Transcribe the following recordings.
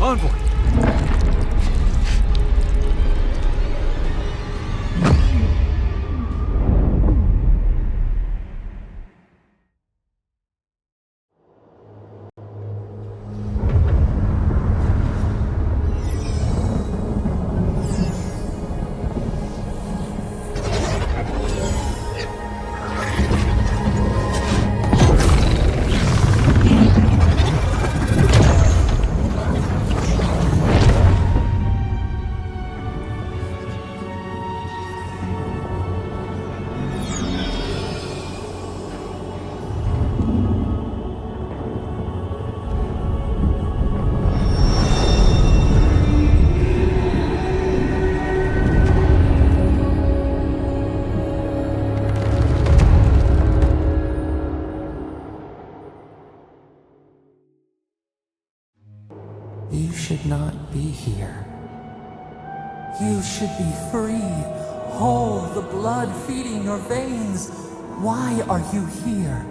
Envoy! You should not be here. You should be free, whole, the blood feeding your veins. Why are you here?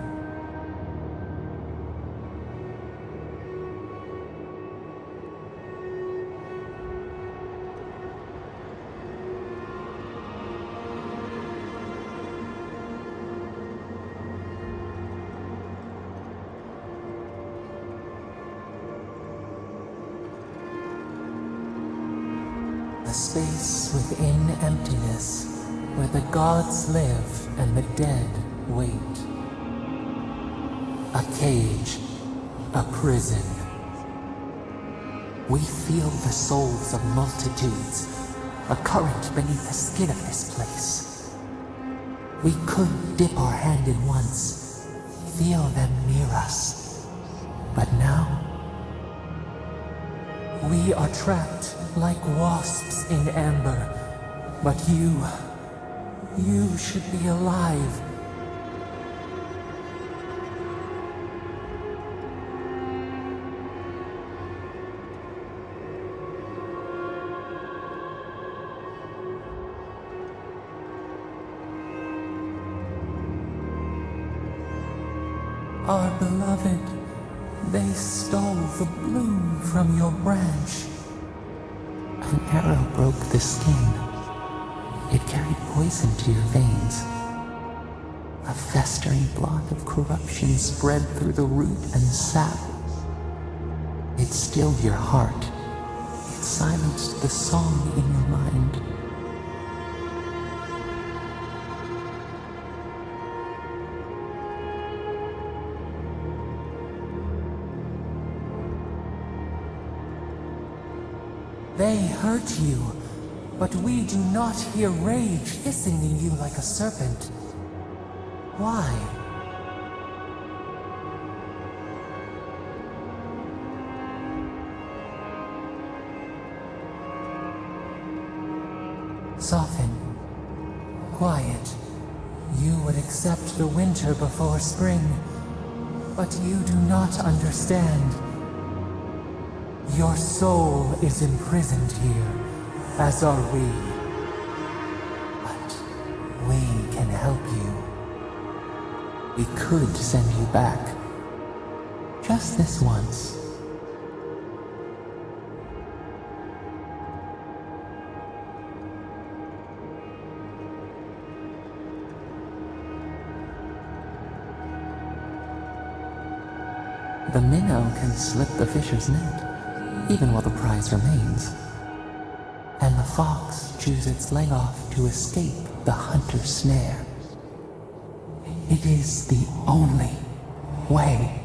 A space within emptiness, where the gods live and the dead wait. A cage, a prison. We feel the souls of multitudes, a current beneath the skin of this place. We could dip our hand in once, feel them near us. But now, we are trapped like wasps in amber. But you should be alive. Our beloved, they stole the bloom from your branch. An arrow broke the skin. It carried poison to your veins. A festering blot of corruption spread through the root and sap. It stilled your heart. It silenced the song in your mind. They hurt you, but we do not hear rage hissing in you like a serpent. Why? Soften. Quiet. You would accept the winter before spring, but you do not understand. Your soul is imprisoned here, as are we. But we can help you. We could send you back. Just this once. The minnow can slip the fisher's net, even while the prize remains. And the fox chews its leg off to escape the hunter's snare. It is the only way.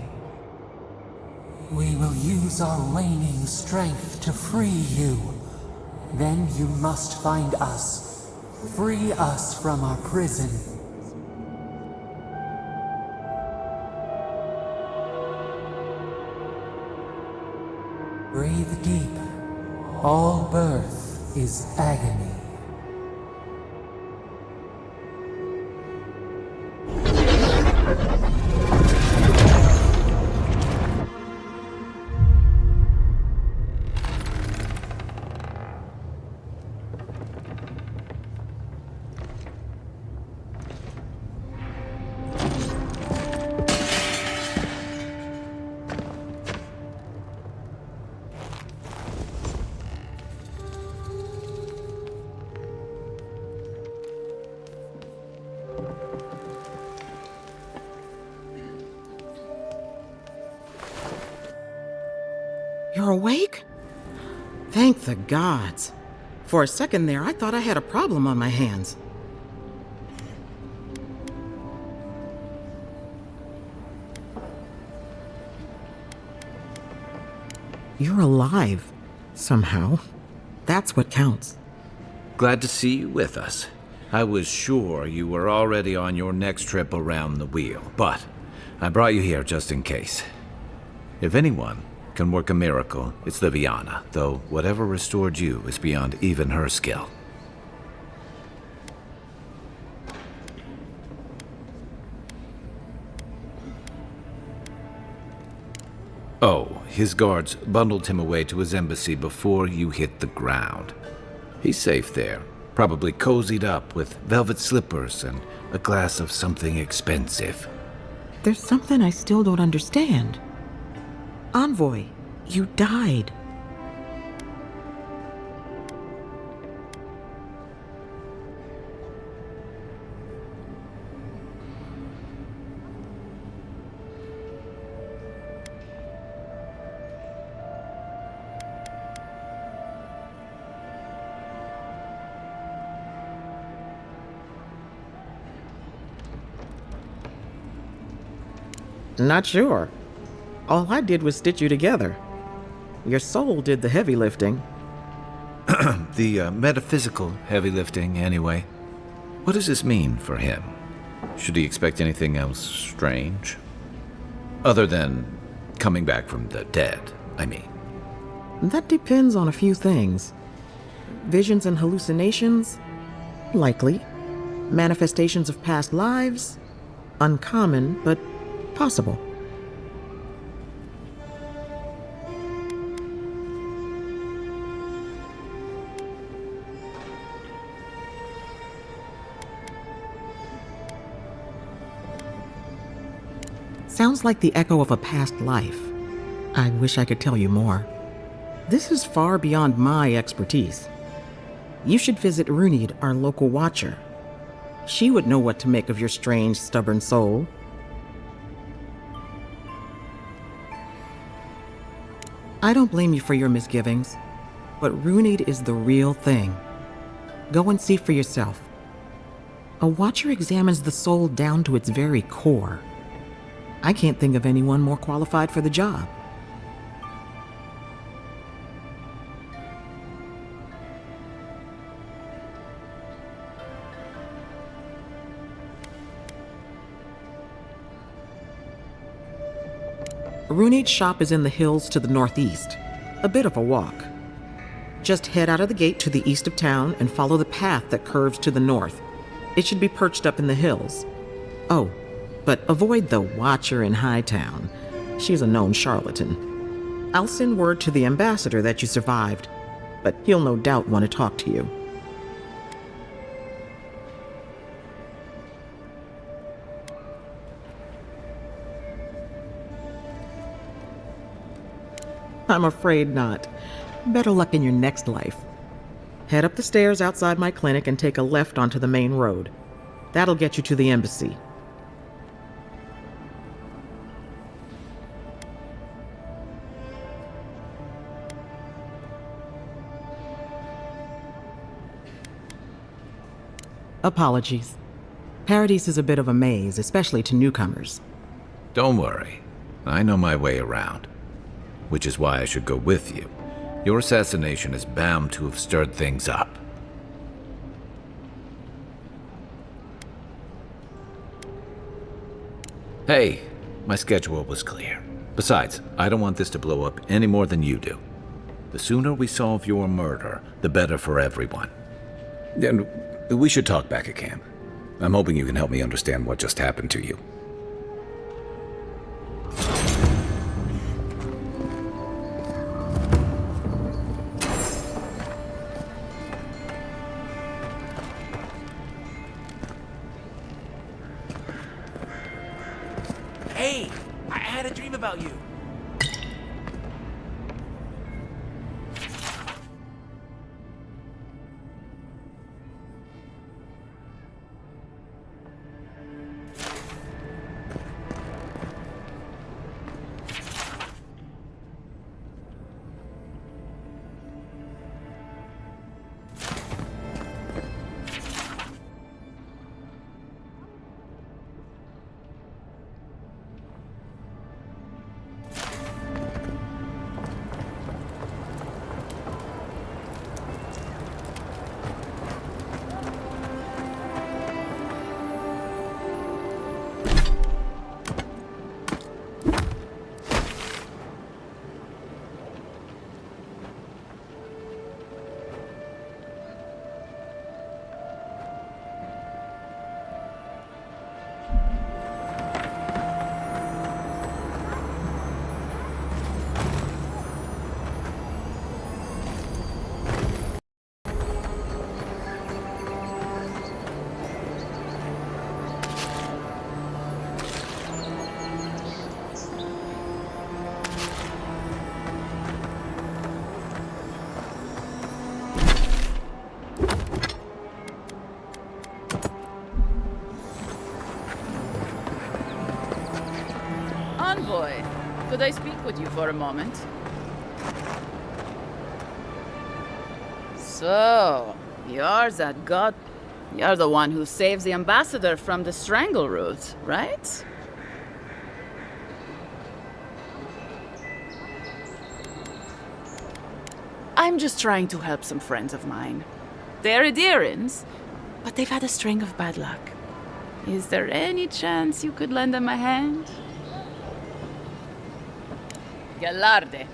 We will use our waning strength to free you. Then you must find us. Free us from our prison. Breathe deep. All birth is agony. You're awake? Thank the gods. For a second there, I thought I had a problem on my hands. You're alive, somehow. That's what counts. Glad to see you with us. I was sure you were already on your next trip around the wheel, but I brought you here just in case. If anyone can work a miracle, it's Liviana, though whatever restored you is beyond even her skill. Oh, his guards bundled him away to his embassy before you hit the ground. He's safe there, probably cozied up with velvet slippers and a glass of something expensive. There's something I still don't understand. Envoy, you died. Not sure. All I did was stitch you together. Your soul did the heavy lifting. The metaphysical heavy lifting, anyway. What does this mean for him? Should he expect anything else strange? Other than coming back from the dead, I mean. That depends on a few things. Visions and hallucinations? Likely. Manifestations of past lives? Uncommon, but possible. Sounds like the echo of a past life. I wish I could tell you more. This is far beyond my expertise. You should visit Runid, our local watcher. She would know what to make of your strange, stubborn soul. I don't blame you for your misgivings, but Runid is the real thing. Go and see for yourself. A watcher examines the soul down to its very core. I can't think of anyone more qualified for the job. Runid's shop is in the hills to the northeast. A bit of a walk. Just head out of the gate to the east of town and follow the path that curves to the north. It should be perched up in the hills. Oh, but avoid the Watcher in Hightown. She's a known charlatan. I'll send word to the ambassador that you survived, but he'll no doubt want to talk to you. I'm afraid not. Better luck in your next life. Head up the stairs outside my clinic and take a left onto the main road. That'll get you to the embassy. Apologies. Paradise is a bit of a maze, especially to newcomers. Don't worry. I know my way around. Which is why I should go with you. Your assassination is bound to have stirred things up. Hey, my schedule was clear. Besides, I don't want this to blow up any more than you do. The sooner we solve your murder, the better for everyone. And we should talk back at camp. I'm hoping you can help me understand what just happened to you. Hey, I had a dream about you. Envoy. Could I speak with you for a moment? So, you're that god... You're the one who saves the ambassador from the strangle root, right? I'm just trying to help some friends of mine. They're Adirans, but they've had a string of bad luck. Is there any chance you could lend them a hand? Gallarde.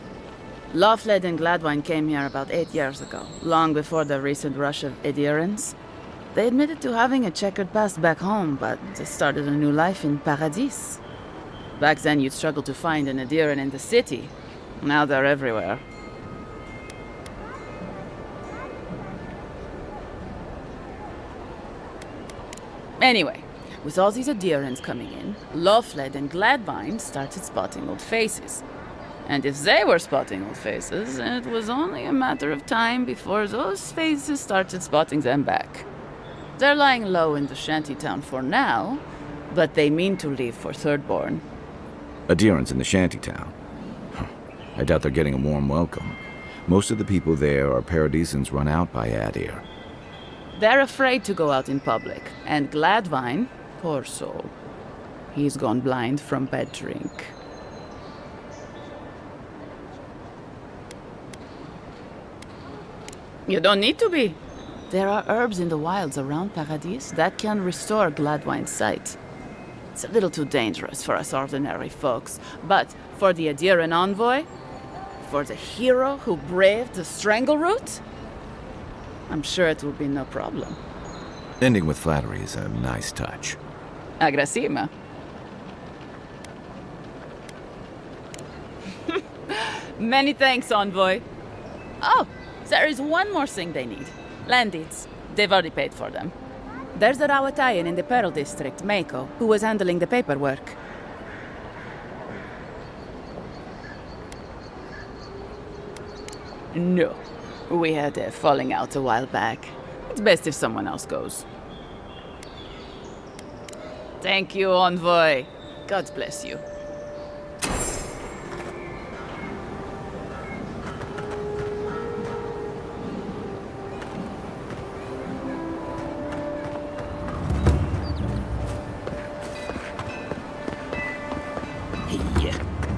Lawfled and Gladwine came here about 8 years ago, long before the recent rush of adherents. They admitted to having a checkered past back home, but they started a new life in Paradis. Back then, you'd struggle to find an adherent in the city. Now they're everywhere. Anyway, with all these adherents coming in, Lawfled and Gladwine started spotting old faces. And if they were spotting old faces, it was only a matter of time before those faces started spotting them back. They're lying low in the shantytown for now, but they mean to leave for Thirdborn. Adherents in the shantytown. I doubt they're getting a warm welcome. Most of the people there are Paradisans run out by Adir. They're afraid to go out in public, and Gladwine, poor soul, he's gone blind from bad drink. You don't need to be. There are herbs in the wilds around Paradis that can restore Gladwine's sight. It's a little too dangerous for us ordinary folks, but for the Adiran envoy, for the hero who braved the strangle root, I'm sure it will be no problem. Ending with flattery is a nice touch. Agrasima. Many thanks, envoy. Oh, there is one more thing they need. Land deeds. They've already paid for them. There's a Rawatayan in the Pearl District, Mako, who was handling the paperwork. No. We had a falling out a while back. It's best if someone else goes. Thank you, envoy. God bless you.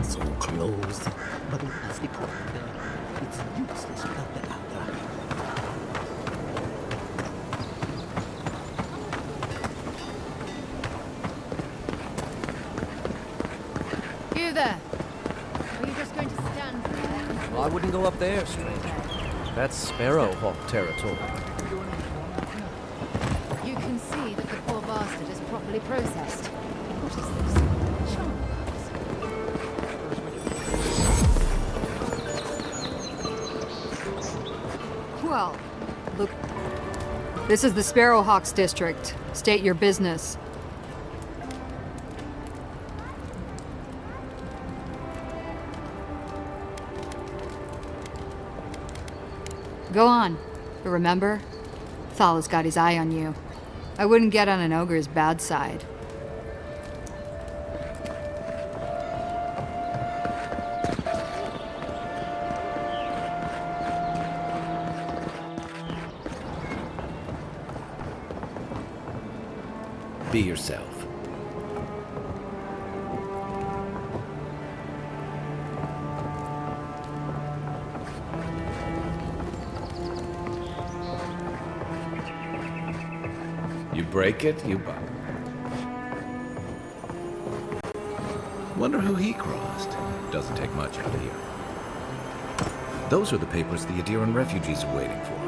It's all closed, but as the put there, it's useless without the outer. You there? Are you just going to stand there? Well, I wouldn't go up there, stranger. That's Sparrowhawk territory. You can see that the poor bastard is properly processed. What is this? Well, look. This is the Sparrowhawks district. State your business. Go on. But remember, Thal's got his eye on you. I wouldn't get on an ogre's bad side. Be yourself. You break it, you buy. Wonder who he crossed. Doesn't take much out here. Those are the papers the Adiran refugees are waiting for.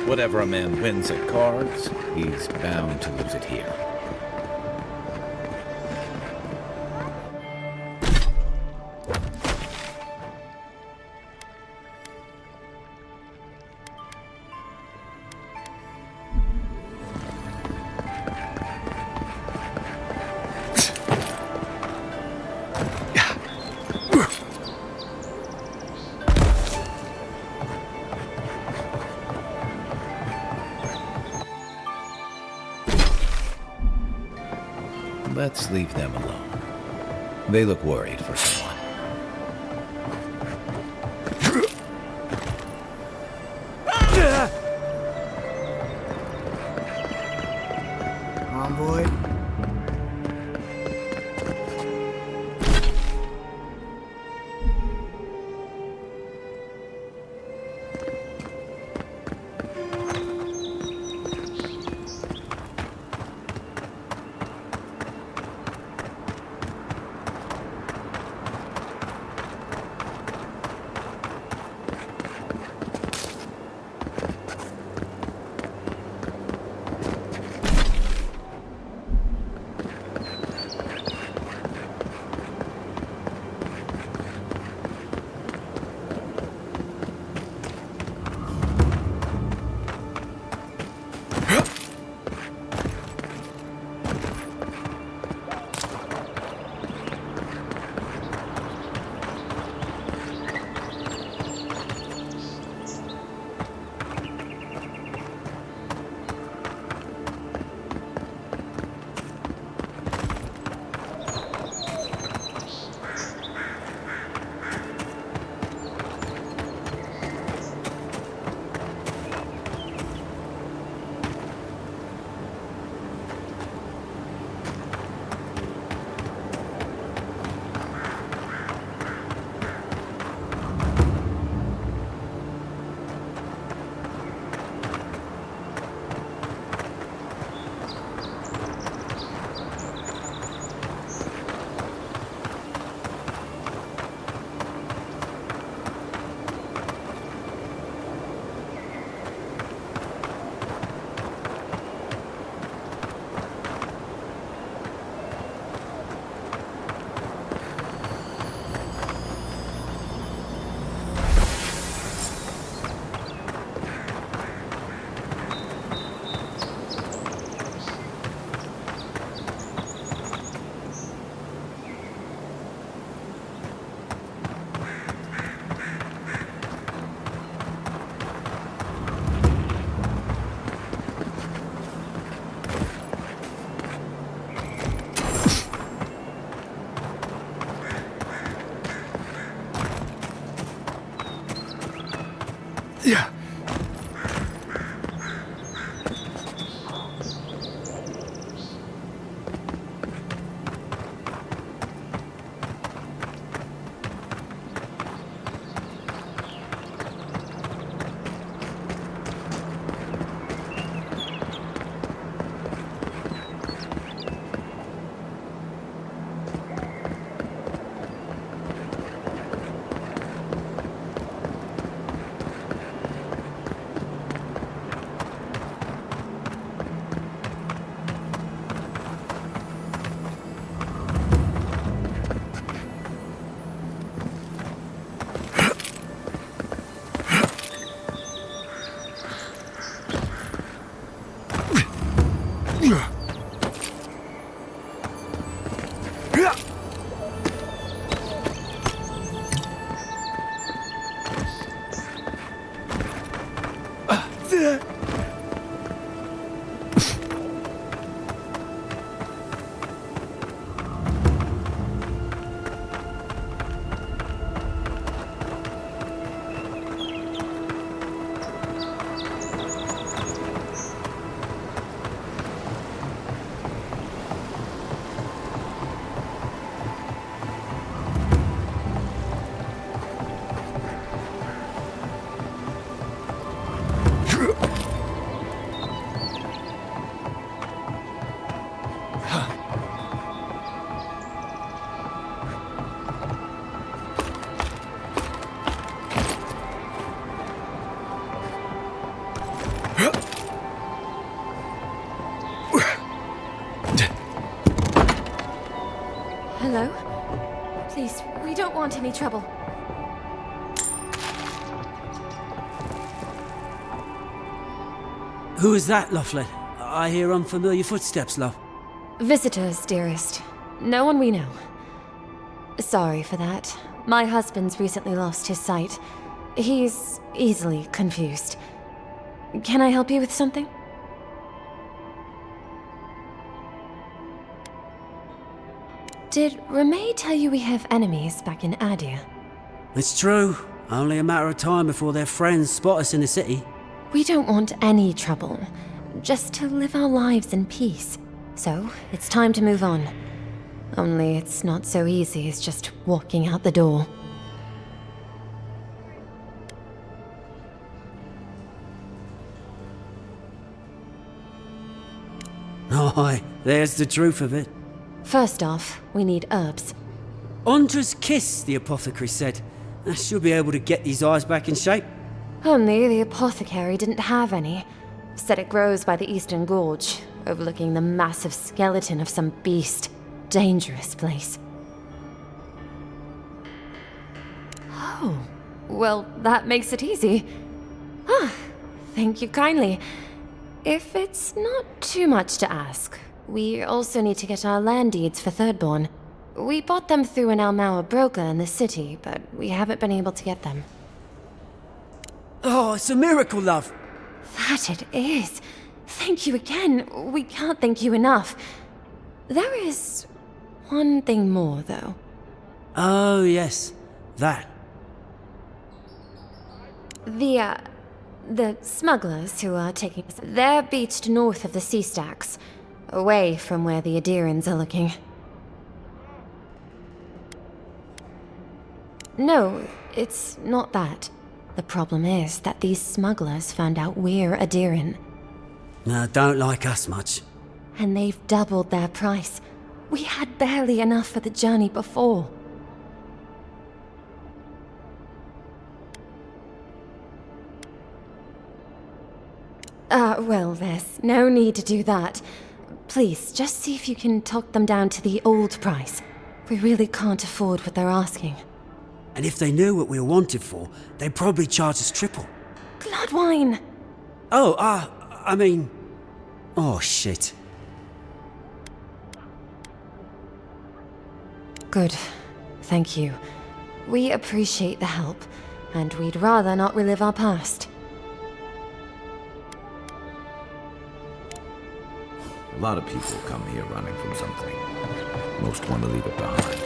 Whatever a man wins at cards, he's bound to lose it here. Let's leave them alone. They look worried for someone. Convoy? Yeah. Hello? Please, we don't want any trouble. Who is that, Lovelet? I hear unfamiliar footsteps, love. Visitors, dearest. No one we know. Sorry for that. My husband's recently lost his sight. He's easily confused. Can I help you with something? Did Remay tell you we have enemies back in Adir? It's true. Only a matter of time before their friends spot us in the city. We don't want any trouble. Just to live our lives in peace. So, it's time to move on. Only it's not so easy as just walking out the door. Aye, there's the truth of it. First off, we need herbs. Ondra's kiss, the apothecary said. She'll be able to get these eyes back in shape. Only the apothecary didn't have any. Said it grows by the Eastern Gorge, overlooking the massive skeleton of some beast. Dangerous place. Oh, well, that makes it easy. Ah, thank you kindly. If it's not too much to ask, we also need to get our land deeds for Thirdborn. We bought them through an Almauer broker in the city, but we haven't been able to get them. Oh, it's a miracle, love. That it is. Thank you again. We can't thank you enough. There is one thing more, though. Oh, yes. That. The smugglers who are taking us, they're beached north of the sea stacks, away from where the Adirans are looking. No, it's not that. The problem is that these smugglers found out we're Adiran. No, don't like us much. And they've doubled their price. We had barely enough for the journey before. Well, there's no need to do that. Please, just see if you can talk them down to the old price. We really can't afford what they're asking. And if they knew what we were wanted for, they'd probably charge us triple. Bloodwine! Oh, I mean... Oh, shit. Good. Thank you. We appreciate the help, and we'd rather not relive our past. A lot of people come here running from something. Most want to leave it behind.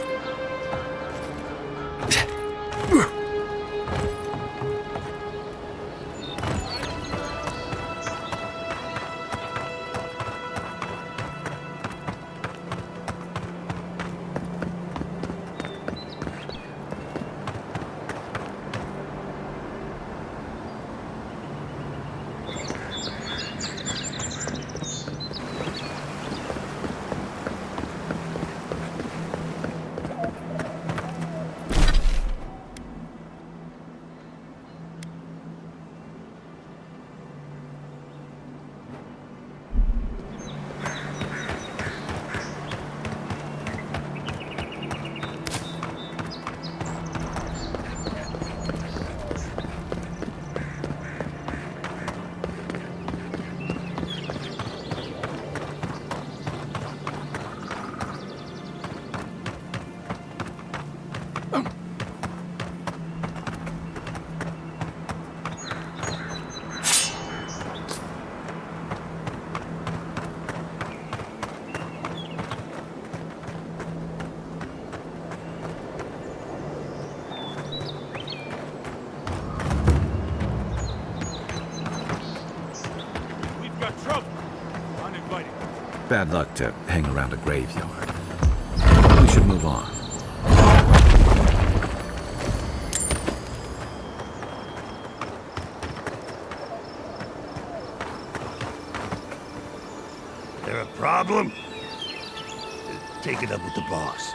Bad luck to hang around a graveyard. We should move on. There a problem? Take it up with the boss.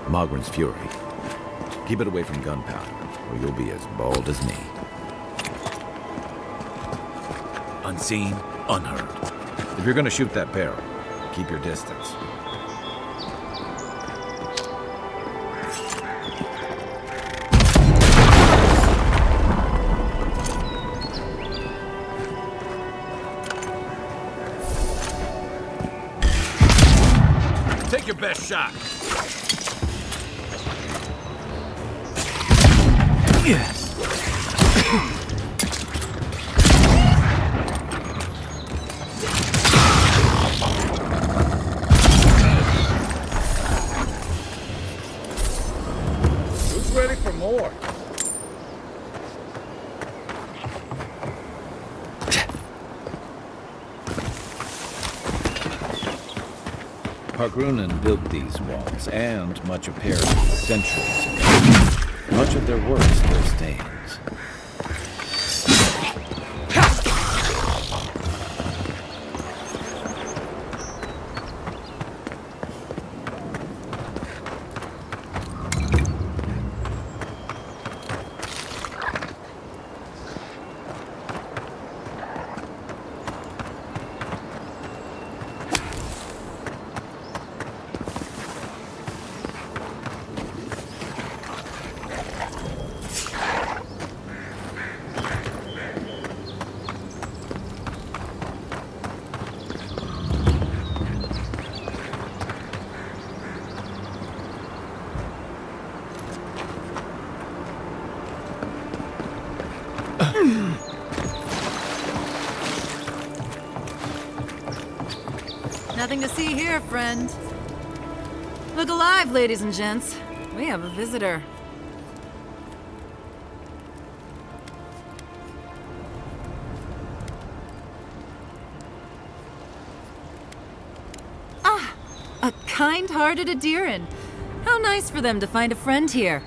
Mogren's fury. Keep it away from gunpowder, or you'll be as bald as me. Unseen, unheard. If you're gonna shoot that barrel, keep your distance. Take your best shot. Who's ready for more? Pargrunen built these walls, and much of Paris centuries ago. Much of their work still stands. Nothing to see here, friend. Look alive, ladies and gents. We have a visitor. Ah, a kind-hearted Adiran. How nice for them to find a friend here.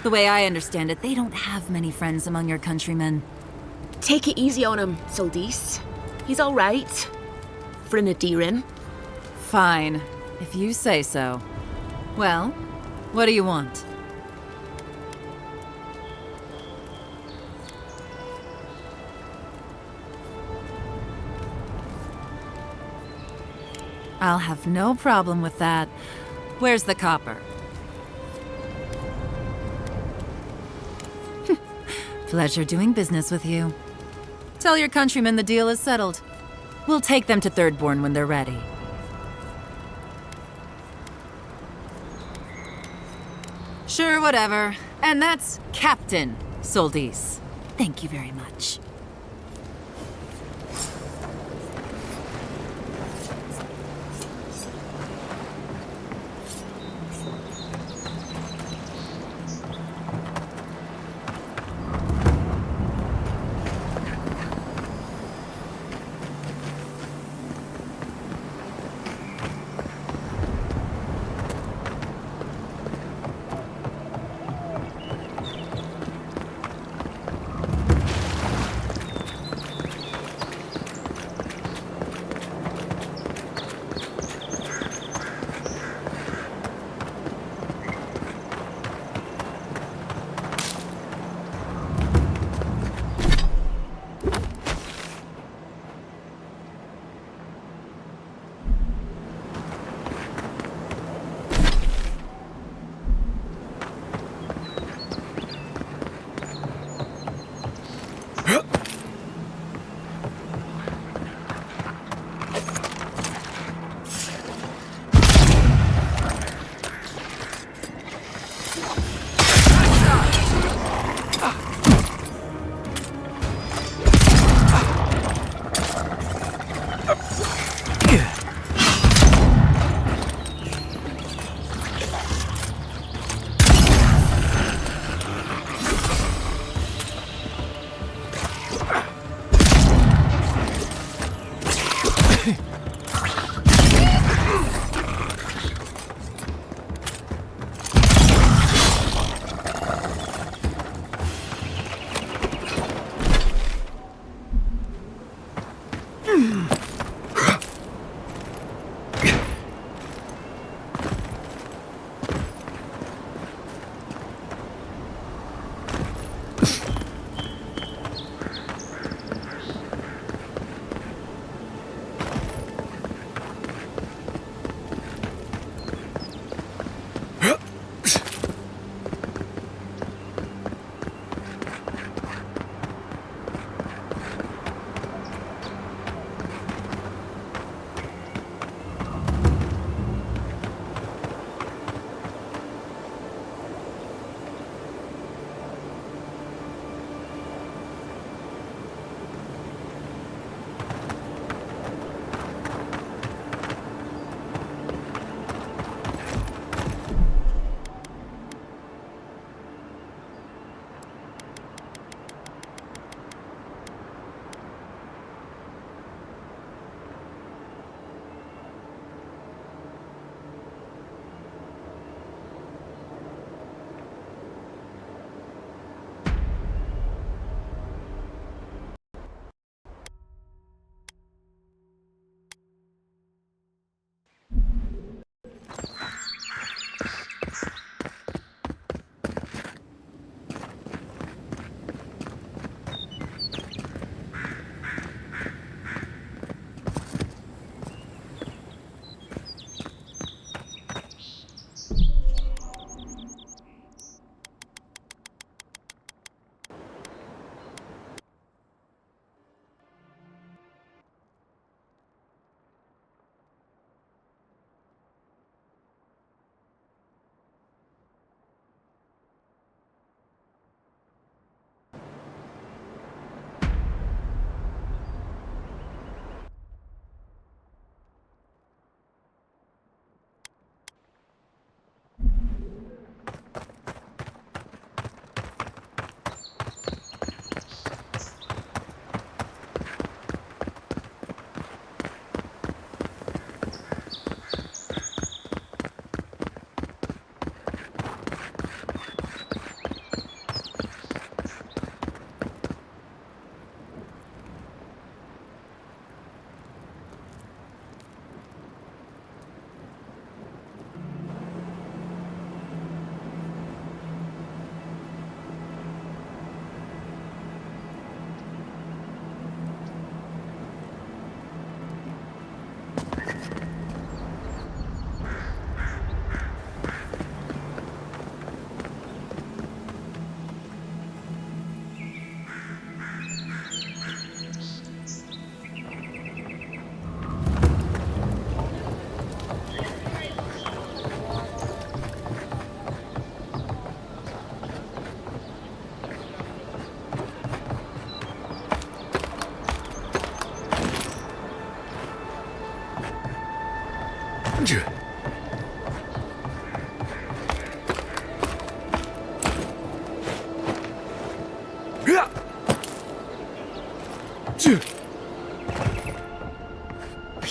The way I understand it, they don't have many friends among your countrymen. Take it easy on him, Soldis. He's all right. For an Adiran. Fine, if you say so. Well, what do you want? I'll have no problem with that. Where's the copper? Pleasure doing business with you. Tell your countrymen the deal is settled. We'll take them to Thirdborn when they're ready. Sure, whatever. And that's Captain Soldis. Thank you very much.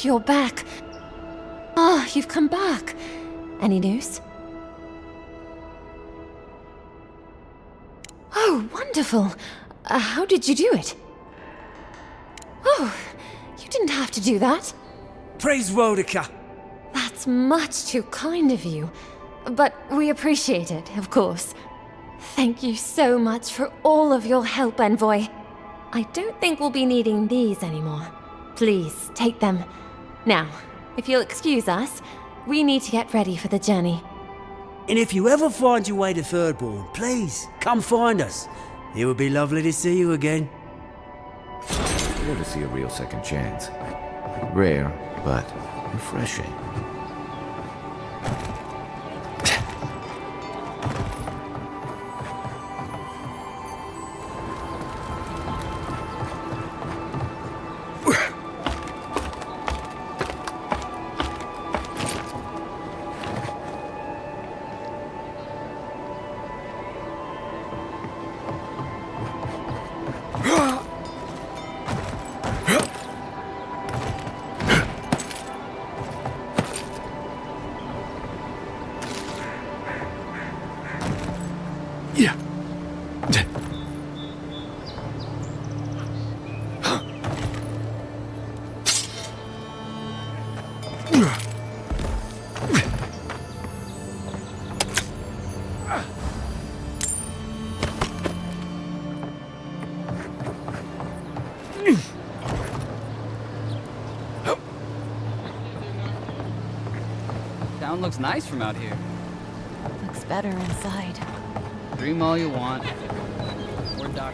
you're back. Ah, you've come back. Any news? Oh, wonderful. How did you do it? Oh, you didn't have to do that. Praise Rodica. That's much too kind of you. But we appreciate it, of course. Thank you so much for all of your help, Envoy. I don't think we'll be needing these anymore. Please, take them. Now, if you'll excuse us, we need to get ready for the journey. And if you ever find your way to Thirdborn, please, come find us. It would be lovely to see you again. Here to see a real second chance. Rare, but refreshing. Town looks nice from out here. Looks better inside. Dream all you want. We're Doc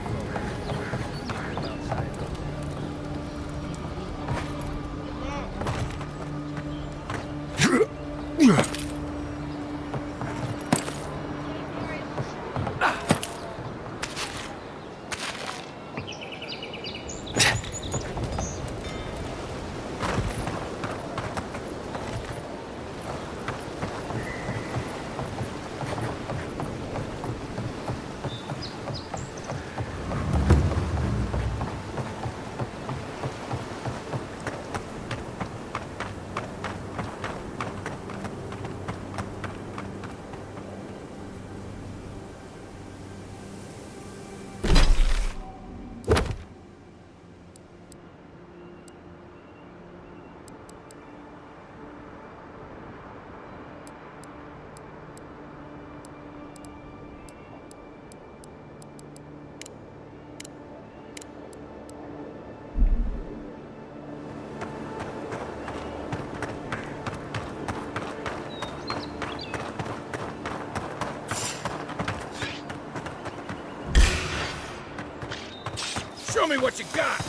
Show me what you got!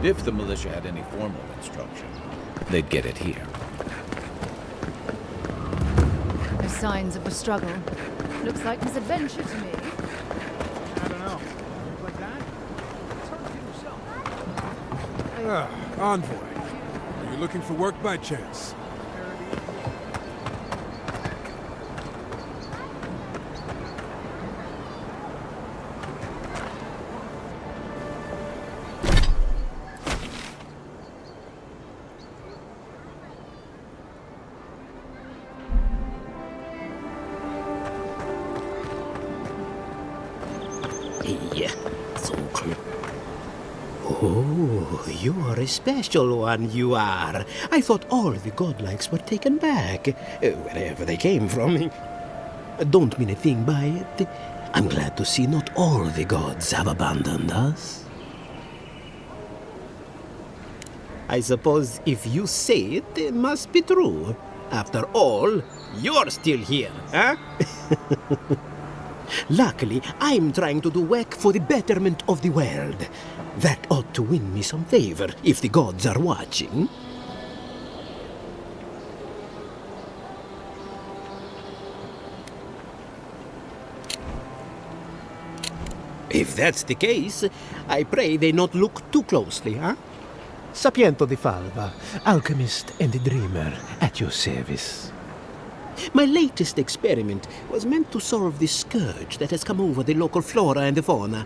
If the militia had any formal instruction, they'd get it here. No signs of a struggle. Looks like misadventure to me. I don't know. Look like that? It's hard to get yourself. Envoy. Are you looking for work by chance? Oh, you are a special one, you are. I thought all the godlikes were taken back, wherever they came from. Don't mean a thing by it. I'm glad to see not all the gods have abandoned us. I suppose if you say it, it must be true. After all, you're still here, huh? Luckily, I'm trying to do work for the betterment of the world. That ought to win me some favor if the gods are watching. If that's the case, I pray they not look too closely, huh? Sapiento di Falva, alchemist and dreamer, at your service. My latest experiment was meant to solve the scourge that has come over the local flora and fauna,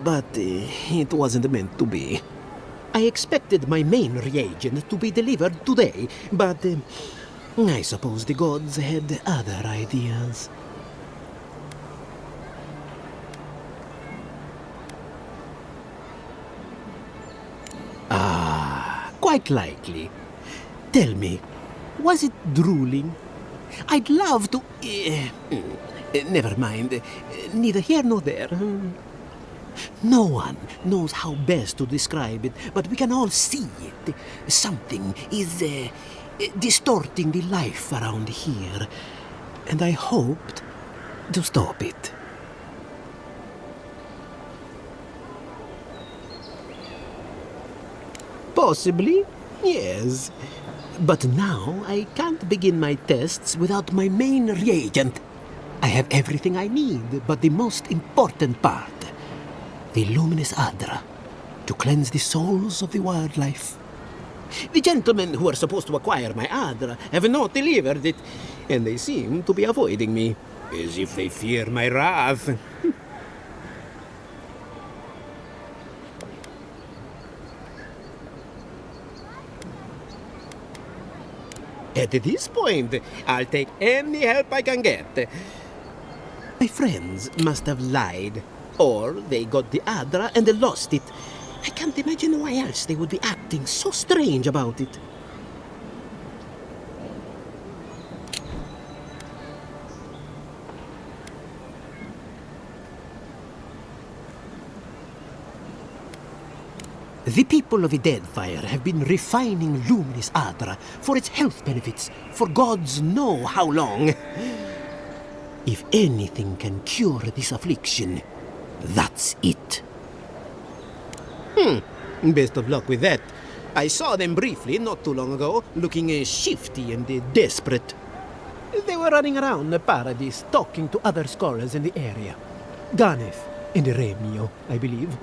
but it wasn't meant to be. I expected my main reagent to be delivered today, but I suppose the gods had other ideas. Quite likely. Tell me, was it drooling? I'd love to... never mind. Neither here nor there. No one knows how best to describe it, but we can all see it. Something is distorting the life around here, and I hoped to stop it. Possibly, yes. But now I can't begin my tests without my main reagent. I have everything I need, but the most important part, the luminous Adra, to cleanse the souls of the wildlife. The gentlemen who are supposed to acquire my Adra have not delivered it, and they seem to be avoiding me, as if they fear my wrath. At this point, I'll take any help I can get. My friends must have lied, or they got the Adra and they lost it. I can't imagine why else they would be acting so strange about it. The people of the Deadfire have been refining luminous Adra for its health benefits for gods know how long. If anything can cure this affliction, that's it. Best of luck with that. I saw them briefly not too long ago, looking shifty and desperate. They were running around the paradise, talking to other scholars in the area. Ganef and Remio, I believe.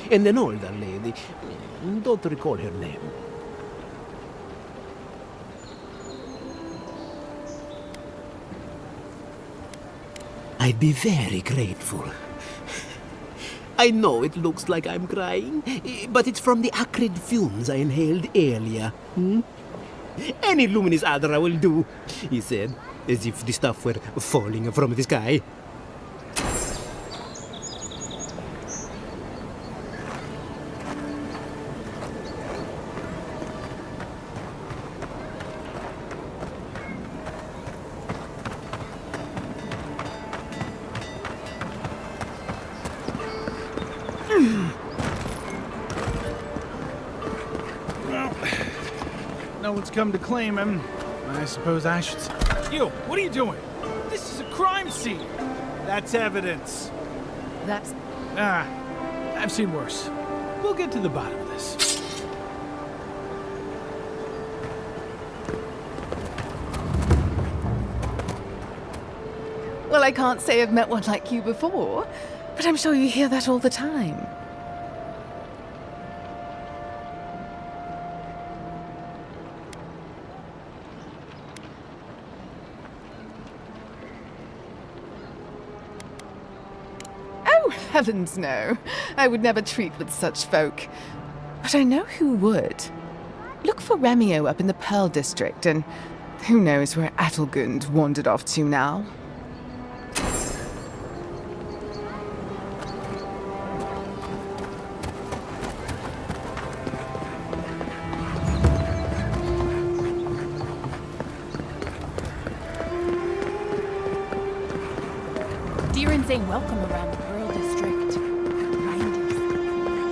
And an older lady. Don't recall her name. I'd be very grateful. I know it looks like I'm crying, but it's from the acrid fumes I inhaled earlier. Any luminous Adra will do, he said, as if the stuff were falling from the sky. No one's come to claim him. I suppose I should... You, what are you doing? This is a crime scene. That's evidence. That's... I've seen worse. We'll get to the bottom of this. Well, I can't say I've met one like you before, but I'm sure you hear that all the time. Heavens no. I would never treat with such folk. But I know who would. Look for Remio up in the Pearl District, and who knows where Adelgund wandered off to now. Deeran's ain't welcome around the Pearl District.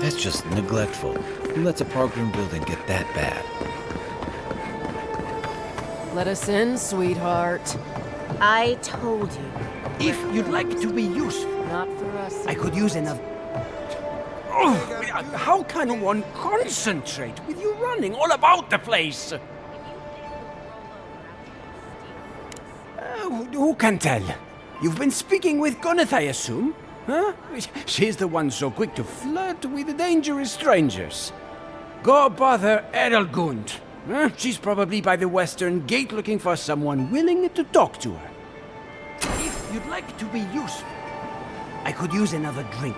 That's just neglectful. Who lets a parkroom building get that bad? Let us in, sweetheart. I told you. If you'd like to be useful, Not for us. I could use another. Oh, how can one concentrate with you running all about the place? Who can tell? You've been speaking with Gwyneth, I assume? Huh? She's the one so quick to flirt with dangerous strangers. Go bother Edelgund. Huh? She's probably by the western gate looking for someone willing to talk to her. If you'd like to be useful, I could use another drink.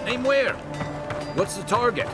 Aim where? What's the target?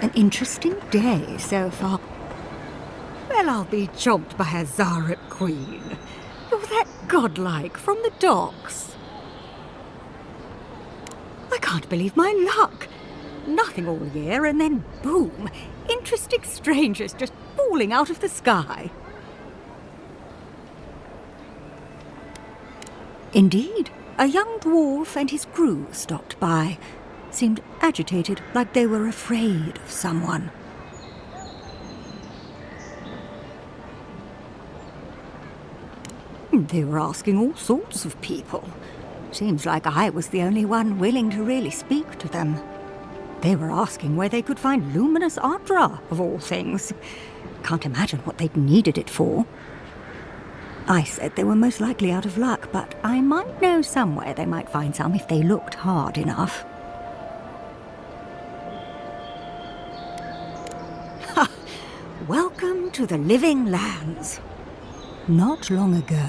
An interesting day so far. Well, I'll be chomped by a Zaret queen. You're that godlike from the docks. I can't believe my luck. Nothing all year, and then boom, interesting strangers just falling out of the sky. Indeed, a young dwarf and his crew stopped by. Seemed agitated, like they were afraid of someone. They were asking all sorts of people. Seems like I was the only one willing to really speak to them. They were asking where they could find luminous Adra, of all things. Can't imagine what they'd needed it for. I said they were most likely out of luck, but I might know somewhere they might find some if they looked hard enough. Welcome to the Living Lands. Not long ago,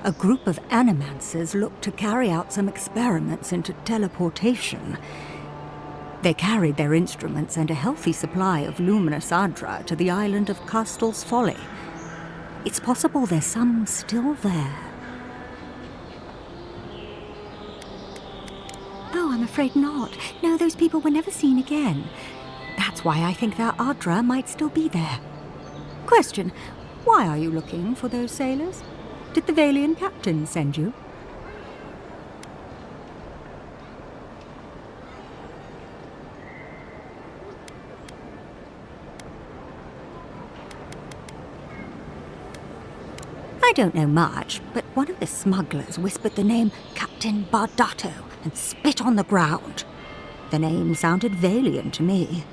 a group of animancers looked to carry out some experiments into teleportation. They carried their instruments and a healthy supply of luminous Adra to the island of Castel's Folly. It's possible there's some still there. Oh, I'm afraid not. No, those people were never seen again. That's why I think their Adra might still be there. Question, why are you looking for those sailors? Did the Valian captain send you? I don't know much, but one of the smugglers whispered the name Captain Bardato and spit on the ground. The name sounded Valian to me.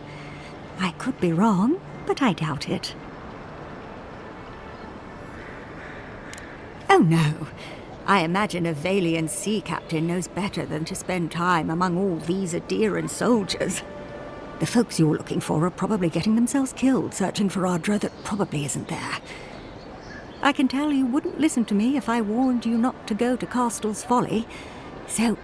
I could be wrong, but I doubt it. Oh no, I imagine a Valian sea captain knows better than to spend time among all these Adiran soldiers. The folks you're looking for are probably getting themselves killed searching for Adra that probably isn't there. I can tell you wouldn't listen to me if I warned you not to go to Castel's Folly, so...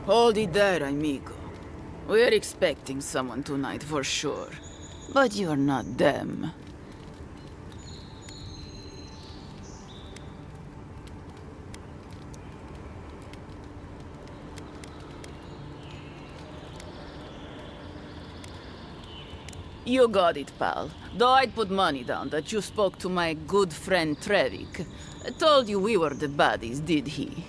Hold it there, amigo. We're expecting someone tonight for sure. But you're not them. You got it, pal. Though I'd put money down that you spoke to my good friend Trevik. Told you we were the baddies, did he?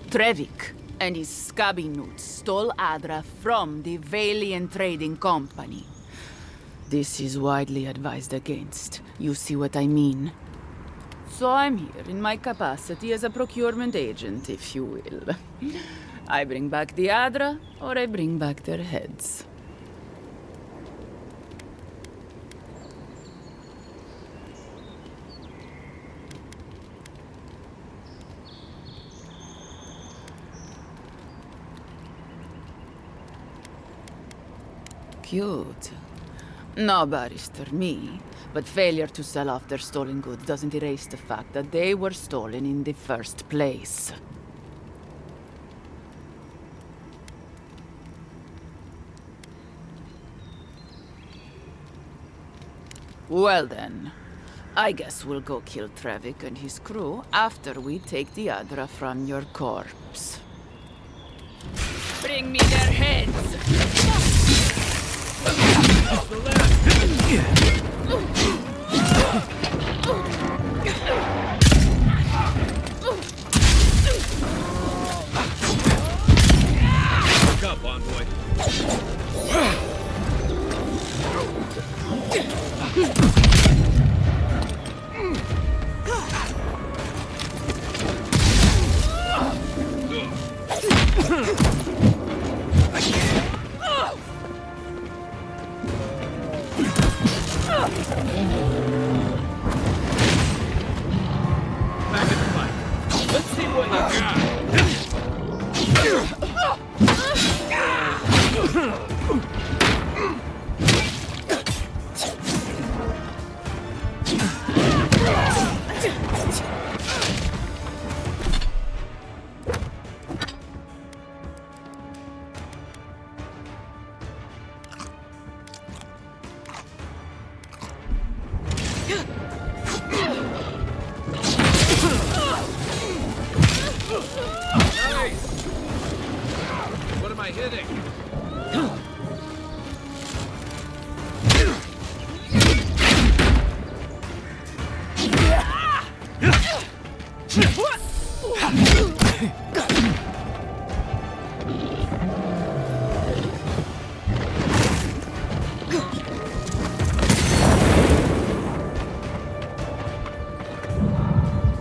Trevik and his scabby newts stole Adra from the Valiant Trading Company. This is widely advised against. You see what I mean? So I'm here in my capacity as a procurement agent, if you will. I bring back the Adra, or I bring back their heads. Cute. No, Barrister, me. But failure to sell off their stolen goods doesn't erase the fact that they were stolen in the first place. Well then, I guess we'll go kill Trevik and his crew after we take the Adra from your corpse. Bring me their heads! Look up, envoy. Back in the fight. Let's see what you got. Nice! What am I hitting?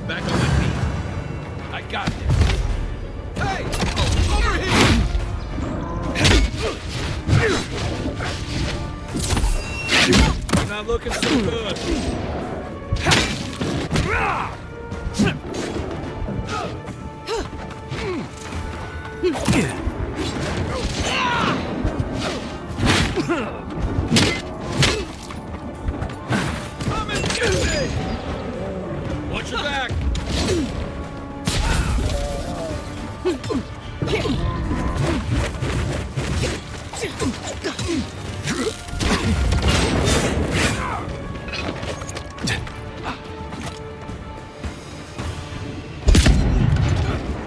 Back on my feet. I got this. Hey! Over here! You're not looking so good. Come and get me! Watch your back!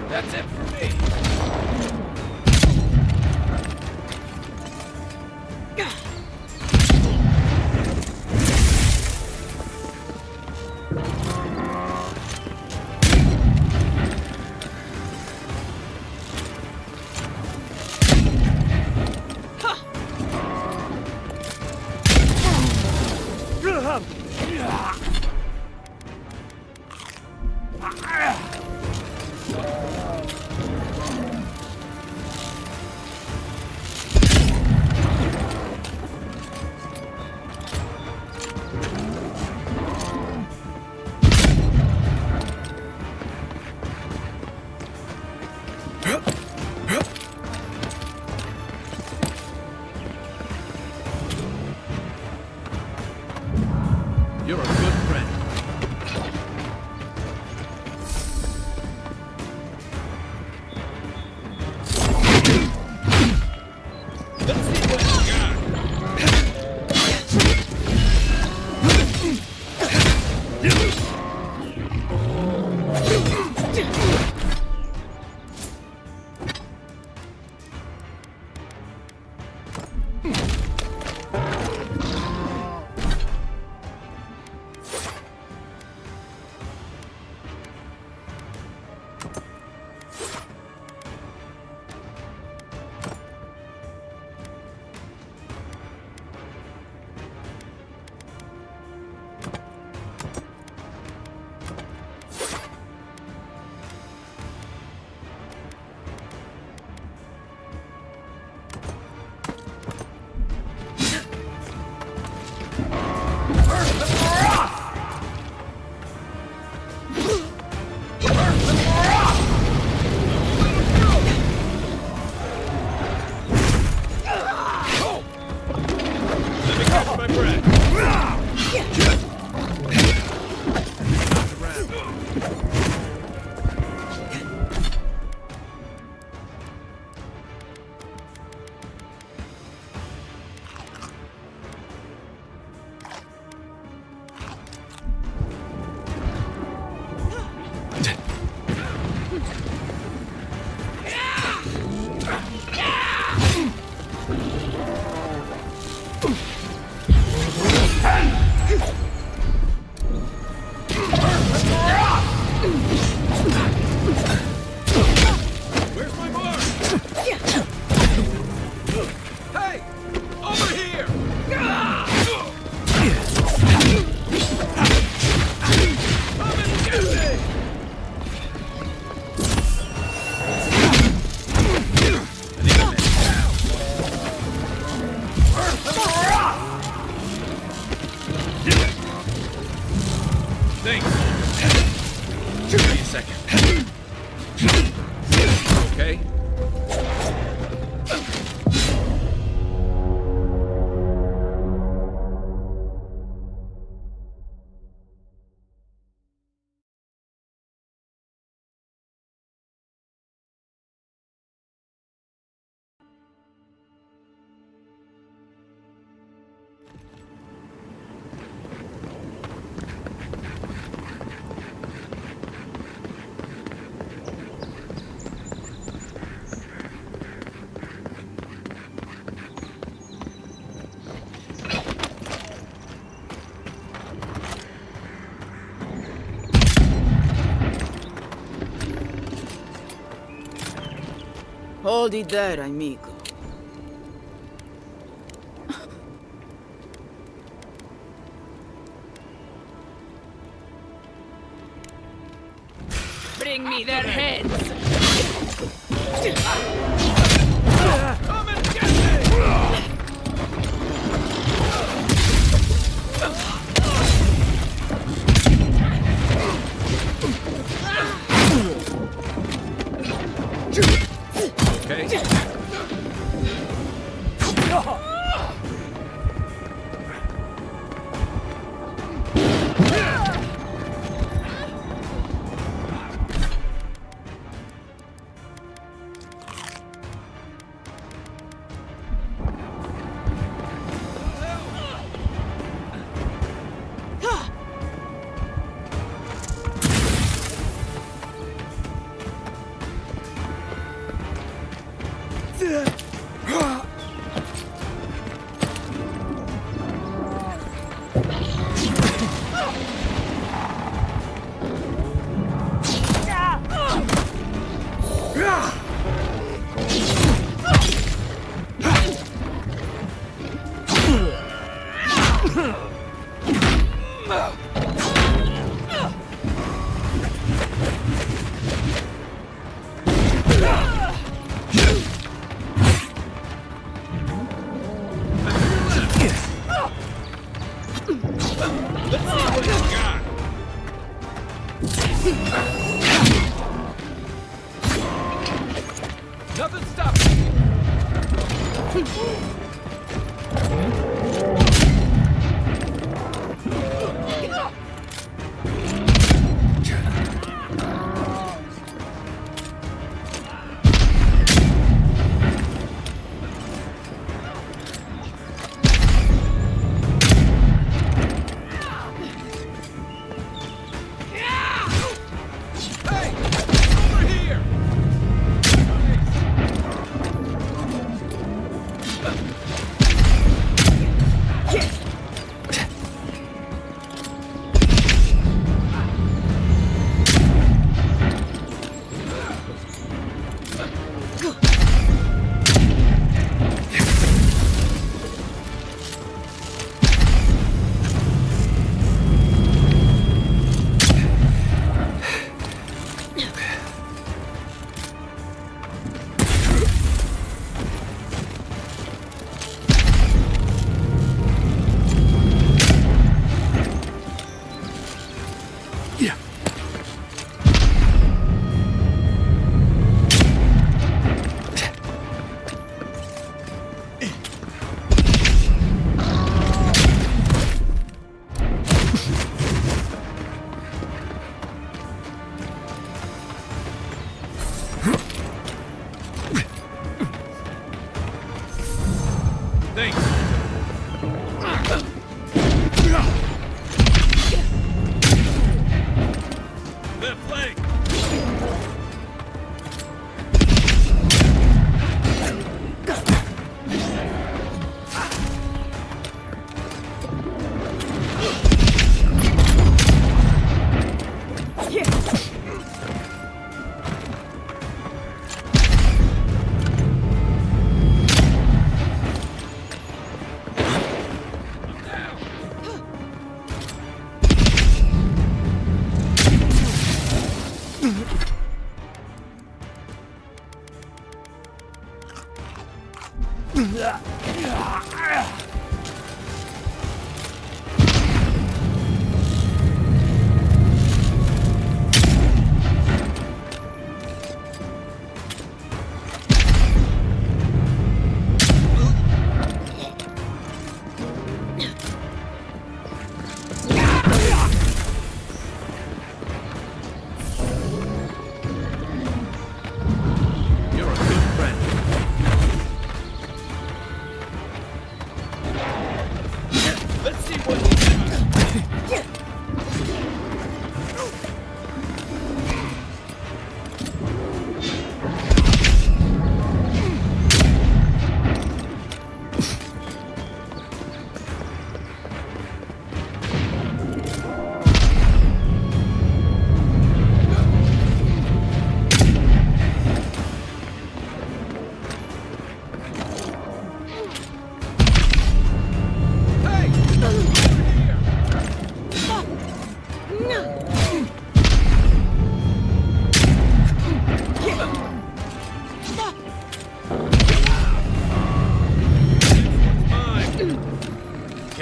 That's it for me. You're a good friend. Okay? Hold it there, amigo. Bring me their heads! Come and get me! Okay? Nothing stopping me.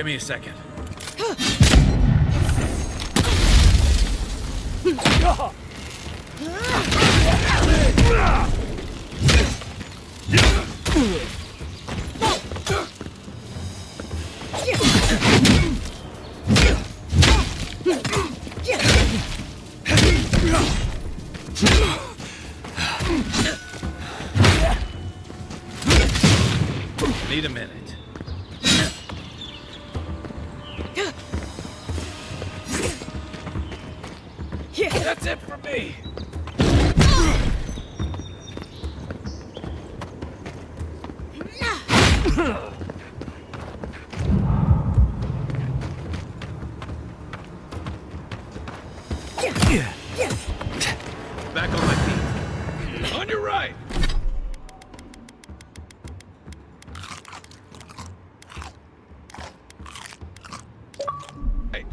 Give me a second. Need a minute. That's it for me. Back on my feet. On your right. Hey.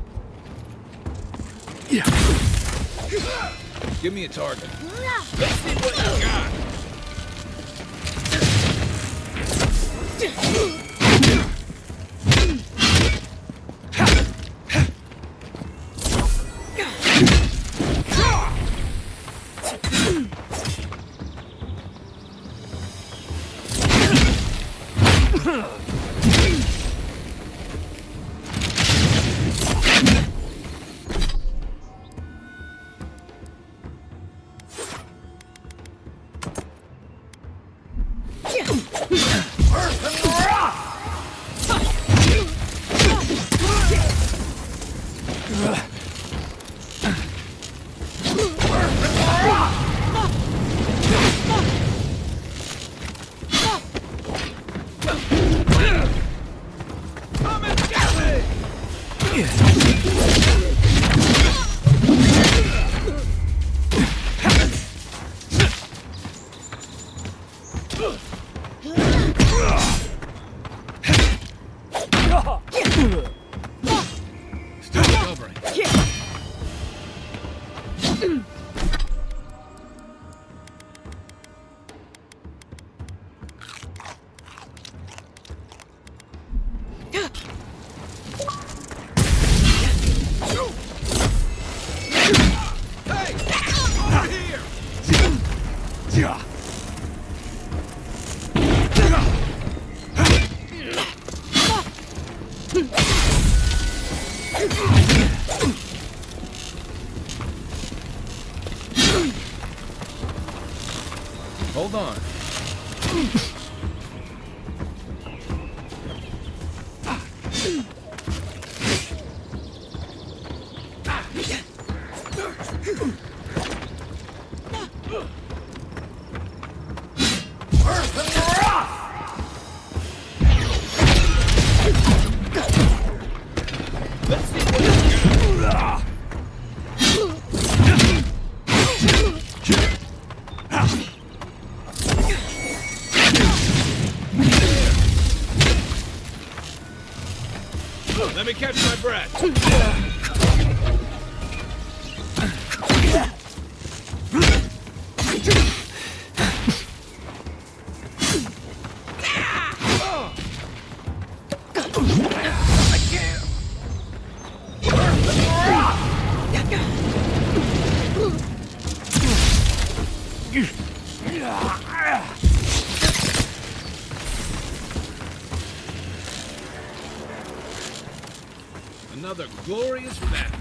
Give me a target. Let's see what you got. Still recovering. Hold on. Let me catch my breath. Another glorious battle.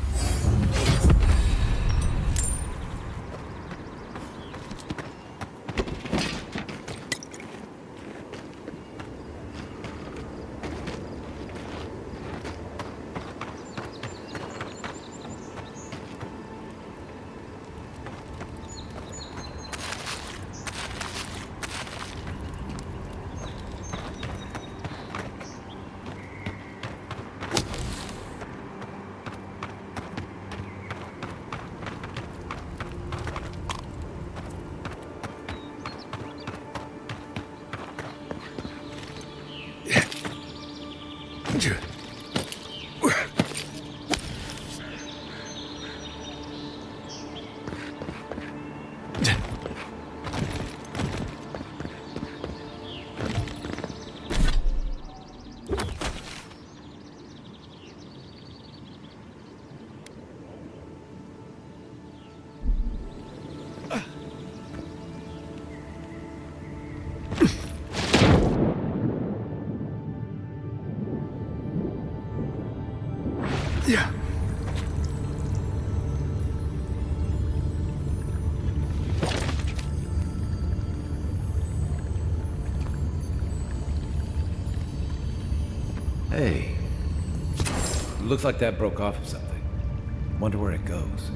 Hey. Looks like that broke off of something. Wonder where it goes.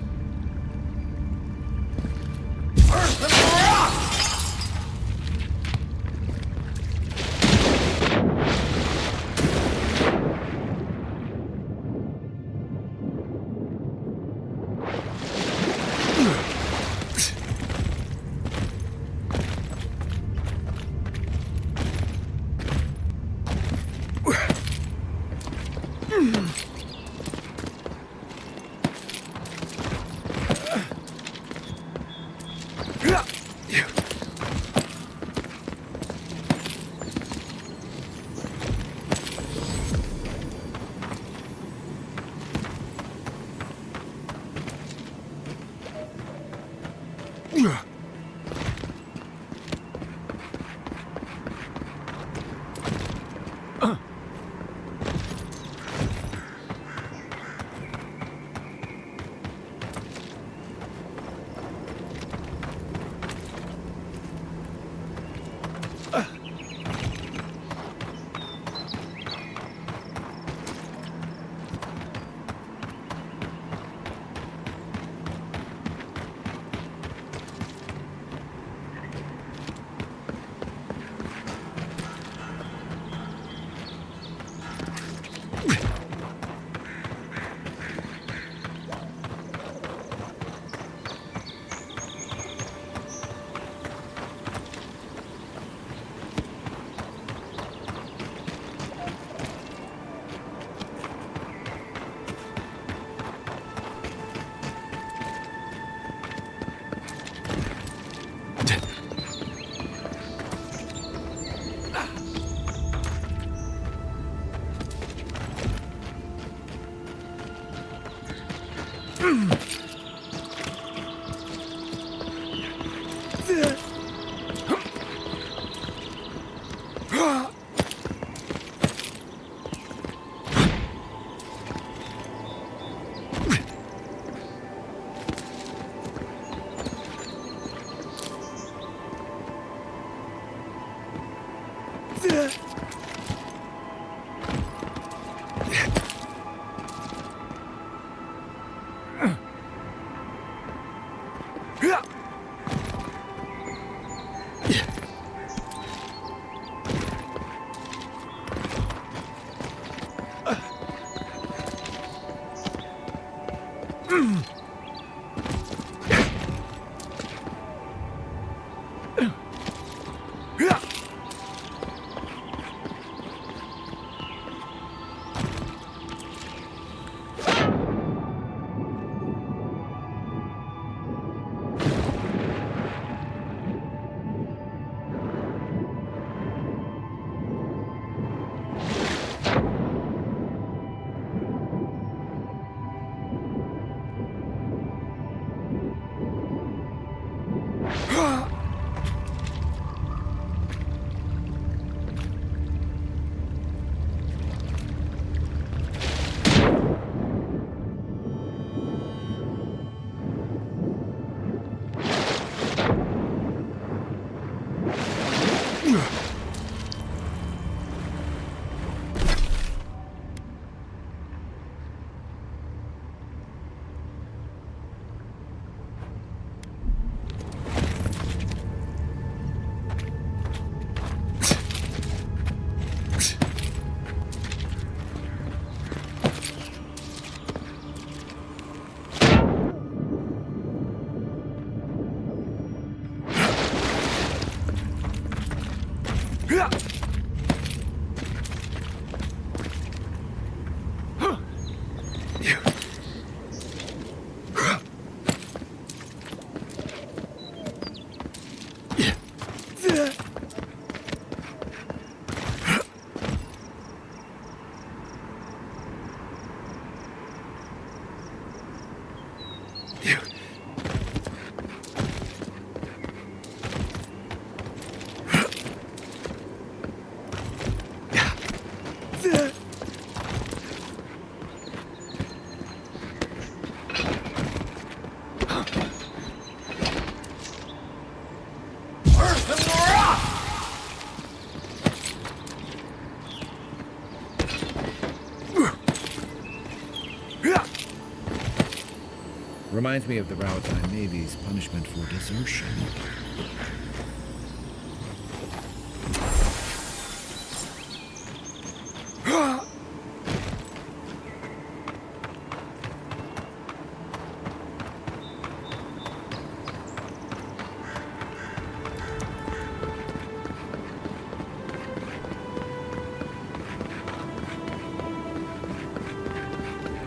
Reminds me of the Rautine Navy's punishment for desertion.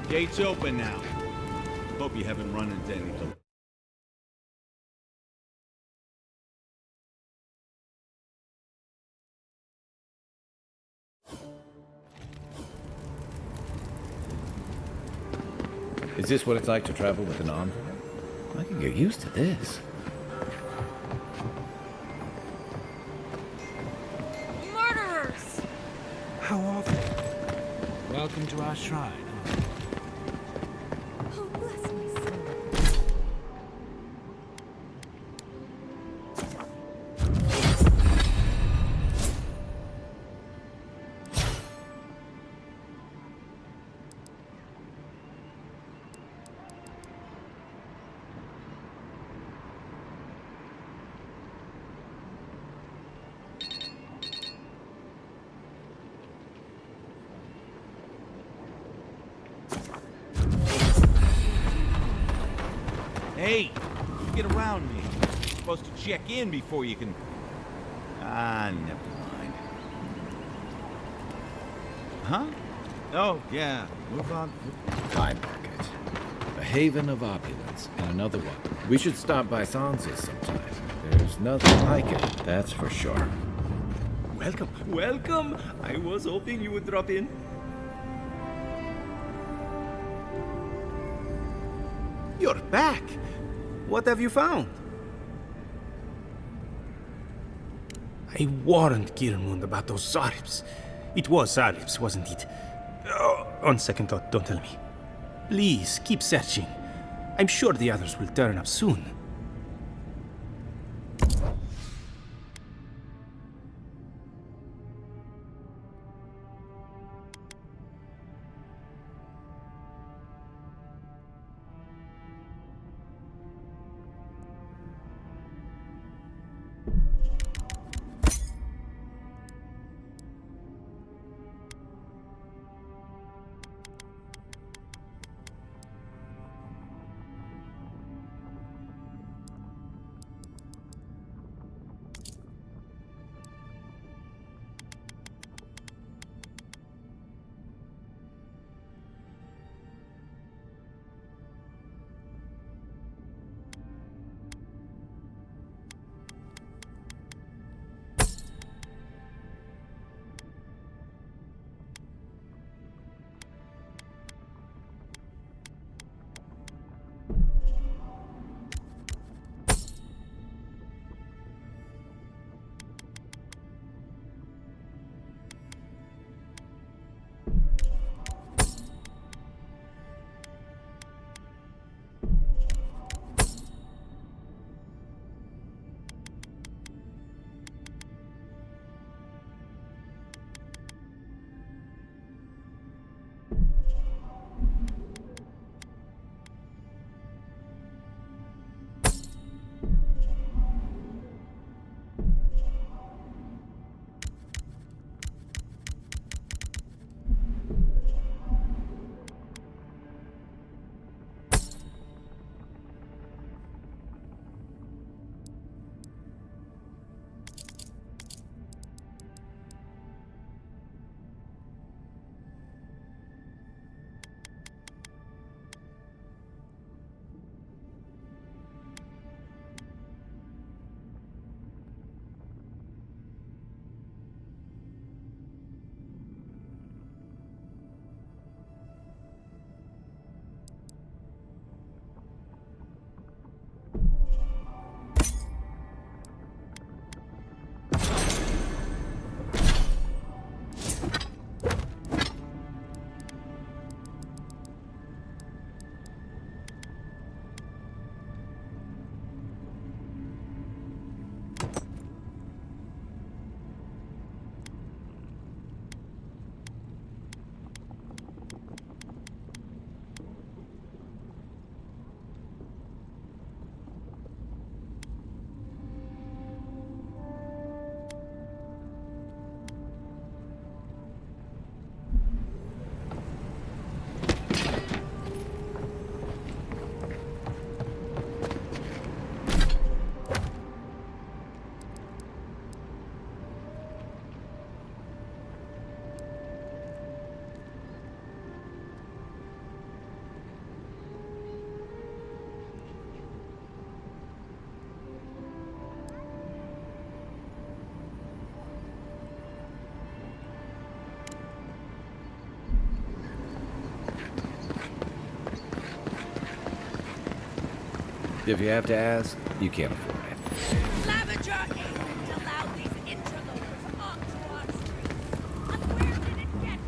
Gate's open now. Hope you haven't run into anything. Is this what it's like to travel with an envoy? I can get used to this. Murderers! How often? Welcome to our shrine. Oh, bless my soul. Hey, you get around me. You're supposed to check in before you can... Ah, never mind. Huh? Oh, yeah. Move on. Time market. A haven of opulence, and another one. We should stop by Sansa's sometime. There's nothing like it, that's for sure. Welcome. Welcome. I was hoping you would drop in. You're back. What have you found? I warned Gilmund about those Zaribs. It was Zaribs, wasn't it? Oh, on second thought, don't tell me. Please, keep searching. I'm sure the others will turn up soon. If you have to ask, you can't afford it. Clavager aimed to allow these interlopers onto our streets. And where did it get?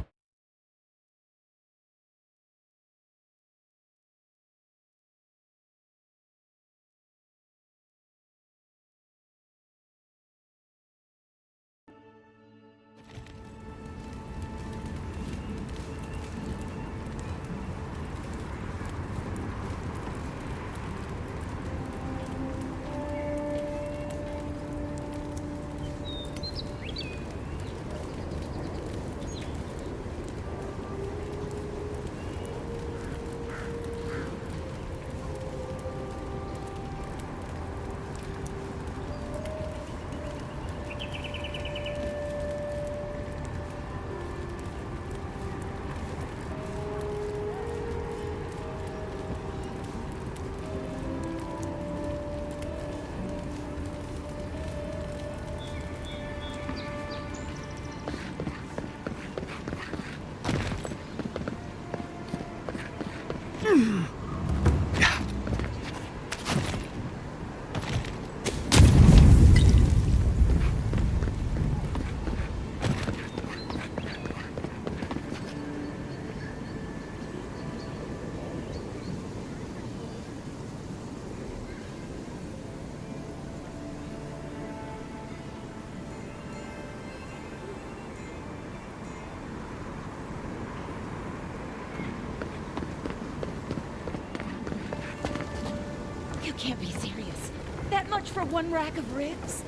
You can't be serious. That much for one rack of ribs?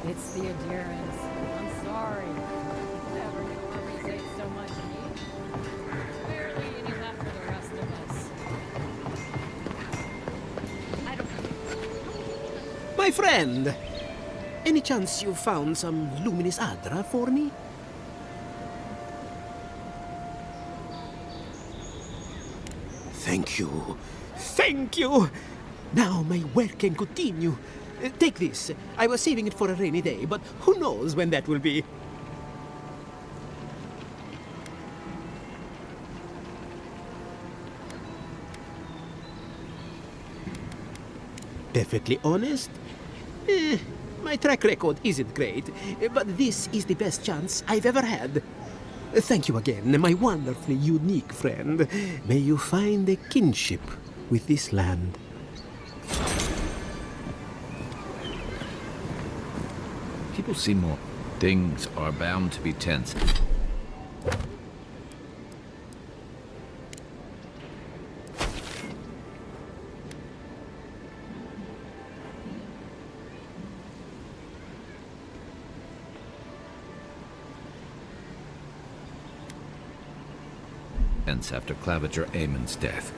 It's the adherence. I'm sorry. Never knew armies ate so much meat. Barely any left for the rest of us. My friend! Any chance you found some luminous Adra for me? Thank you. Thank you! Now my work can continue. Take this. I was saving it for a rainy day, but who knows when that will be. Perfectly honest? My track record isn't great, but this is the best chance I've ever had. Thank you again, my wonderfully unique friend. May you find a kinship with this land. People see more. Things are bound to be tense. After Clavager Aemon's death.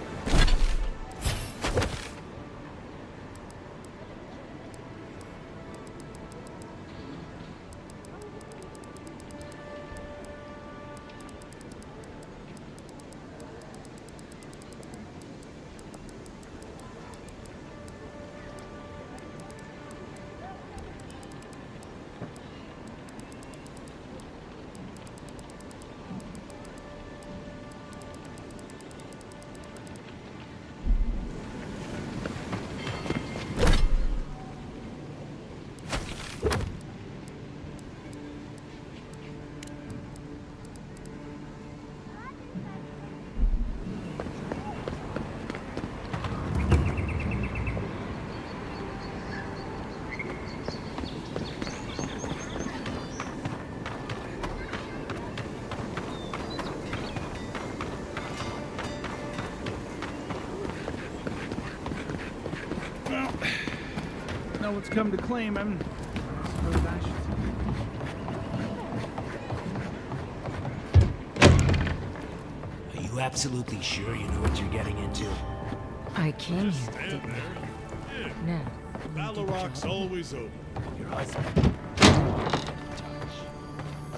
Now it's come to claim him. I suppose I should. Are you absolutely sure you know what you're getting into? I came here, didn't I? Now, Baloroc's always open. Your husband.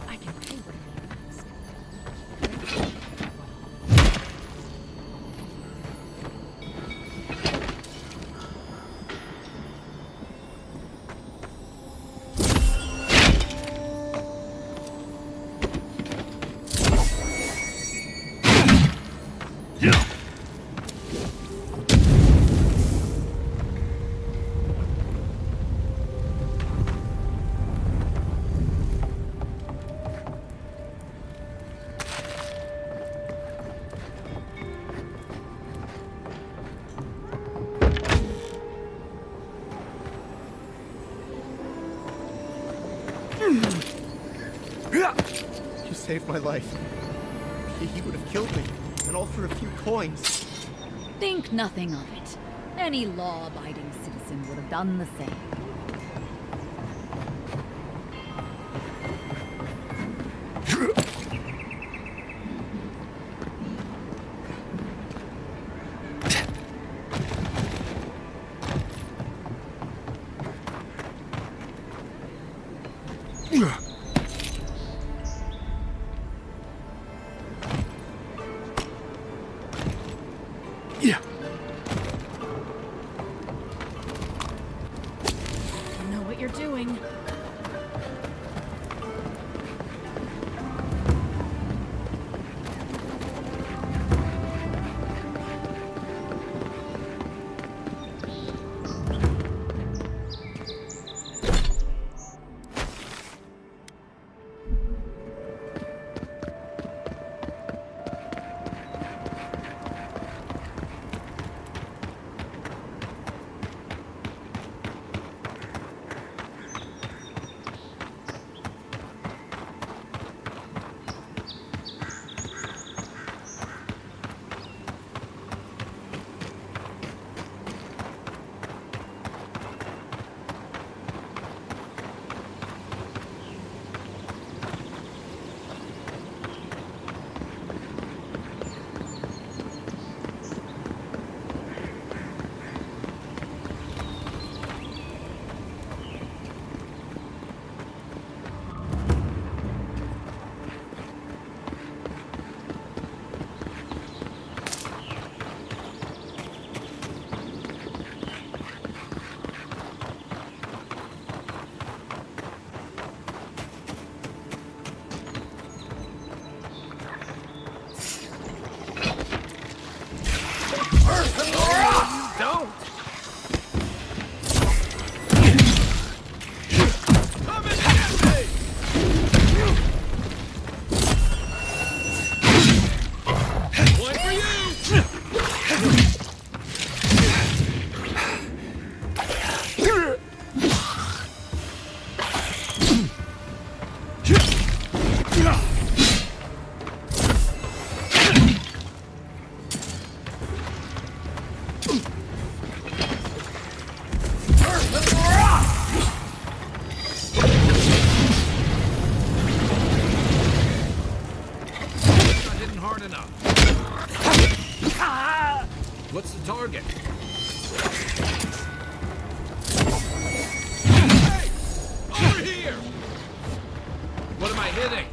I can pay what he asks. You saved my life. He would have killed me, and all for a few coins. Think nothing of it. Any law-abiding citizen would have done the same. Yeah. You know what you're doing. Don't! What's the target? Hey! Over here! What am I hitting?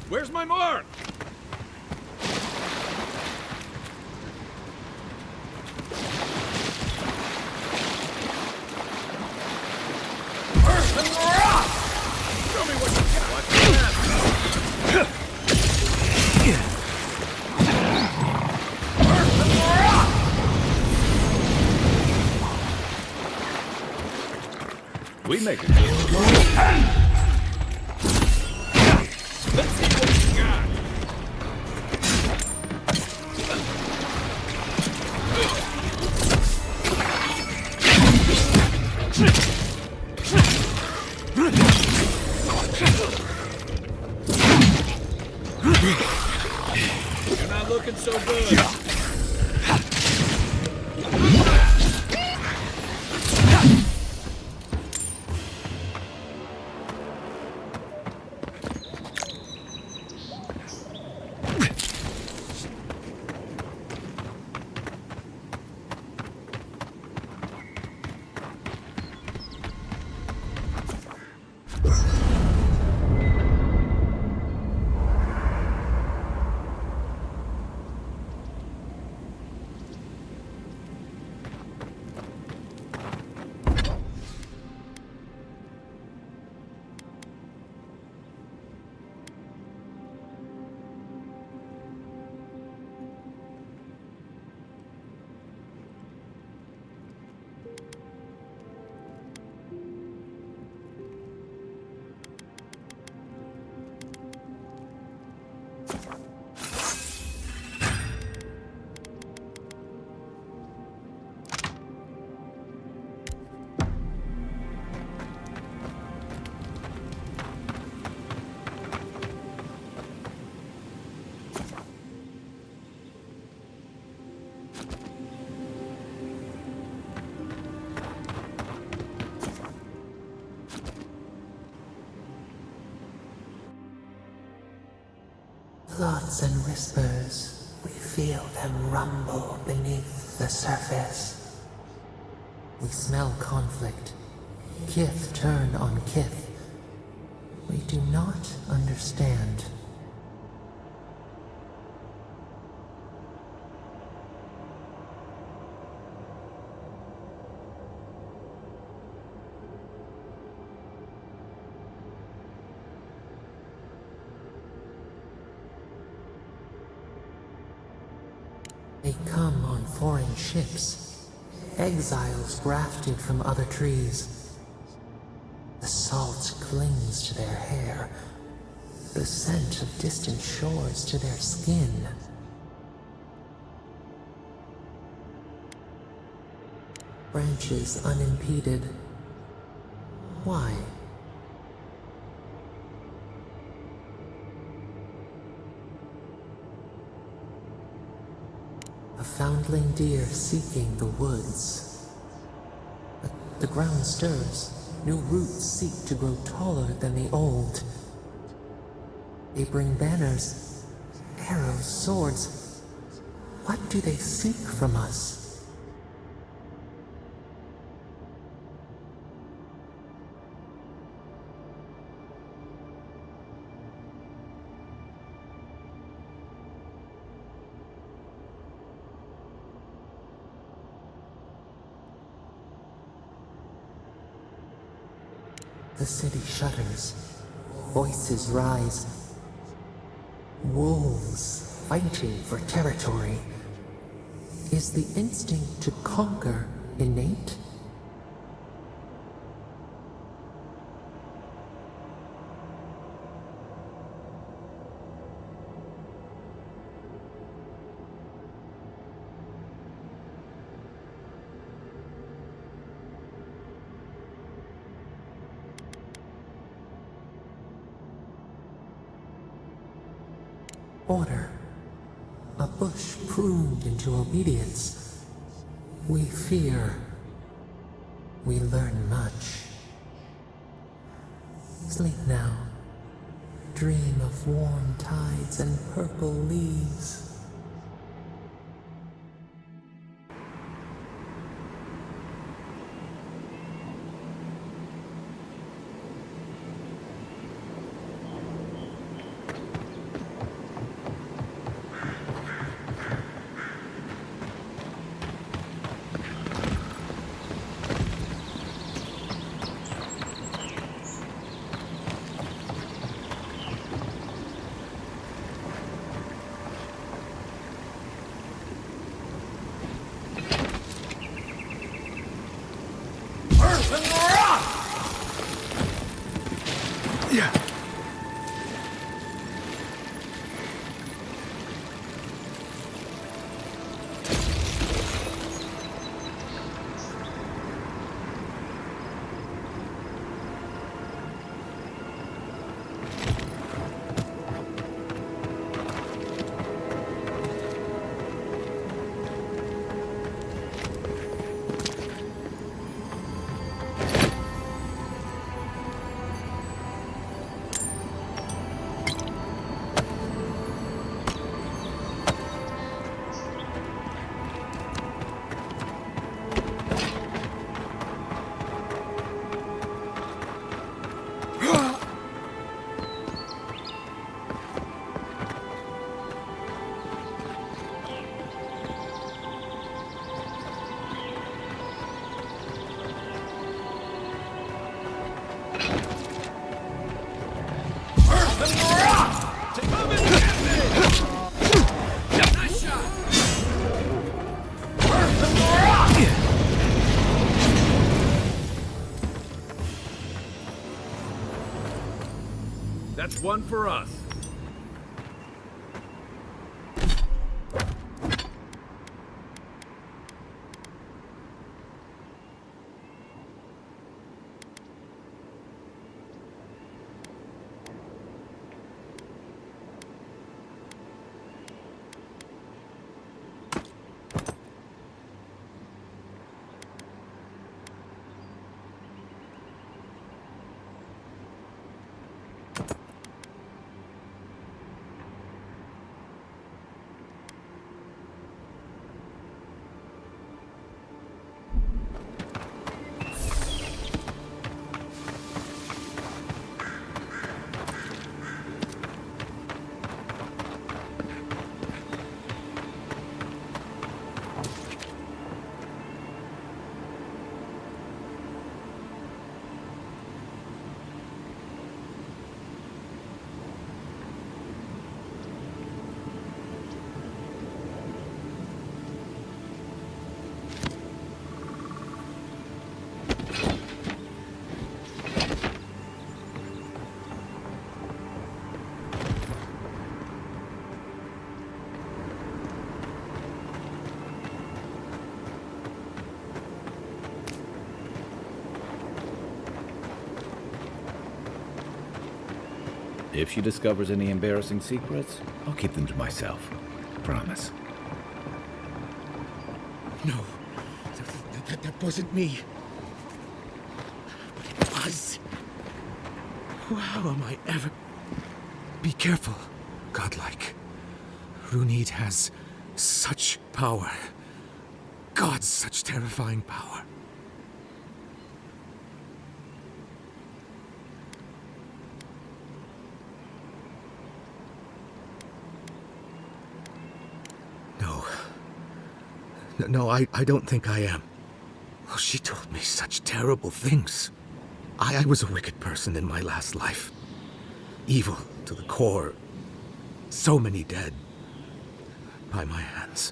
Where's my mark? Show me what you got. Watch We make a deal. Let's see what you got. You're not looking so good. Thoughts and whispers, we feel them rumble beneath the surface. We smell conflict, kith turn on kith. We do not understand. They come on foreign ships, exiles grafted from other trees. The salt clings to their hair, the scent of distant shores to their skin. Branches unimpeded. Why? A foundling deer seeking the woods. The ground stirs. New roots seek to grow taller than the old. They bring banners, arrows, swords. What do they seek from us? The city shudders. Voices rise. Wolves fighting for territory. Is the instinct to conquer innate? Order. A bush pruned into obedience. We fear. We learn much. Sleep now. Dream of warm tides and purple leaves. That's one for us. If she discovers any embarrassing secrets, I'll keep them to myself. Promise. No, that wasn't me. But it was. How am I ever... Be careful, godlike. Runid has such power. God, such terrifying power. No, I don't think I am. Oh, she told me such terrible things. I was a wicked person in my last life. Evil to the core. So many dead. By my hands.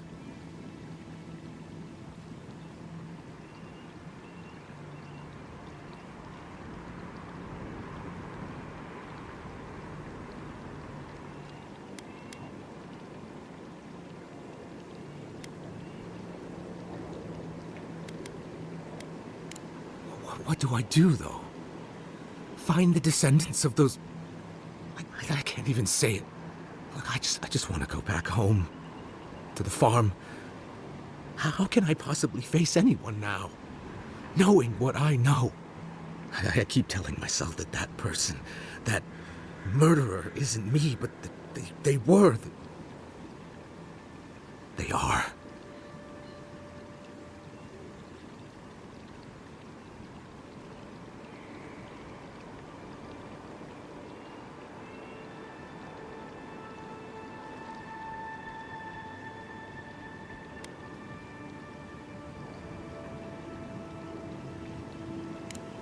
What do I do, though? Find the descendants of those... I can't even say it. Look, I just want to go back home. To the farm. How can I possibly face anyone now? Knowing what I know. I keep telling myself that that person, that murderer isn't me, but they were. They are.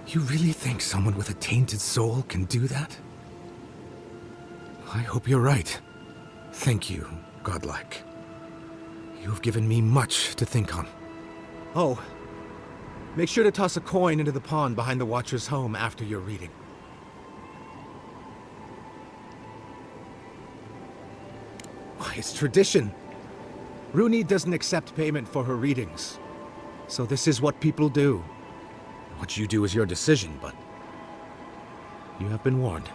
You really think someone with a tainted soul can do that? I hope you're right. Thank you, godlike. You've given me much to think on. Oh, make sure to toss a coin into the pond behind the Watcher's home after your reading. Why, it's tradition. Runid doesn't accept payment for her readings. So this is what people do. What you do is your decision, but you have been warned.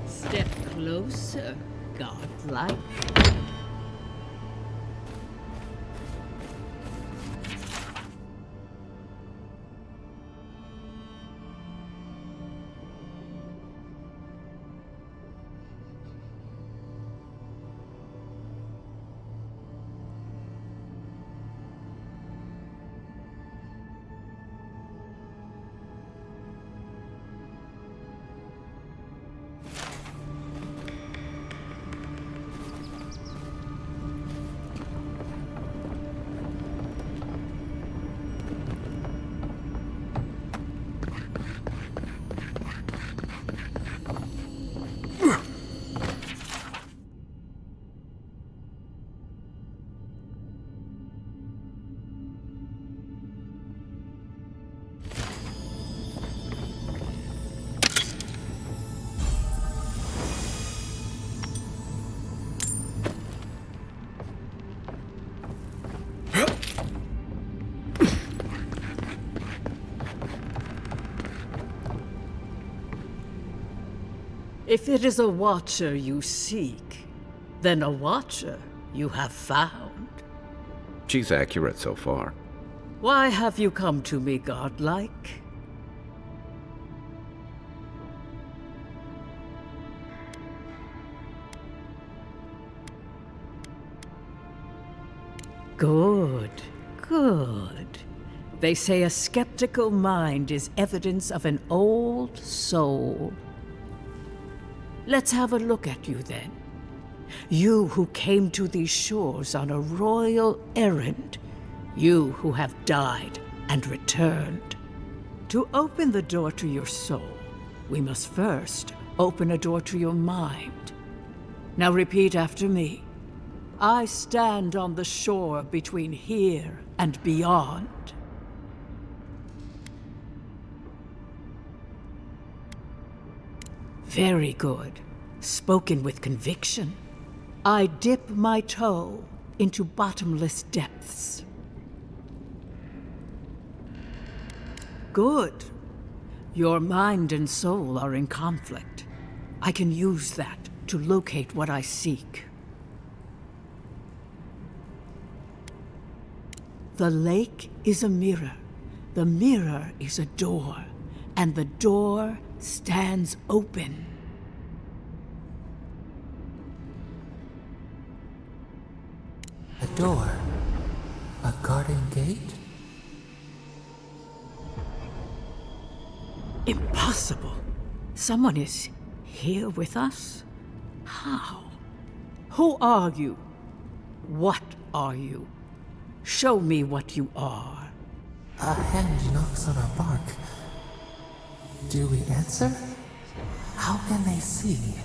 Step closer, godlike. If it is a watcher you seek, then a watcher you have found. She's accurate so far. Why have you come to me, godlike? Good, good. They say a skeptical mind is evidence of an old soul. Let's have a look at you then. You who came to these shores on a royal errand. You who have died and returned. To open the door to your soul, we must first open a door to your mind. Now repeat after me. I stand on the shore between here and beyond. Very good. Spoken with conviction. I dip my toe into bottomless depths. Good. Your mind and soul are in conflict. I can use that to locate what I seek. The lake is a mirror. The mirror is a door. And the door stands open. A door? A garden gate? Impossible. Someone is here with us? How? Who are you? What are you? Show me what you are. A hand knocks on our bark. Do we answer? How can they see?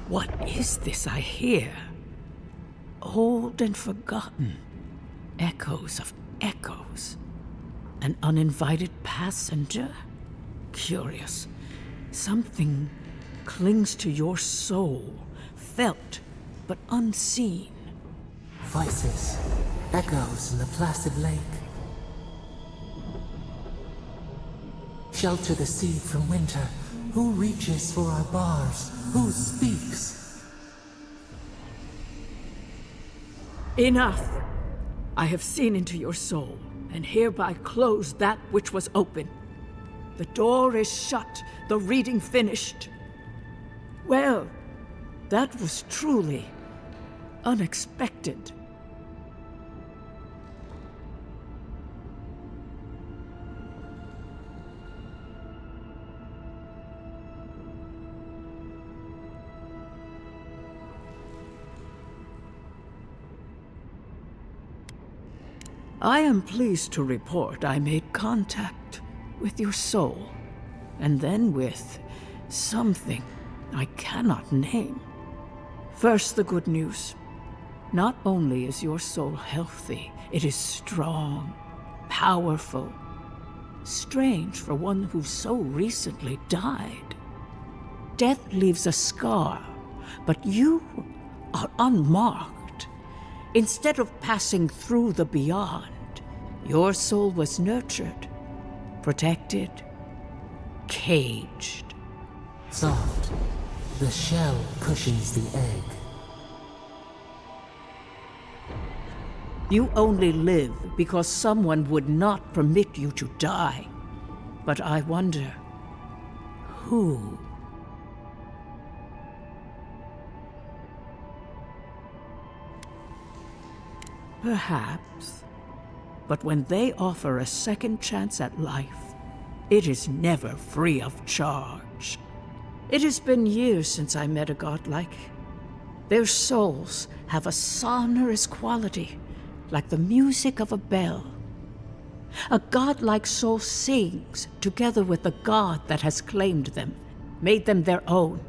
What is this I hear? Old and forgotten. Echoes of echoes. An uninvited passenger? Curious. Something clings to your soul, felt but unseen. Voices, echoes in the placid lake. Shelter the sea from winter. Who reaches for our bars? Who speaks? Enough! I have seen into your soul, and hereby close that which was open. The door is shut, the reading finished. Well, that was truly unexpected. I am pleased to report I made contact with your soul, and then with something I cannot name. First, the good news. Not only is your soul healthy, it is strong, powerful. Strange for one who so recently died. Death leaves a scar, but you are unmarked. Instead of passing through the beyond, your soul was nurtured, protected, caged. Soft. The shell cushions the egg. You only live because someone would not permit you to die. But I wonder, who? Perhaps. But when they offer a second chance at life, it is never free of charge. It has been years since I met a godlike. Their souls have a sonorous quality, like the music of a bell. A godlike soul sings together with the god that has claimed them, made them their own.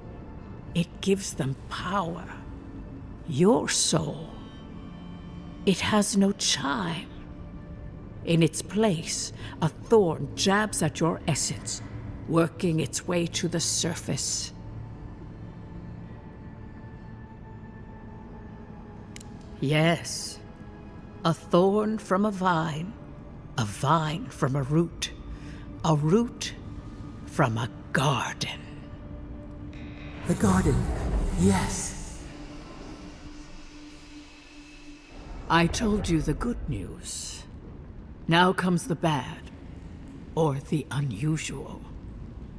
It gives them power. Your soul, it has no chime. In its place, a thorn jabs at your essence, working its way to the surface. Yes, a thorn from a vine from a root from a garden. The garden, yes. I told you the good news. Now comes the bad, or the unusual.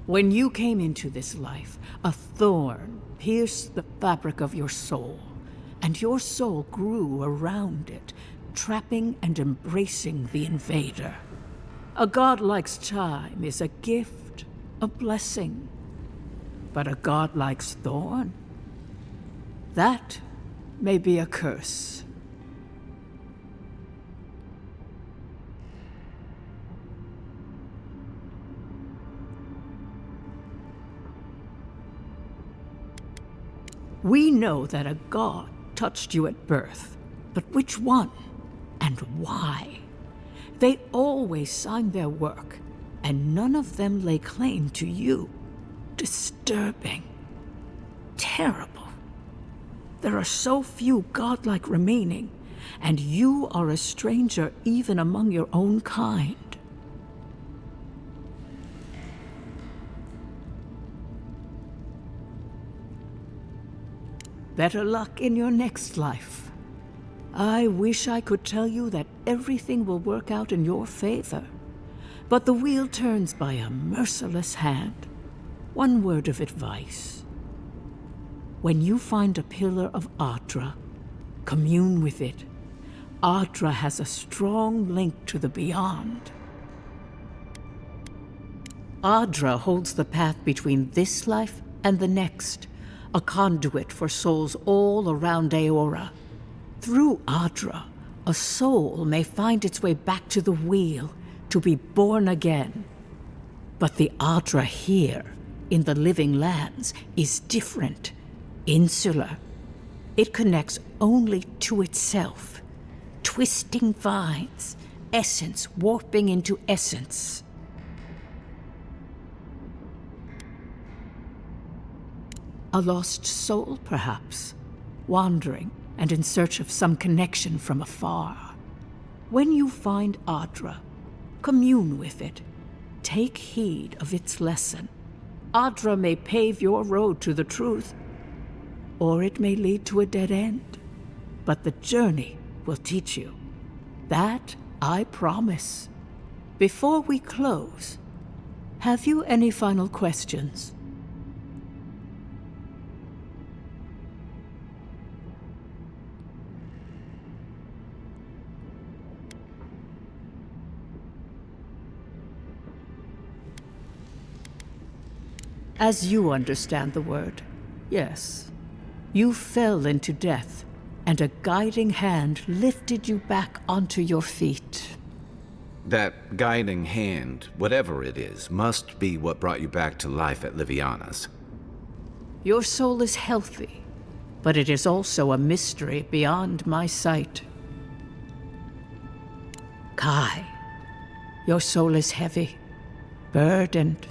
When you came into this life, a thorn pierced the fabric of your soul, and your soul grew around it, trapping and embracing the invader. A godlike's time is a gift, a blessing. But a godlike's thorn? That may be a curse. We know that a god touched you at birth, but which one and why? They always signed their work, and none of them lay claim to you. Disturbing. Terrible. There are so few godlike remaining, and you are a stranger even among your own kind. Better luck in your next life. I wish I could tell you that everything will work out in your favor, but the wheel turns by a merciless hand. One word of advice. When you find a pillar of Ardra, commune with it. Ardra has a strong link to the beyond. Ardra holds the path between this life and the next, a conduit for souls all around Aora. Through Ardra, a soul may find its way back to the wheel, to be born again. But the Ardra here, in the living lands, is different, insular. It connects only to itself, twisting vines, essence warping into essence. A lost soul, perhaps, wandering and in search of some connection from afar. When you find Ardra, commune with it. Take heed of its lesson. Ardra may pave your road to the truth, or it may lead to a dead end. But the journey will teach you. That I promise. Before we close, have you any final questions? As you understand the word, yes. You fell into death, and a guiding hand lifted you back onto your feet. That guiding hand, whatever it is, must be what brought you back to life at Liviana's. Your soul is healthy, but it is also a mystery beyond my sight. Kai, your soul is heavy, burdened,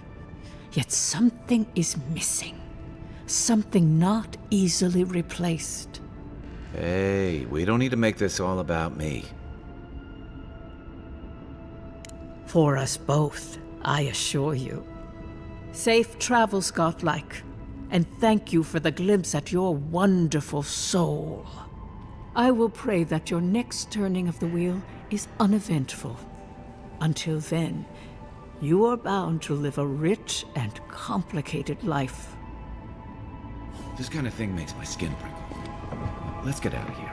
yet something is missing. Something not easily replaced. Hey, we don't need to make this all about me. For us both, I assure you. Safe travels, godlike, and thank you for the glimpse at your wonderful soul. I will pray that your next turning of the wheel is uneventful. Until then, you are bound to live a rich and complicated life. This kind of thing makes my skin prickle. Let's get out of here.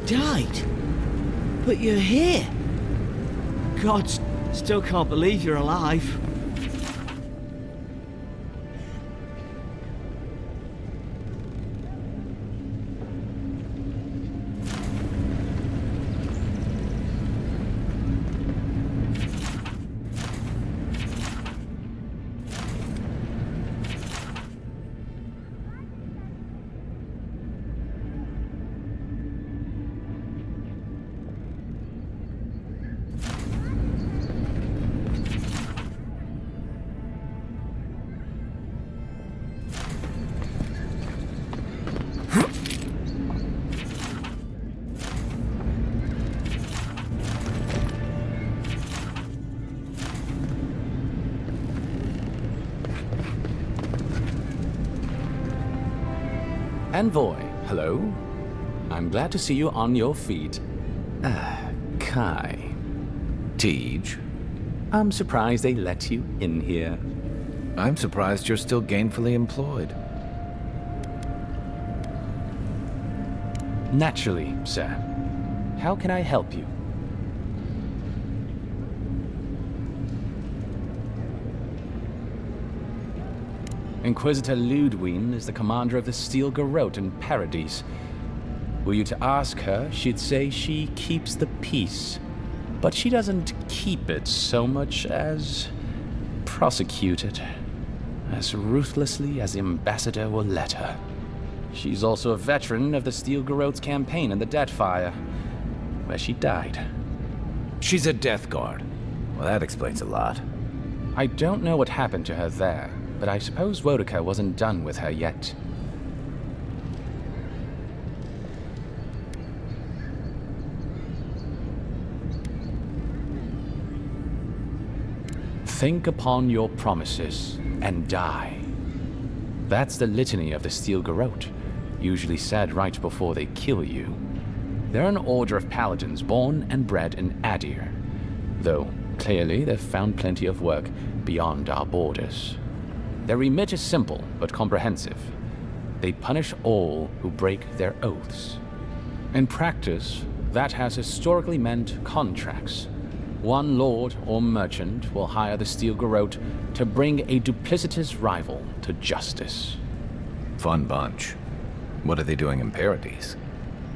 died? But you're here. God, still can't believe you're alive. Envoy, hello. I'm glad to see you on your feet. Kai. Tej. I'm surprised they let you in here. I'm surprised you're still gainfully employed. Naturally, sir. How can I help you? Inquisitor Ludwine is the commander of the Steel Garrote in Paradise. Were you to ask her, she'd say she keeps the peace. But she doesn't keep it so much as prosecute it. As ruthlessly as the ambassador will let her. She's also a veteran of the Steel Garrote's campaign in the Deadfire, where she died. She's a Death Guard. Well, that explains a lot. I don't know what happened to her there, but I suppose Wodica wasn't done with her yet. Think upon your promises and die. That's the litany of the Steel Garrote, usually said right before they kill you. They're an order of paladins born and bred in Adir, though clearly they've found plenty of work beyond our borders. Their remit is simple but comprehensive. They punish all who break their oaths. In practice, that has historically meant contracts. One lord or merchant will hire the Steel Garrote to bring a duplicitous rival to justice. Fun bunch. What are they doing in Paradise?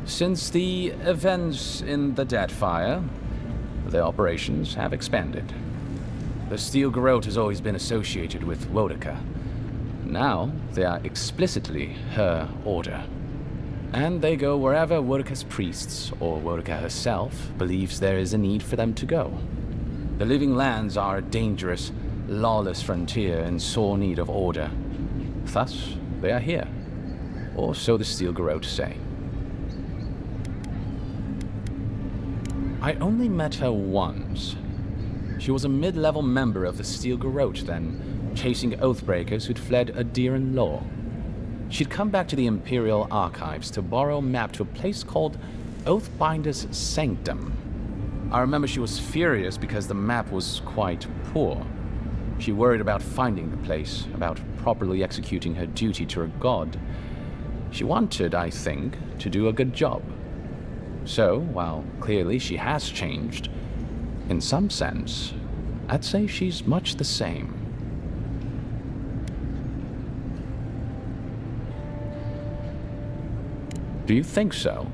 Since the events in the Deadfire, their operations have expanded. The Steel Garrote has always been associated with Wodica. Now, they are explicitly her order. And they go wherever Wodica's priests, or Wodica herself, believes there is a need for them to go. The Living Lands are a dangerous, lawless frontier in sore need of order. Thus, they are here. Or so the Steel Garrote say. I only met her once. She was a mid-level member of the Steel Garrote then, chasing oathbreakers who'd fled Adiran law. She'd come back to the Imperial Archives to borrow a map to a place called Oathbinder's Sanctum. I remember she was furious because the map was quite poor. She worried about finding the place, about properly executing her duty to her god. She wanted, I think, to do a good job. So, while clearly she has changed, in some sense, I'd say she's much the same. Do you think so?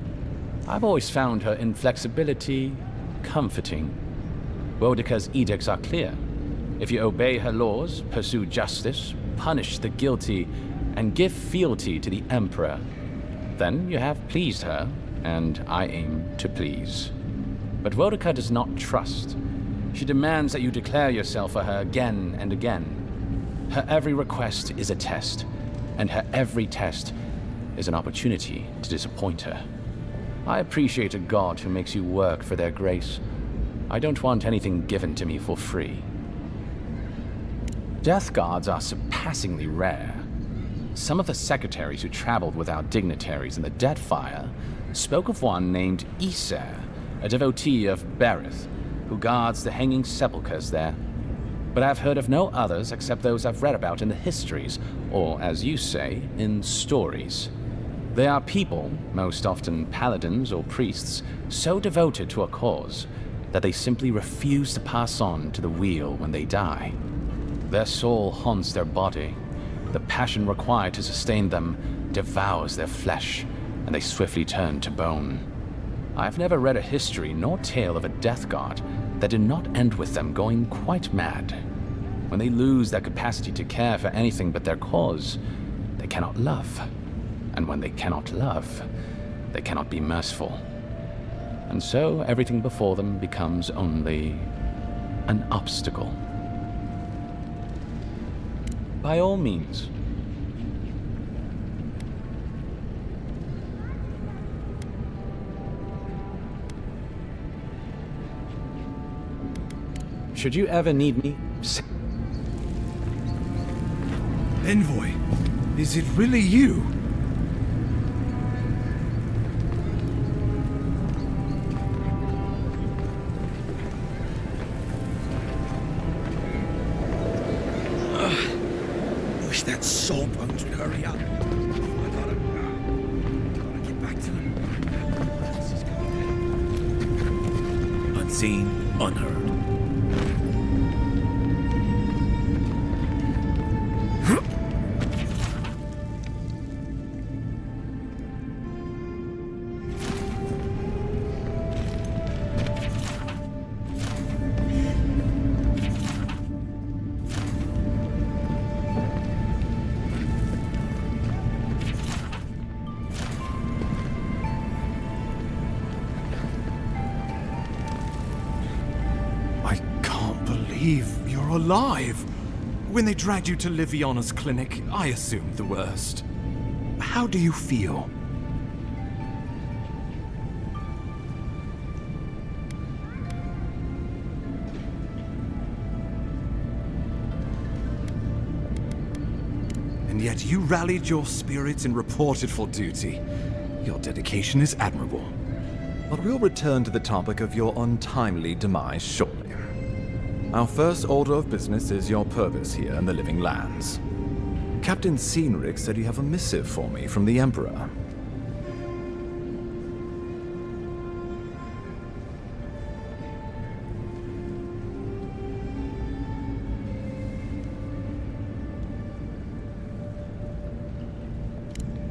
I've always found her inflexibility comforting. Wodica's edicts are clear. If you obey her laws, pursue justice, punish the guilty, and give fealty to the Emperor, then you have pleased her, and I aim to please. But Wodica does not trust. She demands that you declare yourself for her again and again. Her every request is a test, and her every test is an opportunity to disappoint her. I appreciate a god who makes you work for their grace. I don't want anything given to me for free. Death Guards are surpassingly rare. Some of the secretaries who traveled with our dignitaries in the Deadfire spoke of one named Iser, a devotee of Berith, who guards the hanging sepulchres there. But I've heard of no others except those I've read about in the histories, or, as you say, in stories. They are people, most often paladins or priests, so devoted to a cause that they simply refuse to pass on to the wheel when they die. Their soul haunts their body. The passion required to sustain them devours their flesh, and they swiftly turn to bone. I've never read a history nor tale of a death god that did not end with them going quite mad. When they lose their capacity to care for anything but their cause, they cannot love. And when they cannot love, they cannot be merciful. And so everything before them becomes only an obstacle. By all means. Should you ever need me, Envoy, is it really you? Wish that sawbones would hurry up. I gotta get back to him. Unseen, unheard. You're alive. When they dragged you to Liviana's clinic, I assumed the worst. How do you feel? And yet you rallied your spirits and reported for duty. Your dedication is admirable. But we'll return to the topic of your untimely demise shortly. Our first order of business is your purpose here in the Living Lands. Captain Cynric said you have a missive for me from the Emperor.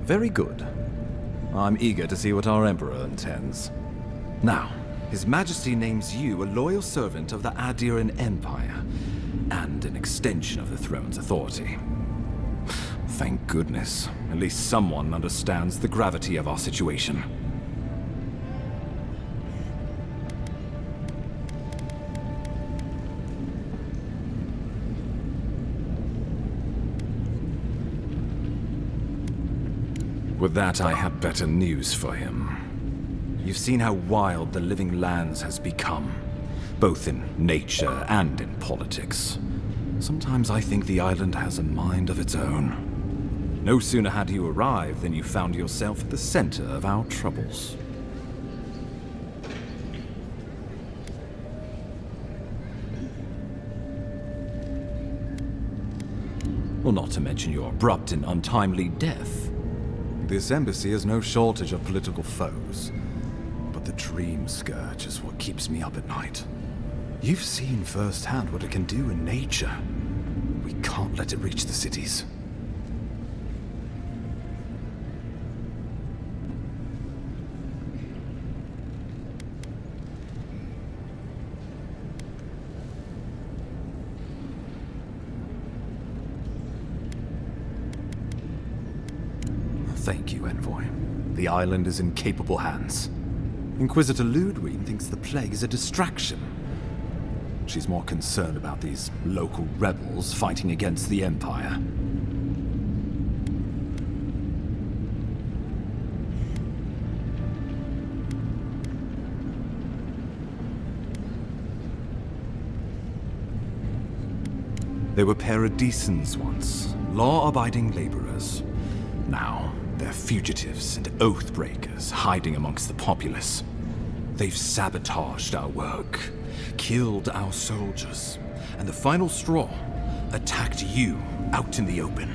Very good. I'm eager to see what our Emperor intends. Now, His Majesty names you a loyal servant of the Adiran Empire, and an extension of the throne's authority. Thank goodness. At least someone understands the gravity of our situation. With that, I have better news for him. You've seen how wild the Living Lands has become, both in nature and in politics. Sometimes I think the island has a mind of its own. No sooner had you arrived than you found yourself at the center of our troubles. Well, not to mention your abrupt and untimely death. This embassy has no shortage of political foes. The dream scourge is what keeps me up at night. You've seen firsthand what it can do in nature. We can't let it reach the cities. Thank you, Envoy. The island is in capable hands. Inquisitor Ludwig thinks the plague is a distraction. She's more concerned about these local rebels fighting against the Empire. They were paradisans once, law-abiding laborers. Now, they're fugitives and oath-breakers hiding amongst the populace. They've sabotaged our work, killed our soldiers, and the final straw, attacked you out in the open.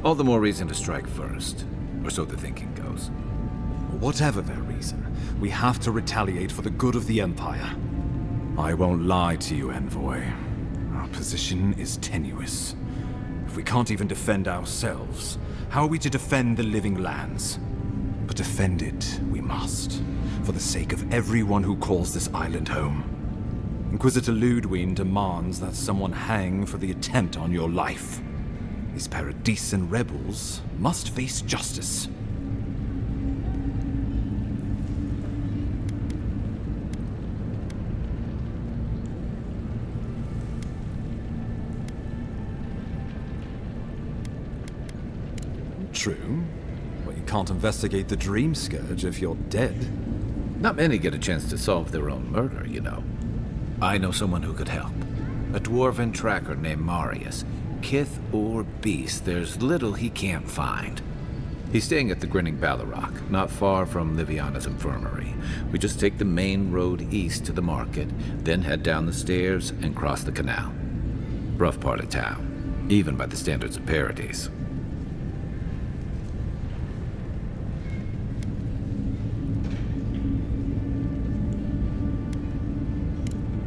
All the more reason to strike first, or so the thinking goes. Whatever their reason, we have to retaliate for the good of the Empire. I won't lie to you, Envoy. Our position is tenuous. If we can't even defend ourselves, how are we to defend the living lands? But defend it we must, for the sake of everyone who calls this island home. Inquisitor Ludwine demands that someone hang for the attempt on your life. These Paradisian rebels must face justice. True, but you can't investigate the Dream Scourge if you're dead. Not many get a chance to solve their own murder, you know. I know someone who could help. A dwarven tracker named Marius. Kith or beast, there's little he can't find. He's staying at the Grinning Ballarrock, not far from Liviana's infirmary. We just take the main road east to the market, then head down the stairs and cross the canal. Rough part of town, even by the standards of Paradise.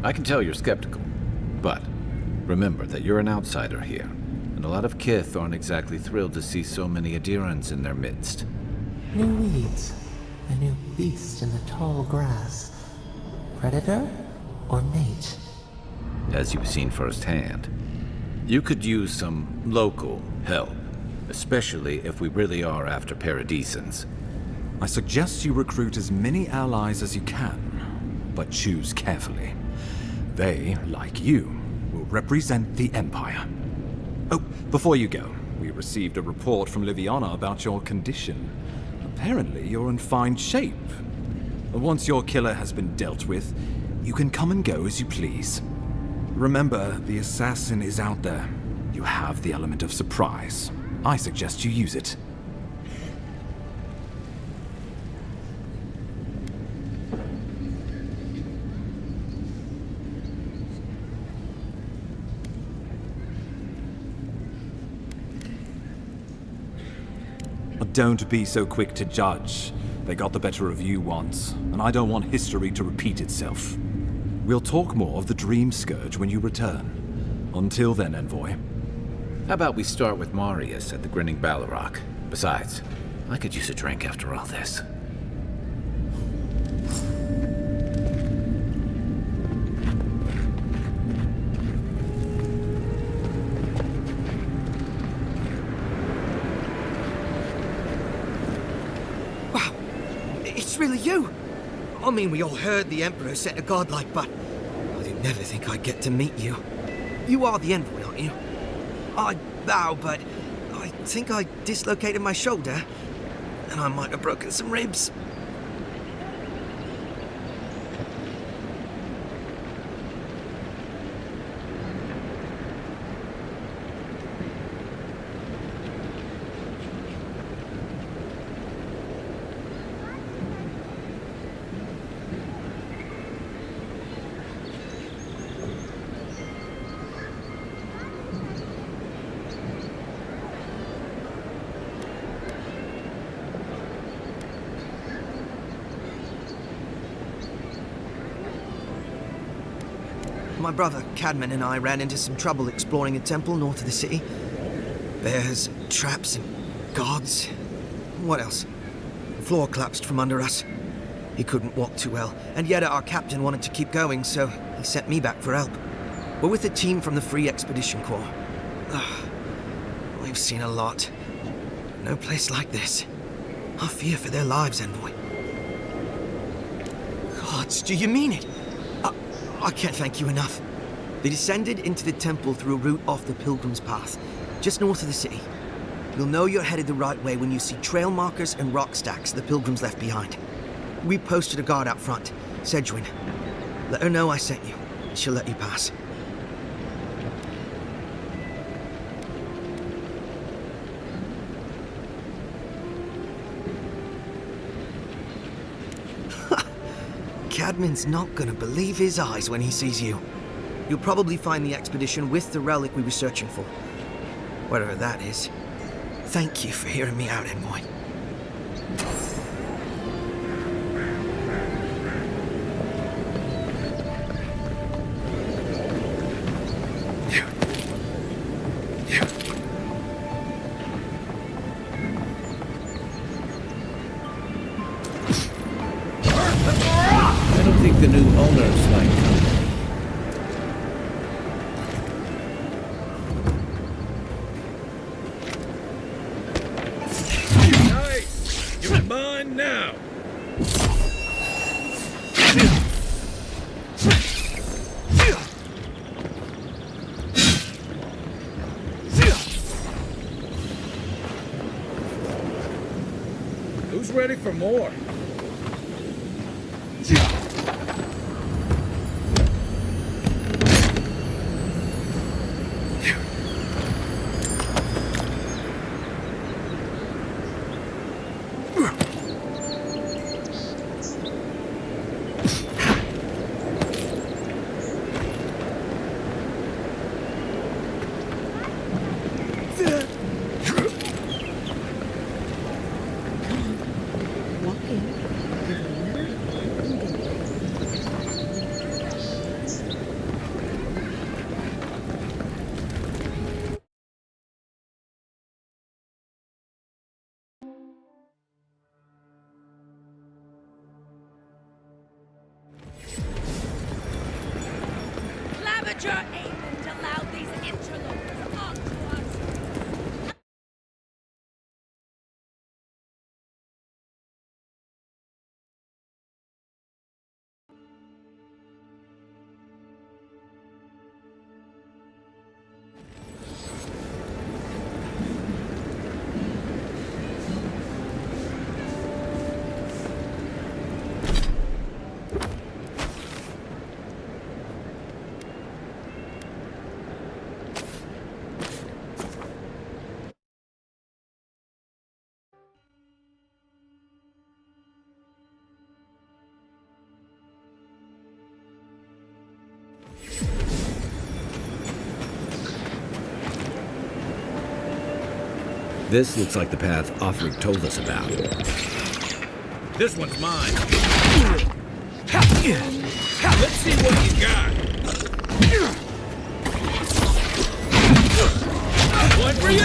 I can tell you're skeptical, but remember that you're an outsider here, and a lot of Kith aren't exactly thrilled to see so many Adherents in their midst. New weeds, a new beast in the tall grass. Predator or mate? As you've seen firsthand, you could use some local help, especially if we really are after Paradisans. I suggest you recruit as many allies as you can, but choose carefully. They, like you, will represent the Empire. Oh, before you go, we received a report from Liviana about your condition. Apparently, you're in fine shape. Once your killer has been dealt with, you can come and go as you please. Remember, the assassin is out there. You have the element of surprise. I suggest you use it. Don't be so quick to judge. They got the better of you once, and I don't want history to repeat itself. We'll talk more of the Dream Scourge when you return. Until then, Envoy. How about we start with Marius at the Grinning Ballarrock? Besides, I could use a drink after all this. It's really you! I mean, we all heard the Emperor sent a godlike, but I didn't never think I'd get to meet you. You are the Envoy, aren't you? I bow, but I think I dislocated my shoulder, and I might have broken some ribs. My brother, Cadman, and I ran into some trouble exploring a temple north of the city. Bears, traps, and guards. What else? The floor collapsed from under us. He couldn't walk too well, and yet our captain wanted to keep going, so he sent me back for help. We're with a team from the Free Expedition Corps. We've seen a lot. No place like this. I fear for their lives, Envoy. Gods, do you mean it? I can't thank you enough. They descended into the temple through a route off the Pilgrim's Path, just north of the city. You'll know you're headed the right way when you see trail markers and rock stacks the Pilgrims left behind. We posted a guard out front, Sedgwin. Let her know I sent you. She'll let you pass. Cadman's not gonna believe his eyes when he sees you. You'll probably find the expedition with the relic we were searching for. Whatever that is. Thank you for hearing me out, Envoy. I don't think the new owners like them. Nice! You're mine now! Who's ready for more? Amateur Aemond allowed these interlopers onto our streets. This looks like the path Offric told us about. This one's mine. Let's see what you got. One for you!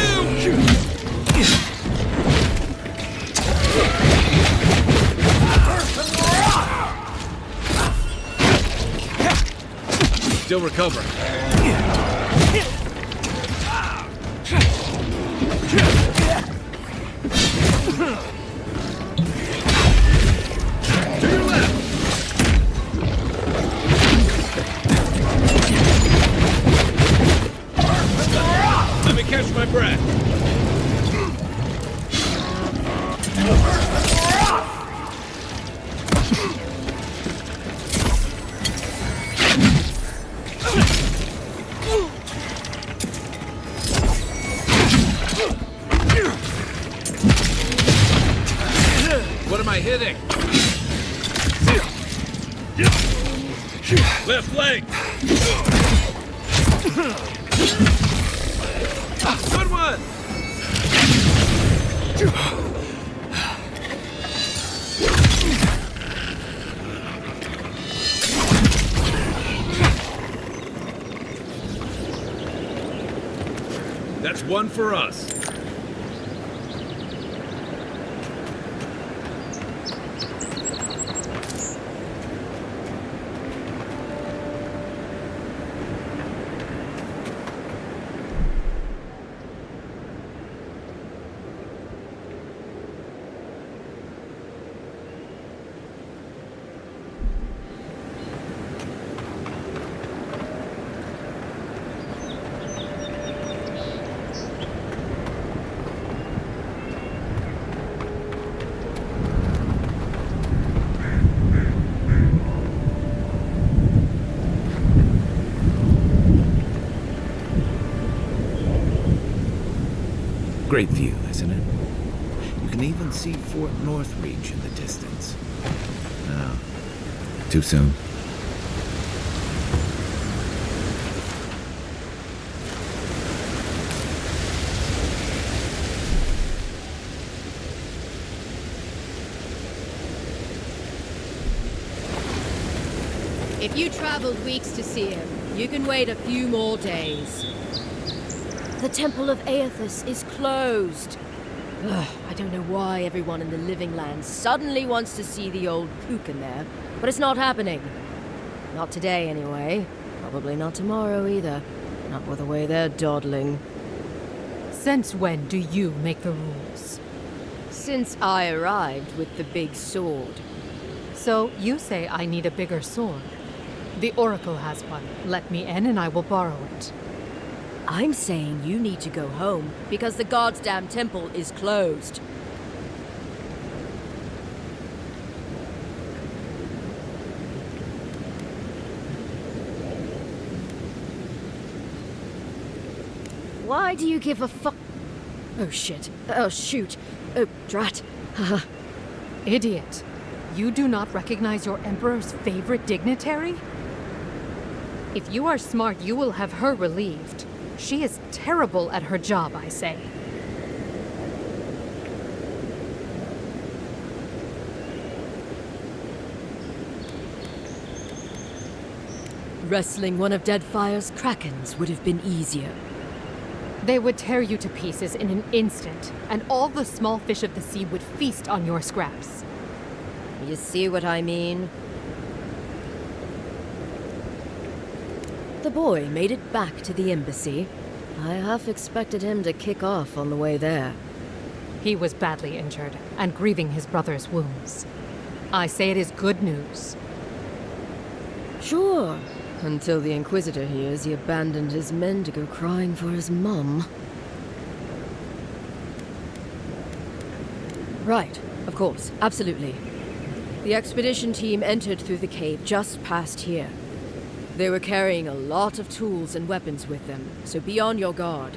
Still recovering. To your left! Let me catch my breath. What am I hitting? Left leg! Good one! That's one for us. Great view, isn't it? You can even see Fort Northreach in the distance. No. Too soon. If you traveled weeks to see him, you can wait a few more days. The Temple of Aethys is closed. Ugh, I don't know why everyone in the Living Lands suddenly wants to see the old kook in there, but it's not happening. Not today, anyway. Probably not tomorrow, either. Not with the way they're dawdling. Since when do you make the rules? Since I arrived with the big sword. So you say I need a bigger sword. The Oracle has one. Let me in and I will borrow it. I'm saying you need to go home because the goddamn temple is closed. Why do you give a fuck? Oh shit. Oh shoot. Oh drat. Haha. Idiot. You do not recognize your Emperor's favorite dignitary? If you are smart, you will have her relieved. She is terrible at her job, I say. Wrestling one of Deadfire's krakens would have been easier. They would tear you to pieces in an instant, and all the small fish of the sea would feast on your scraps. You see what I mean? The boy made it back to the embassy. I half expected him to kick off on the way there. He was badly injured, and grieving his brother's wounds. I say it is good news. Sure, until the Inquisitor hears he abandoned his men to go crying for his mum. Right, of course, absolutely. The expedition team entered through the cave just past here. They were carrying a lot of tools and weapons with them, so be on your guard.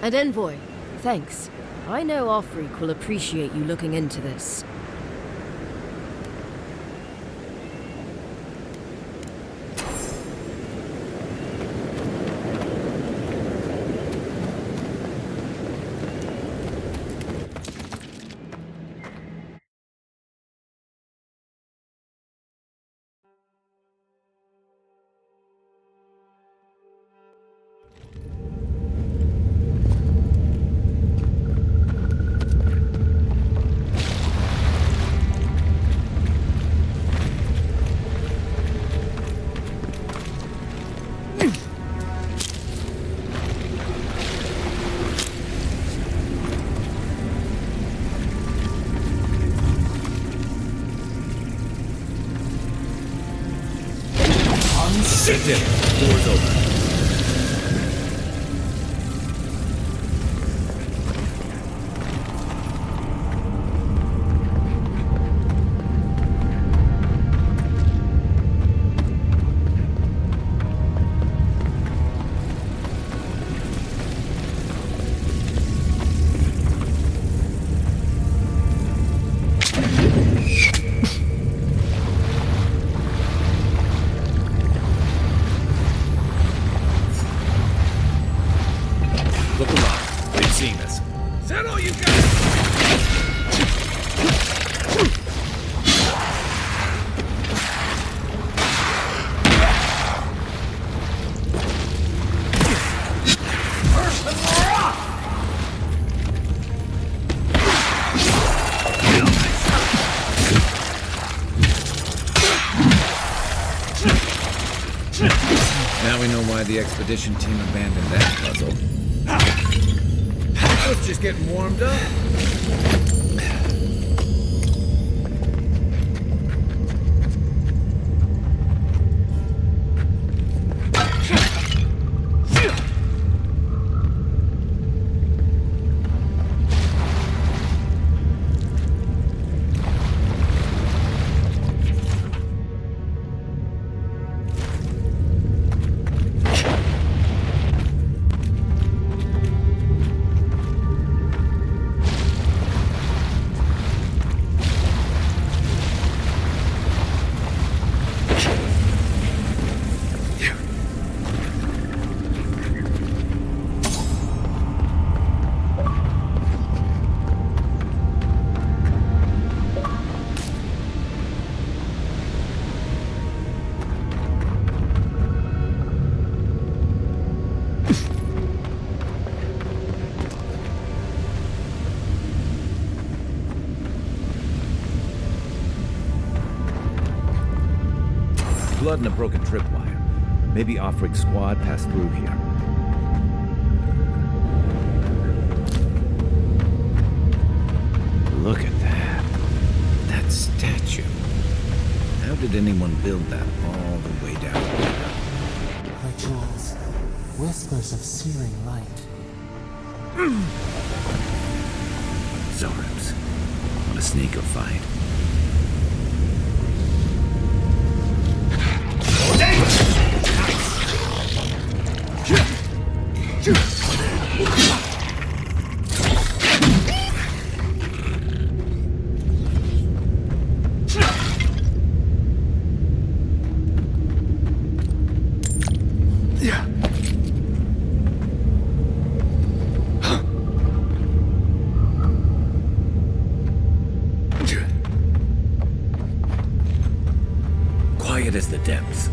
And Envoy, thanks. I know Offreak will appreciate you looking into this. Sit in. Doors open. Now we know why the expedition team abandoned that puzzle. Let's just get warmed up. blood and a broken tripwire. Maybe Offrig squad passed through here. Look at that. That statue. How did anyone build that all the way down here? My jewels, whispers of searing light. Zoribs. What a sneaker fight. Quiet as the depths.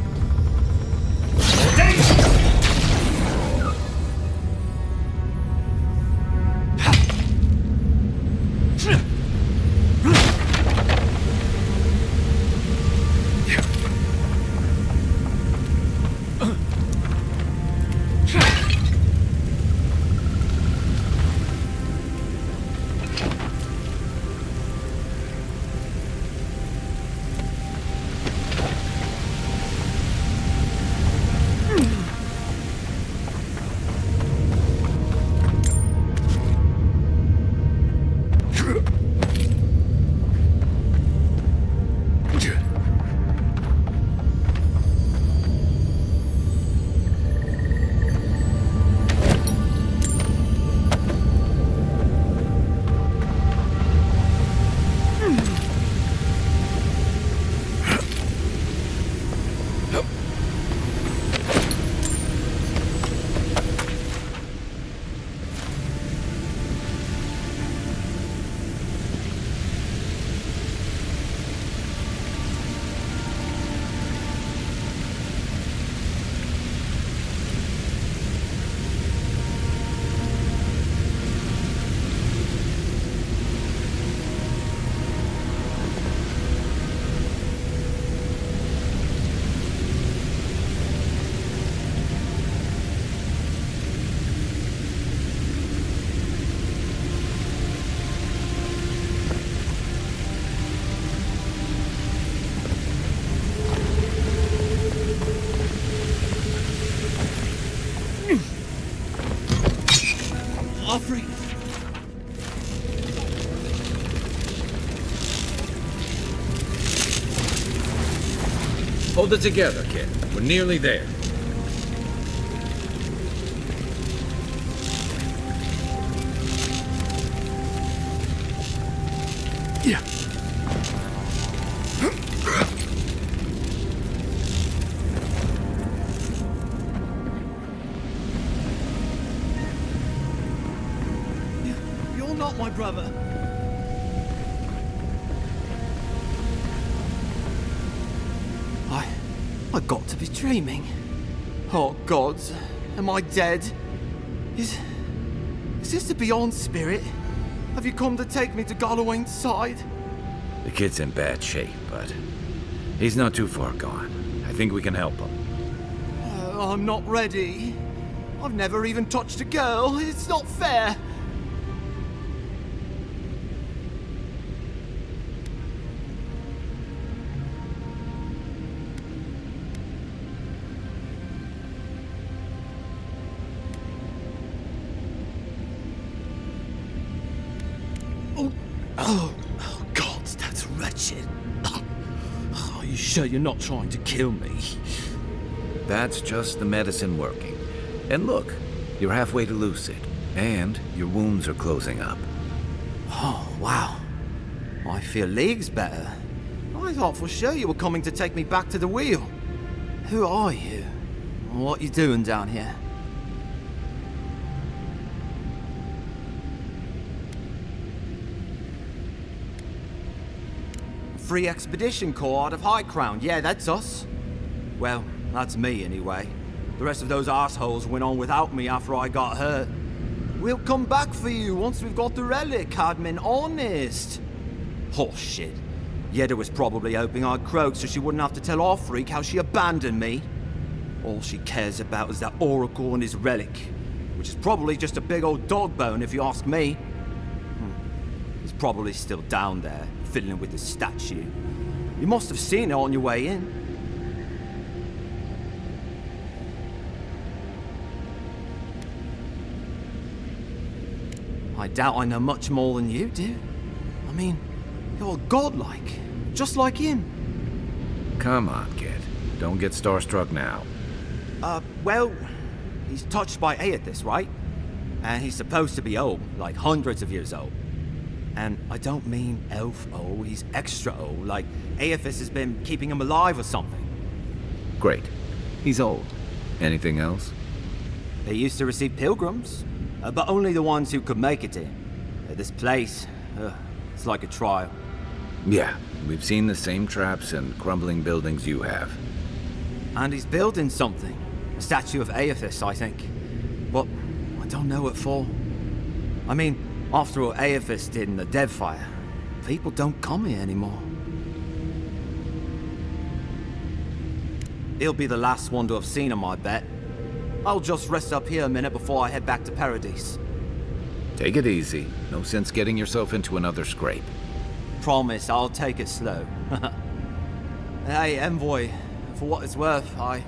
Hold it together, kid. We're nearly there. Yeah. You're not my brother. I got to be dreaming. Oh gods, am I dead? Is this the Beyond Spirit? Have you come to take me to Gallowayne's side? The kid's in bad shape, but he's not too far gone. I think we can help him. I'm not ready. I've never even touched a girl. It's not fair. Oh, God, that's wretched. Are you sure you're not trying to kill me? That's just the medicine working. And look, you're halfway to lucid, and your wounds are closing up. Oh, wow. I feel leagues better. I thought for sure you were coming to take me back to the wheel. Who are you? What you doing down here? Free Expedition Corps out of High Crown. Yeah, that's us. Well, that's me anyway. The rest of those assholes went on without me after I got hurt. We'll come back for you once we've got the relic, Cadman, honest. Oh, shit. Yeda was probably hoping I'd croak so she wouldn't have to tell our freak how she abandoned me. All she cares about is that oracle and his relic, which is probably just a big old dog bone if you ask me. He's probably still down there, fiddling with the statue. You must have seen it on your way in. I doubt I know much more than you do. I mean, you're godlike, just like him. Come on, kid. Don't get starstruck now. Well, he's touched by Aethys, right? And he's supposed to be old, like hundreds of years old. And I don't mean elf old, he's extra old, like Aethys has been keeping him alive or something. Great. He's old. Anything else? They used to receive pilgrims, but only the ones who could make it in. This place, it's like a trial. Yeah, we've seen the same traps and crumbling buildings you have. And he's building something. A statue of Aethys, I think. But I don't know what for. I mean, after all Aethys did in the Deadfire, people don't come here anymore. He'll be the last one to have seen him, I bet. I'll just rest up here a minute before I head back to Paradise. Take it easy. No sense getting yourself into another scrape. Promise, I'll take it slow. Hey, Envoy, for what it's worth, I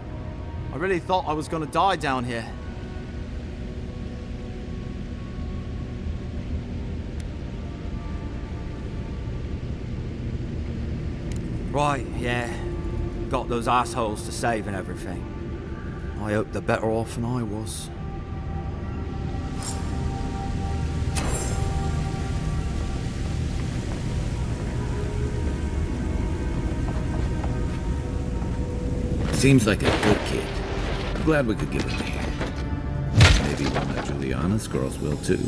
really thought I was gonna die down here. Right, yeah. Got those assholes to save and everything. I hope they're better off than I was. Seems like a good kid. Glad we could give him a hand. Maybe one of Juliana's girls will too.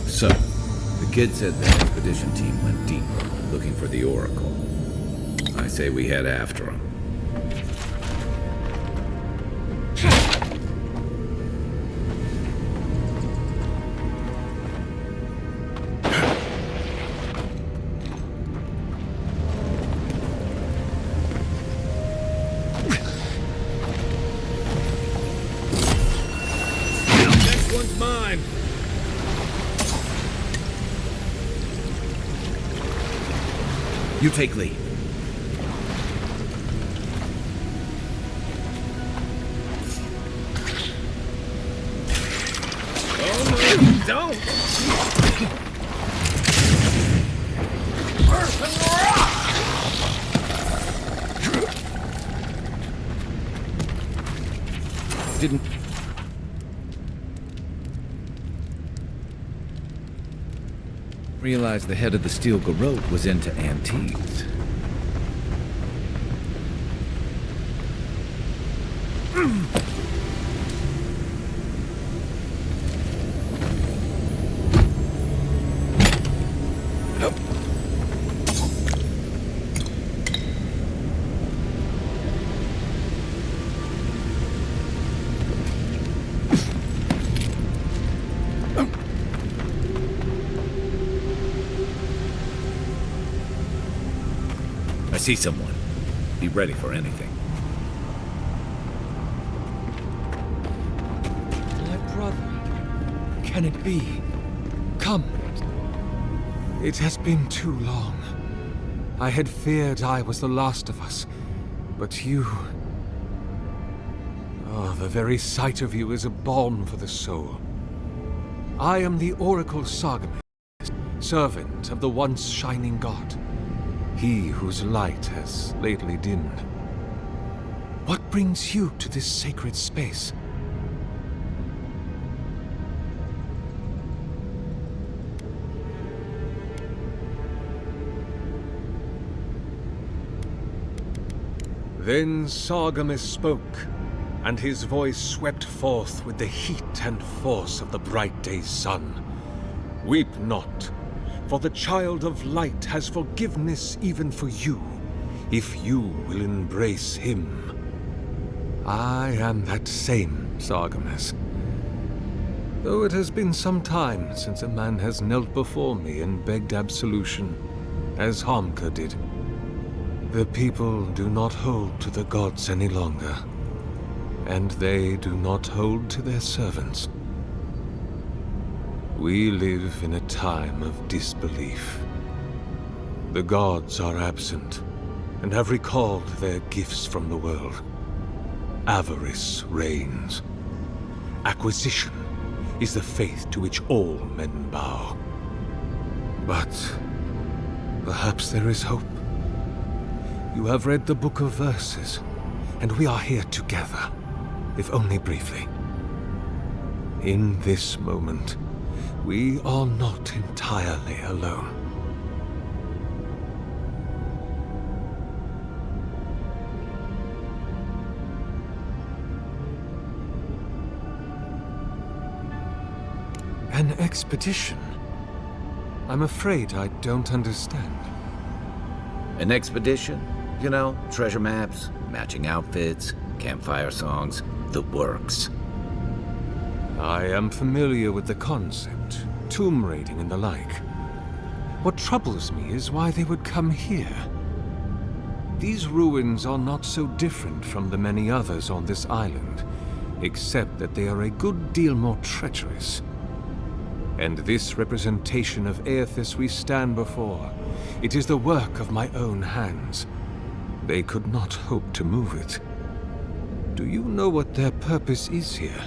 So, the kid said the expedition team went deep, looking for the oracle. I say we head after him. You take lead. Oh no, don't! Didn't... realize the head of the steel garrote was into antiques. I see someone. Be ready for anything. My brother. Can it be? Come. It has been too long. I had feared I was the last of us. But you... oh, the very sight of you is a balm for the soul. I am the Oracle Sargamist, servant of the once shining god. He whose light has lately dimmed. What brings you to this sacred space? Then Sargamus spoke, and his voice swept forth with the heat and force of the bright day's sun. Weep not, for the child of light has forgiveness even for you, if you will embrace him. I am that same Sargamus. Though it has been some time since a man has knelt before me and begged absolution. as Hamka did. The people do not hold to the gods any longer, and they do not hold to their servants. We live in a time of disbelief. The gods are absent, and have recalled their gifts from the world. Avarice reigns. Acquisition is the faith to which all men bow. But perhaps there is hope. You have read the Book of Verses, and we are here together, if only briefly. In this moment, we are not entirely alone. An expedition? I'm afraid I don't understand. An expedition? You know, treasure maps, matching outfits, campfire songs, the works. I am familiar with the concept, tomb raiding and the like. What troubles me is why they would come here. These ruins are not so different from the many others on this island, except that they are a good deal more treacherous. And this representation of Aethys we stand before, it is the work of my own hands. They could not hope to move it. Do you know what their purpose is here?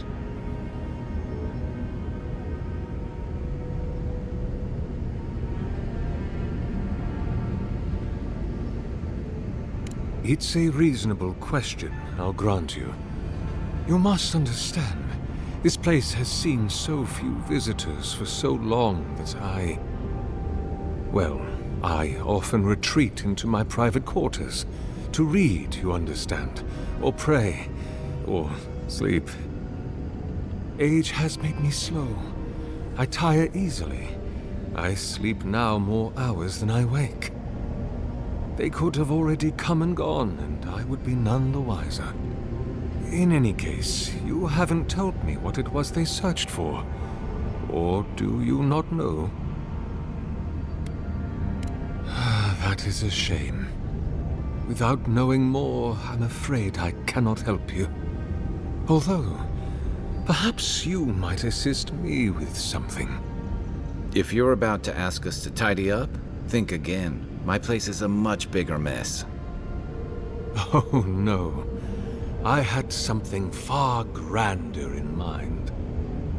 It's a reasonable question, I'll grant you. You must understand, this place has seen so few visitors for so long that I often retreat into my private quarters. To read, you understand, or pray, or sleep. Age has made me slow. I tire easily. I sleep now more hours than I wake. They could have already come and gone, and I would be none the wiser. In any case, you haven't told me what it was they searched for. Or do you not know? That is a shame. Without knowing more, I'm afraid I cannot help you. Although, perhaps you might assist me with something. If you're about to ask us to tidy up, think again. My place is a much bigger mess. Oh, no. I had something far grander in mind.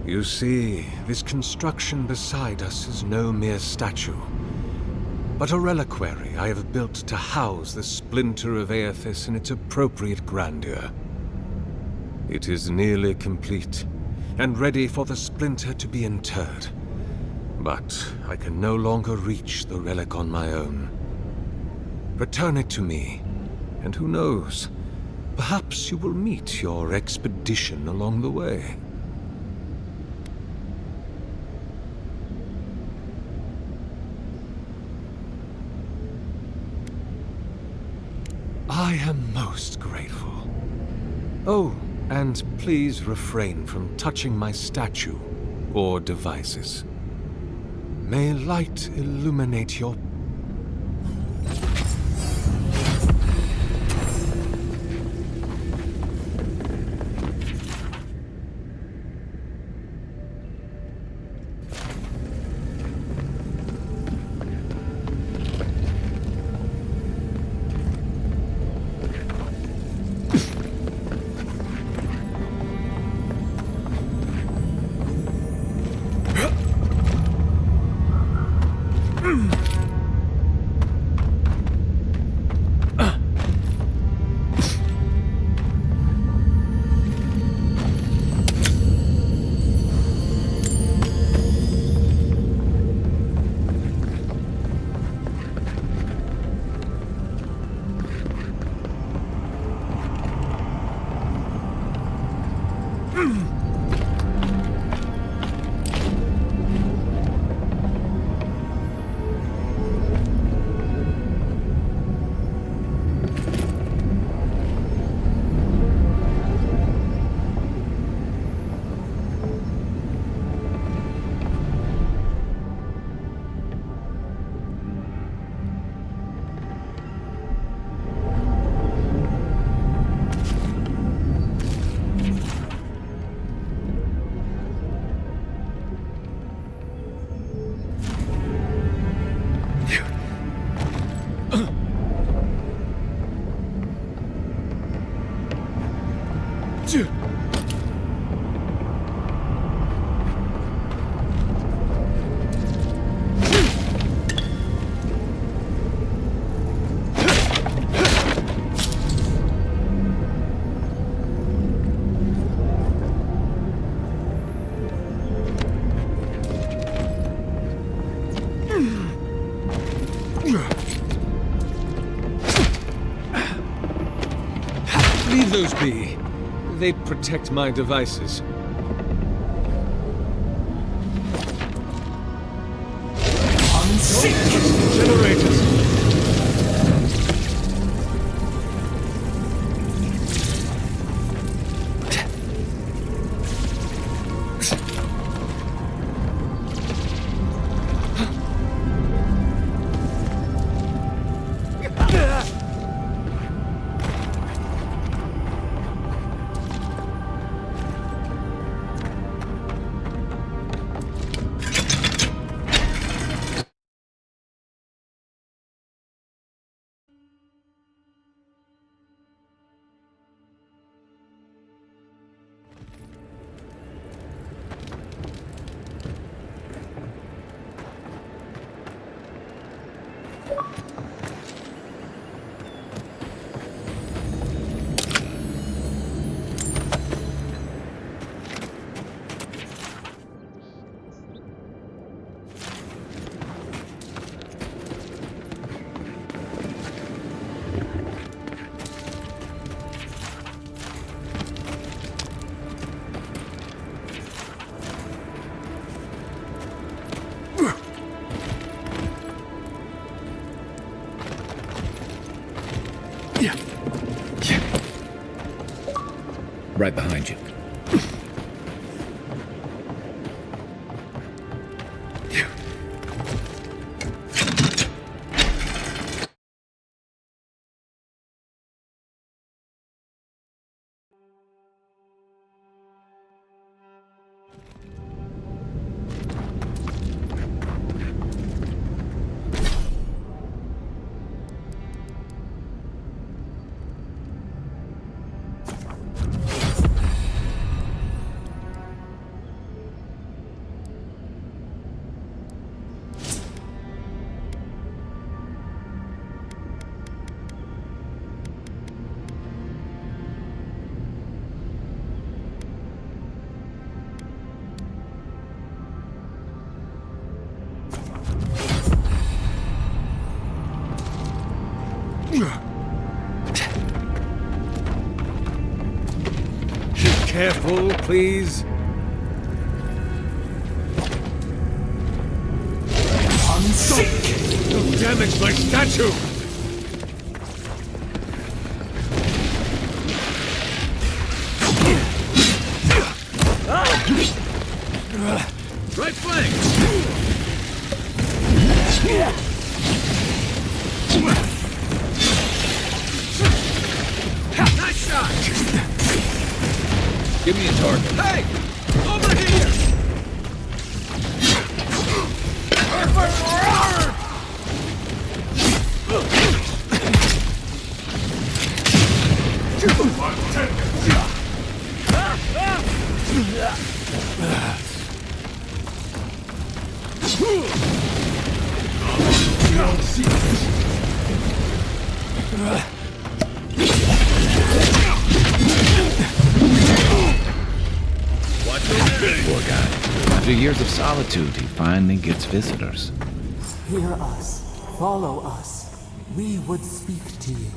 You see, this construction beside us is no mere statue, but a reliquary I have built to house the splinter of Aethys in its appropriate grandeur. It is nearly complete, and ready for the splinter to be interred. But I can no longer reach the relic on my own. Return it to me, and who knows, perhaps you will meet your expedition along the way. I am most grateful. Oh, and please refrain from touching my statue or devices. May light illuminate your... those be? They protect my devices. Unsync generators! Right behind you. Careful, please. Unsync! Don't damage my statue! Right flank! Nice shot! Give me a target. Hey! Over here! Poor guy. After years of solitude, he finally gets visitors. Hear us. Follow us. We would speak to you.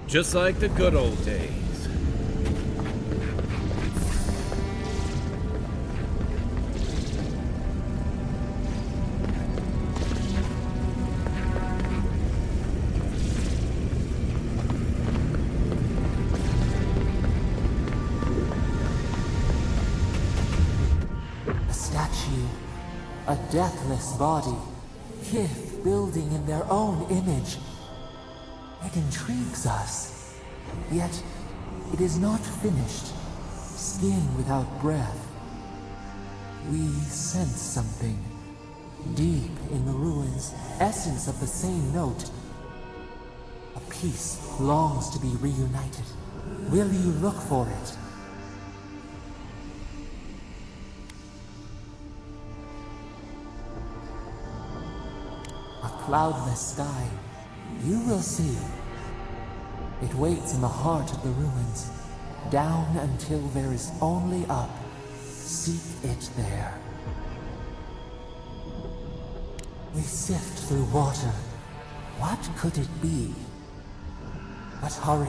Just like the good old days. A statue. A deathless body. Kith building in their own image. It intrigues us. Yet, it is not finished. Skin without breath. We sense something. Deep in the ruins, essence of the same note. A piece longs to be reunited. Will you look for it? A cloudless sky. You will see. It waits in the heart of the ruins, down until there is only up. Seek it there. We sift through water. What could it be? But hurry.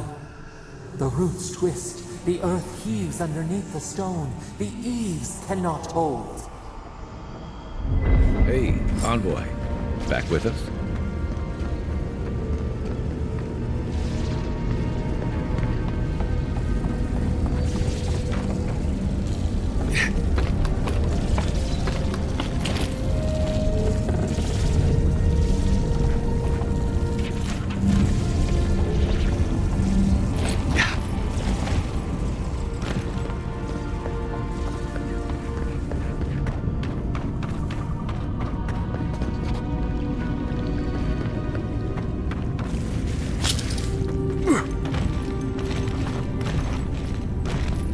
The roots twist. The earth heaves underneath the stone. The eaves cannot hold. Hey, Envoy. Back with us?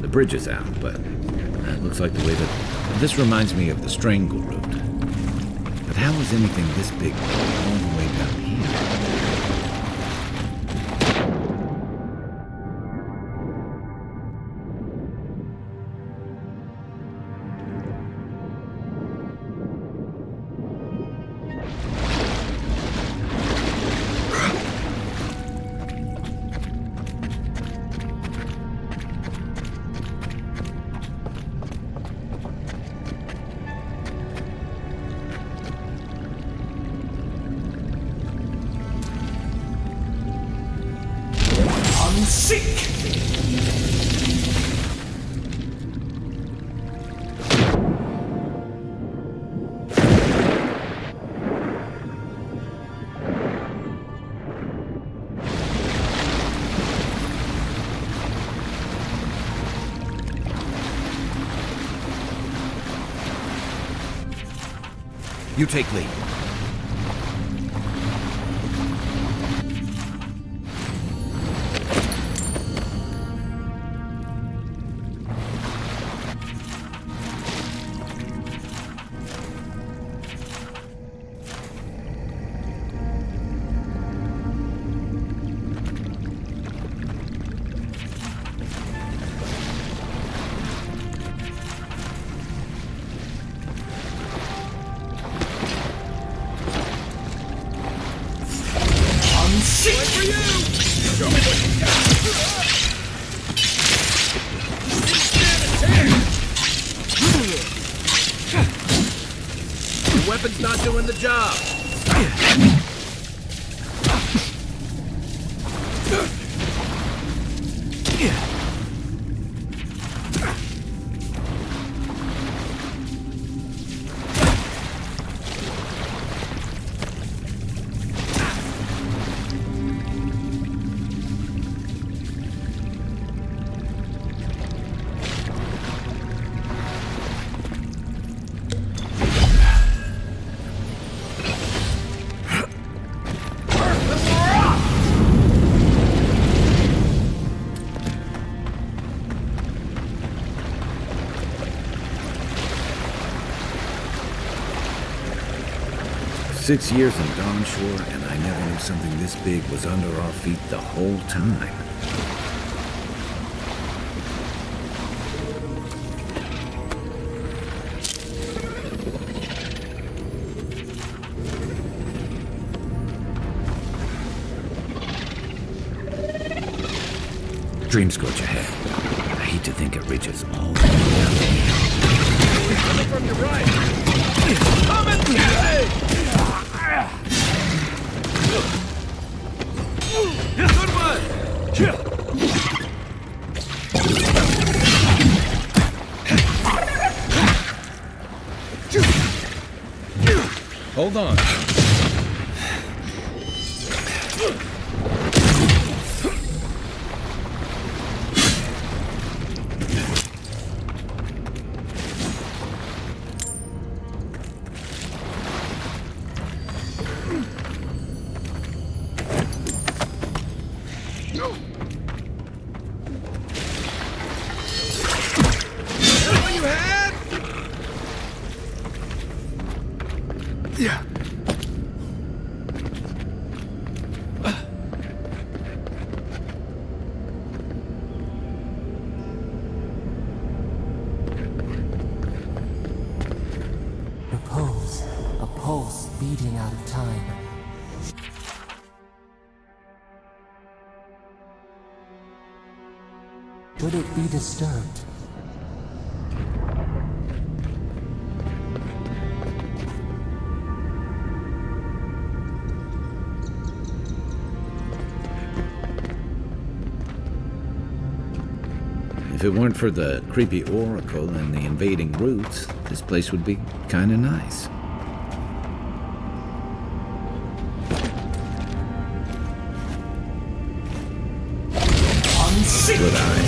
The bridge is out, but that looks like the way that... This reminds me of the Strangle route. But how is anything this big all the way down here? You take lead. The weapon's not doing the job. Six years in Dawnshore, and I never knew something this big was under our feet the whole time. Dreamscorch ahead. I hate to think it reaches all the way down here. Coming from your right! Coming! Good one! Hold on. fading out of time. Would it be disturbed? If it weren't for the creepy oracle and the invading roots, this place would be kinda nice. Good eye.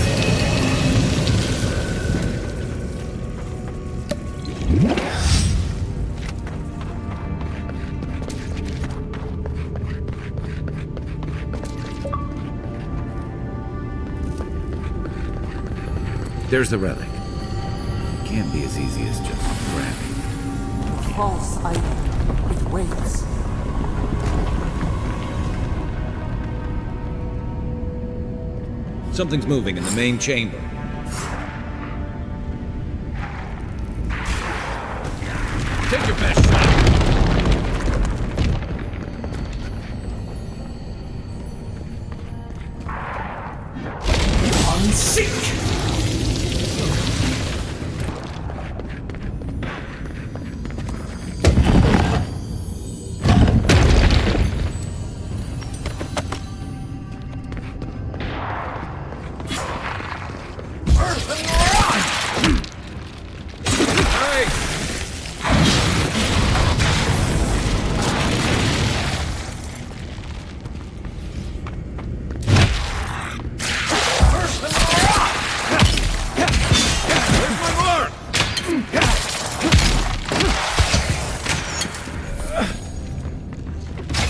There's the relic. It can't be as easy as just grabbing. False item. It waits. Something's moving in the main chamber. Take your best shot. Unseek!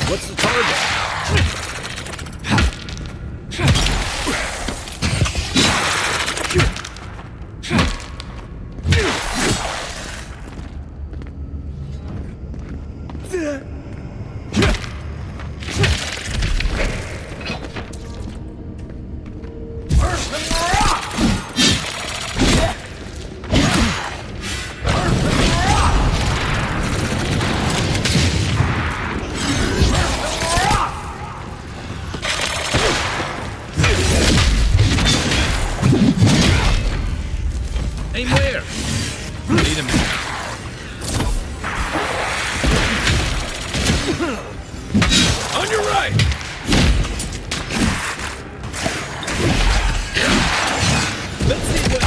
What's the target? Aim where? Need a minute. On your right! Let's see what...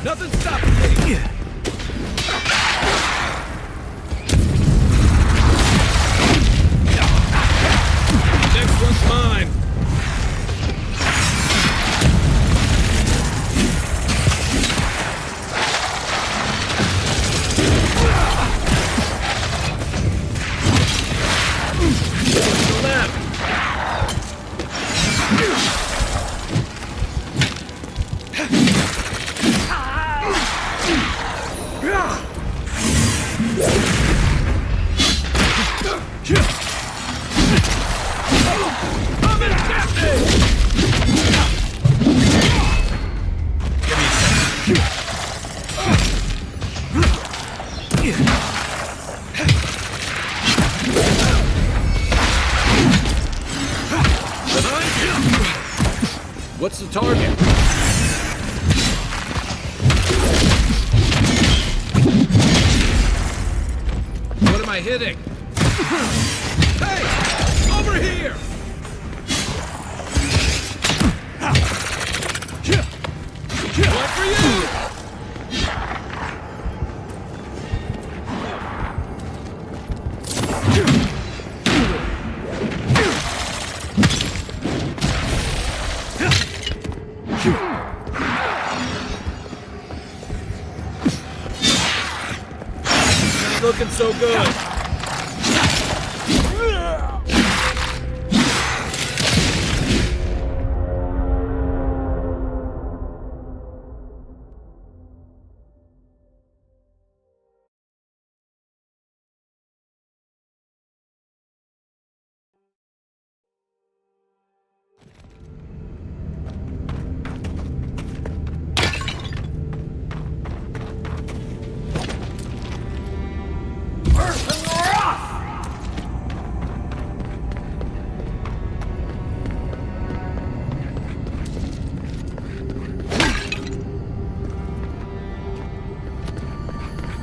Nothing stopping me! Next one's mine! To the left! What's the target? What am I hitting? Hey! Over here! One for you! Looking so good.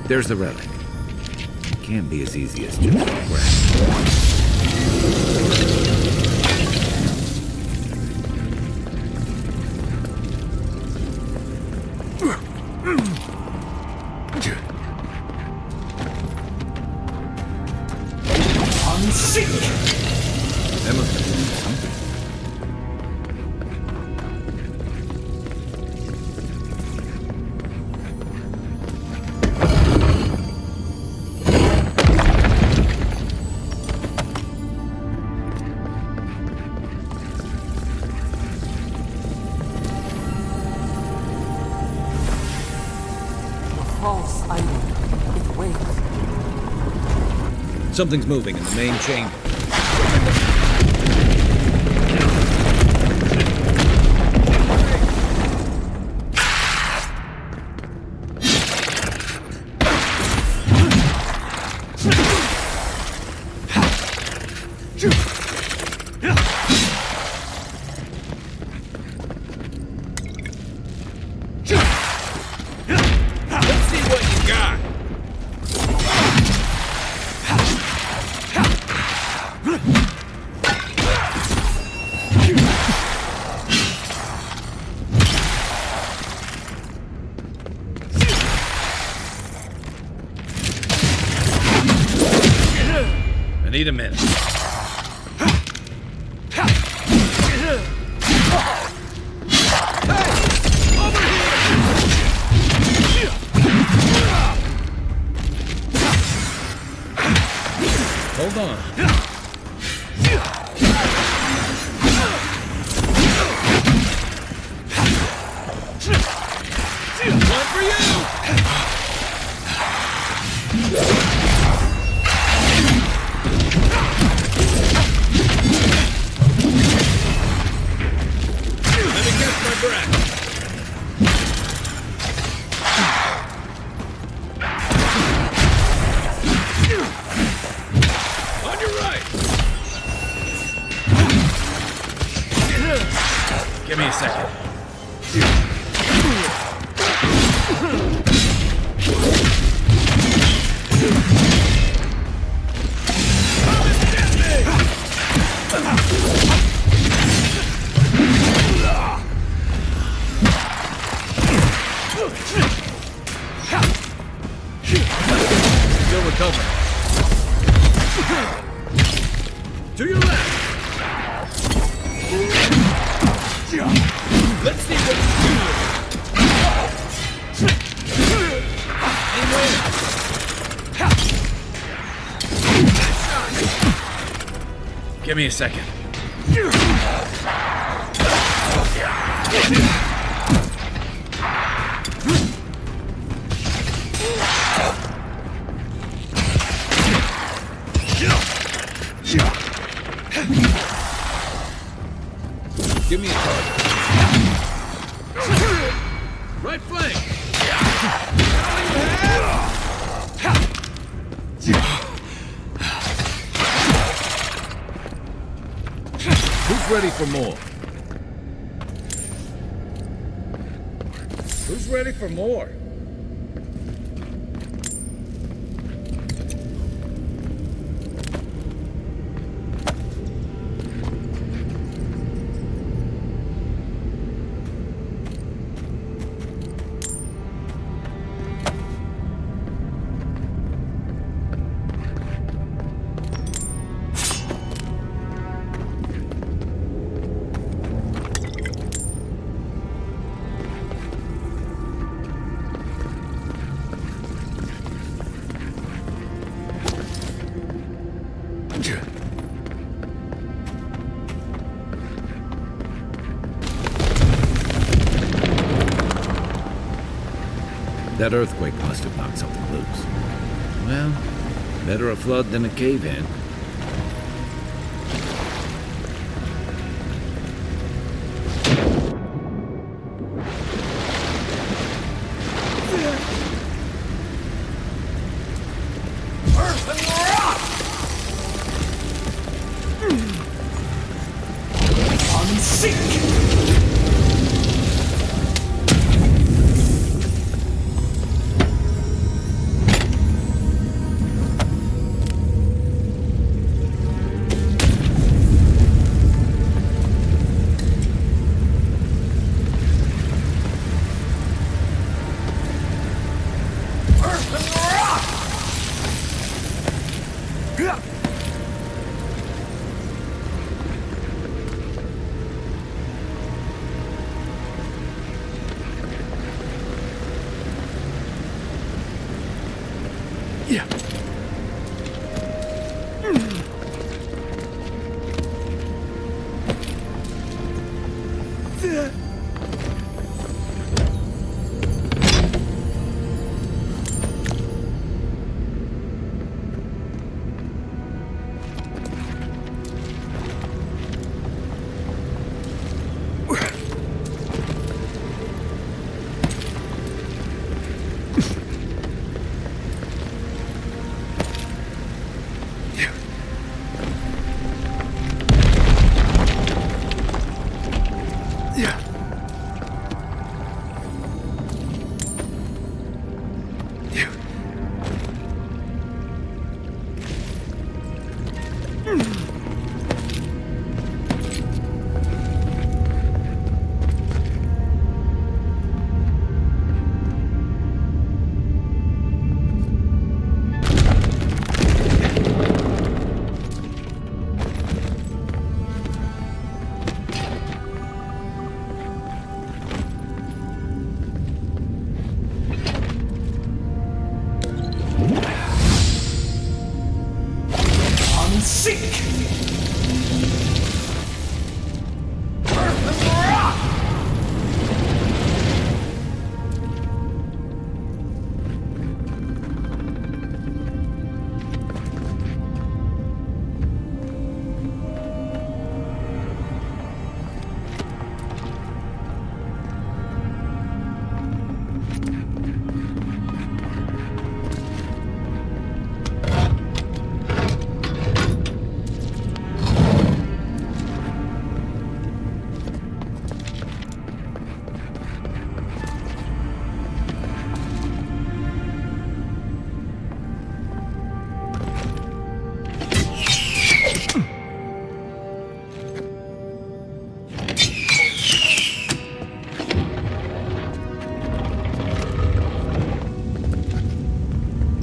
There's the relic. It can't be as easy as just grab. That must have been something. A false item. It waits. Something's moving in the main chamber. Let's see what you got. I need a minute. Hold on. One for you. Let me catch my breath. On your right. Give me a second. Still recovering. To your left. Let's see what you do. Anyway. Give me a second. Give me a target. Right flank. Who's ready for more? Who's ready for more? That earthquake must have knocked something loose. Well, better a flood than a cave-in.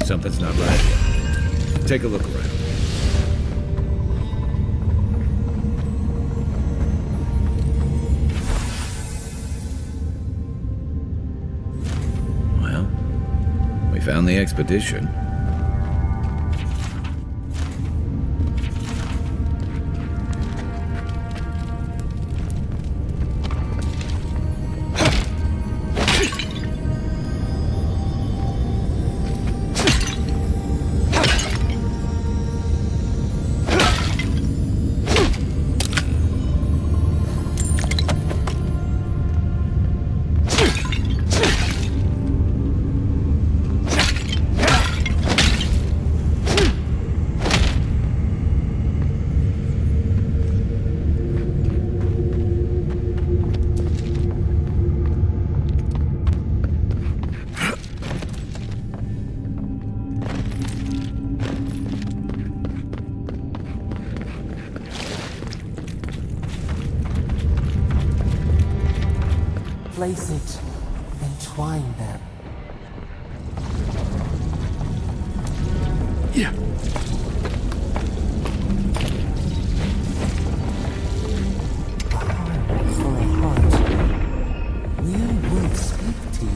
Something's not right here. Take a look around. Well, we found the expedition. Place it, entwine them. Yeah. For a heart, new words speak to you.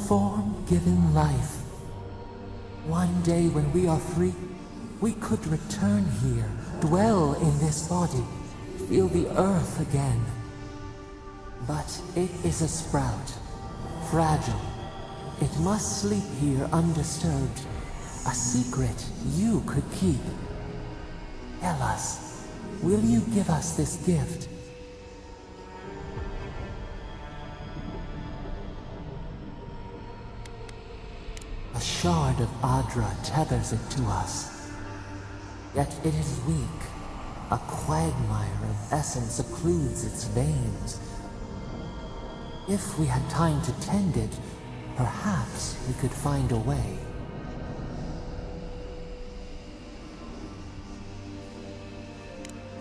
Form-given life. One day when we are free, we could return here, dwell in this body, feel the earth again. But it is a sprout, fragile. It must sleep here undisturbed. A secret you could keep. Tell us, will you give us this gift? A shard of Adra tethers it to us. Yet it is weak. A quagmire of essence occludes its veins. If we had time to tend it, perhaps we could find a way.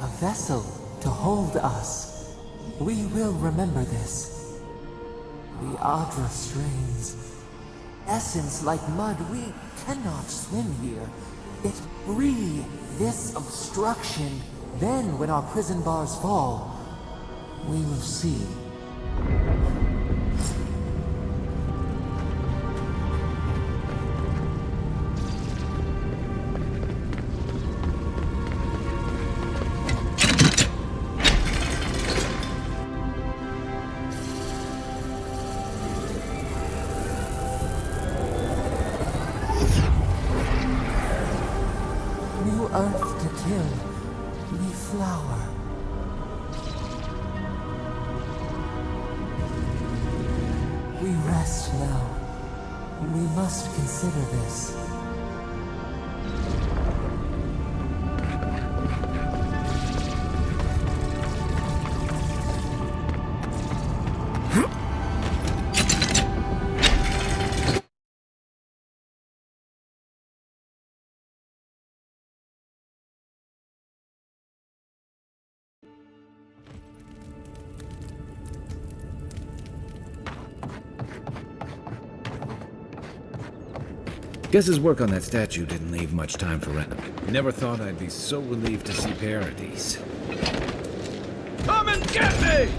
A vessel to hold us. We will remember this. The Adra strains. Essence like mud, we cannot swim here. It breathe this obstruction. Then when our prison bars fall, we will see. New earth to till, new flower. We rest now. We must consider this. Guess his work on that statue didn't leave much time for rent. Never thought I'd be so relieved to see Paradise. Come and get me!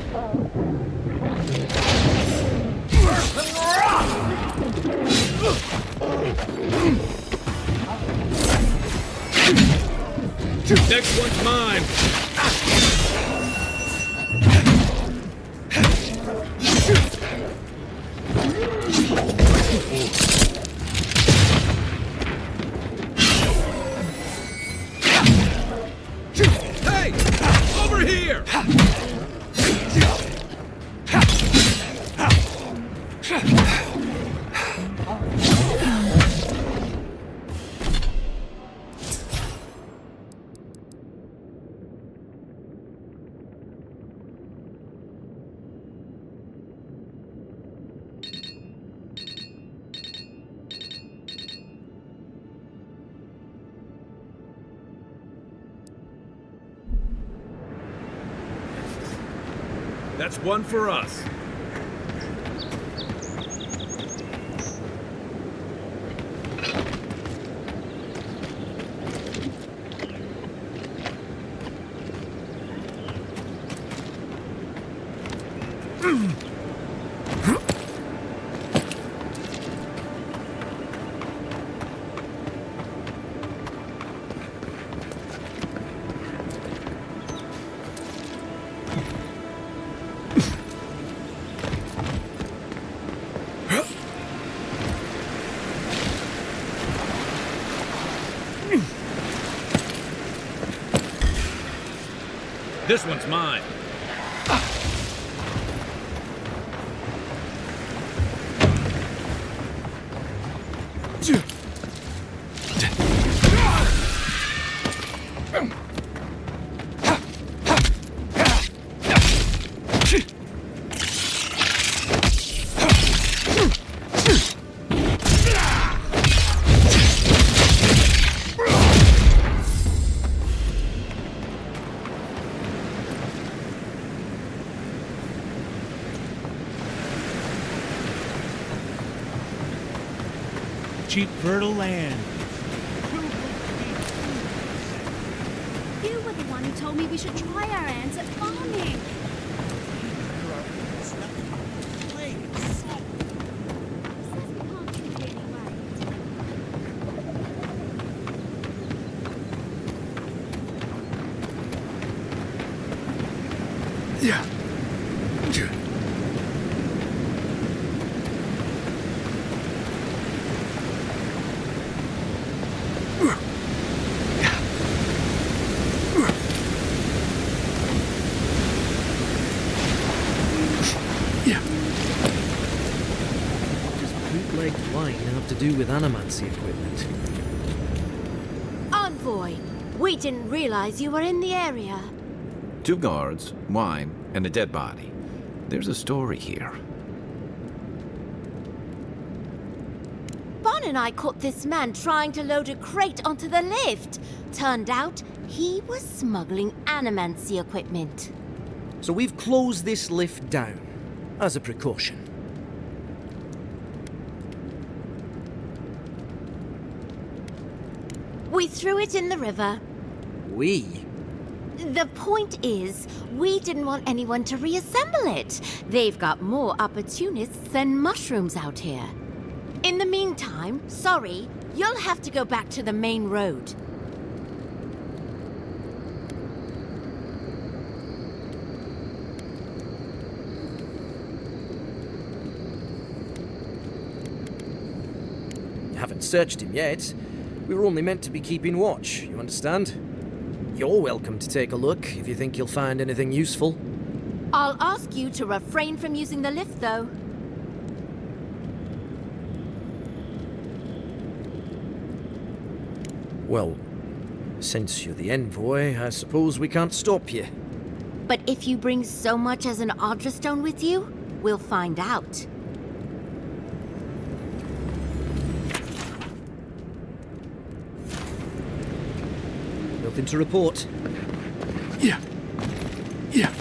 Next one's mine! Hey! Over here! That's one for us. This one's mine. Cheap fertile land. You were the one who told me we should try our hands at farming. Yeah. Bootlegged wine have to do with animancy equipment? Envoy, we didn't realize you were in the area. 2 guards, wine, and a dead body. There's a story here. and I caught this man trying to load a crate onto the lift. Turned out, he was smuggling animancy equipment. So we've closed this lift down, as a precaution. We threw it in the river. We? The point is, we didn't want anyone to reassemble it. They've got more opportunists than mushrooms out here. In the meantime, sorry, you'll have to go back to the main road. You haven't searched him yet. We were only meant to be keeping watch, you understand? You're welcome to take a look if you think you'll find anything useful. I'll ask you to refrain from using the lift, though. Well, since you're the envoy, I suppose we can't stop you. But if you bring so much as an Audra stone with you, we'll find out. Nothing to report. Yeah. Yeah.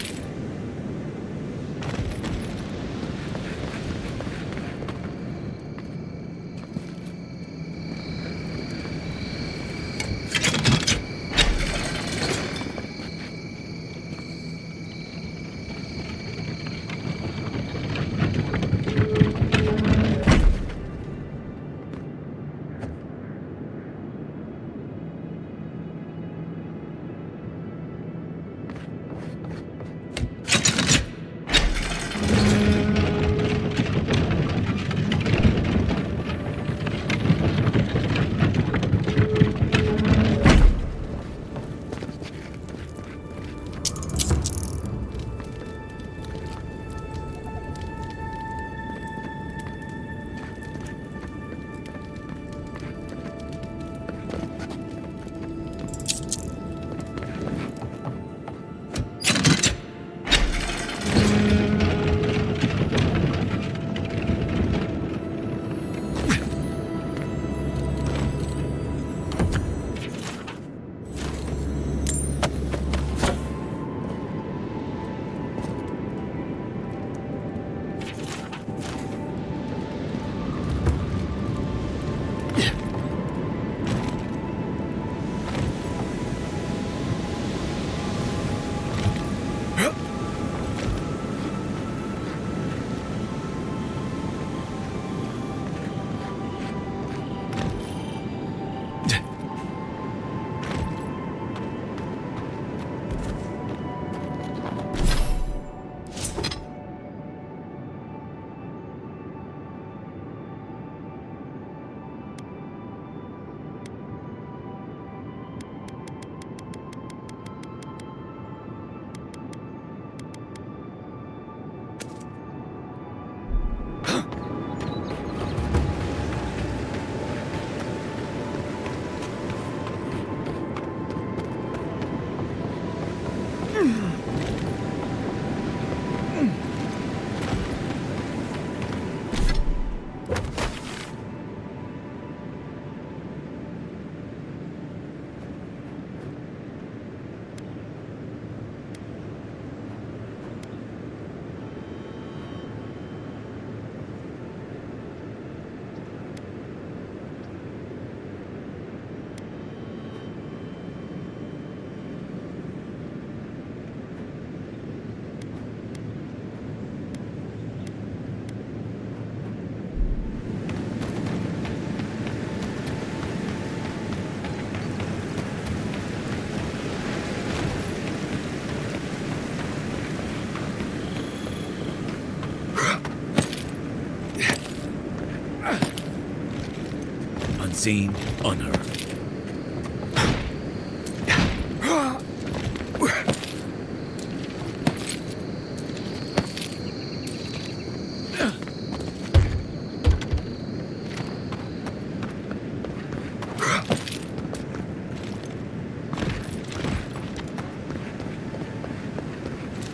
Unseen, unheard.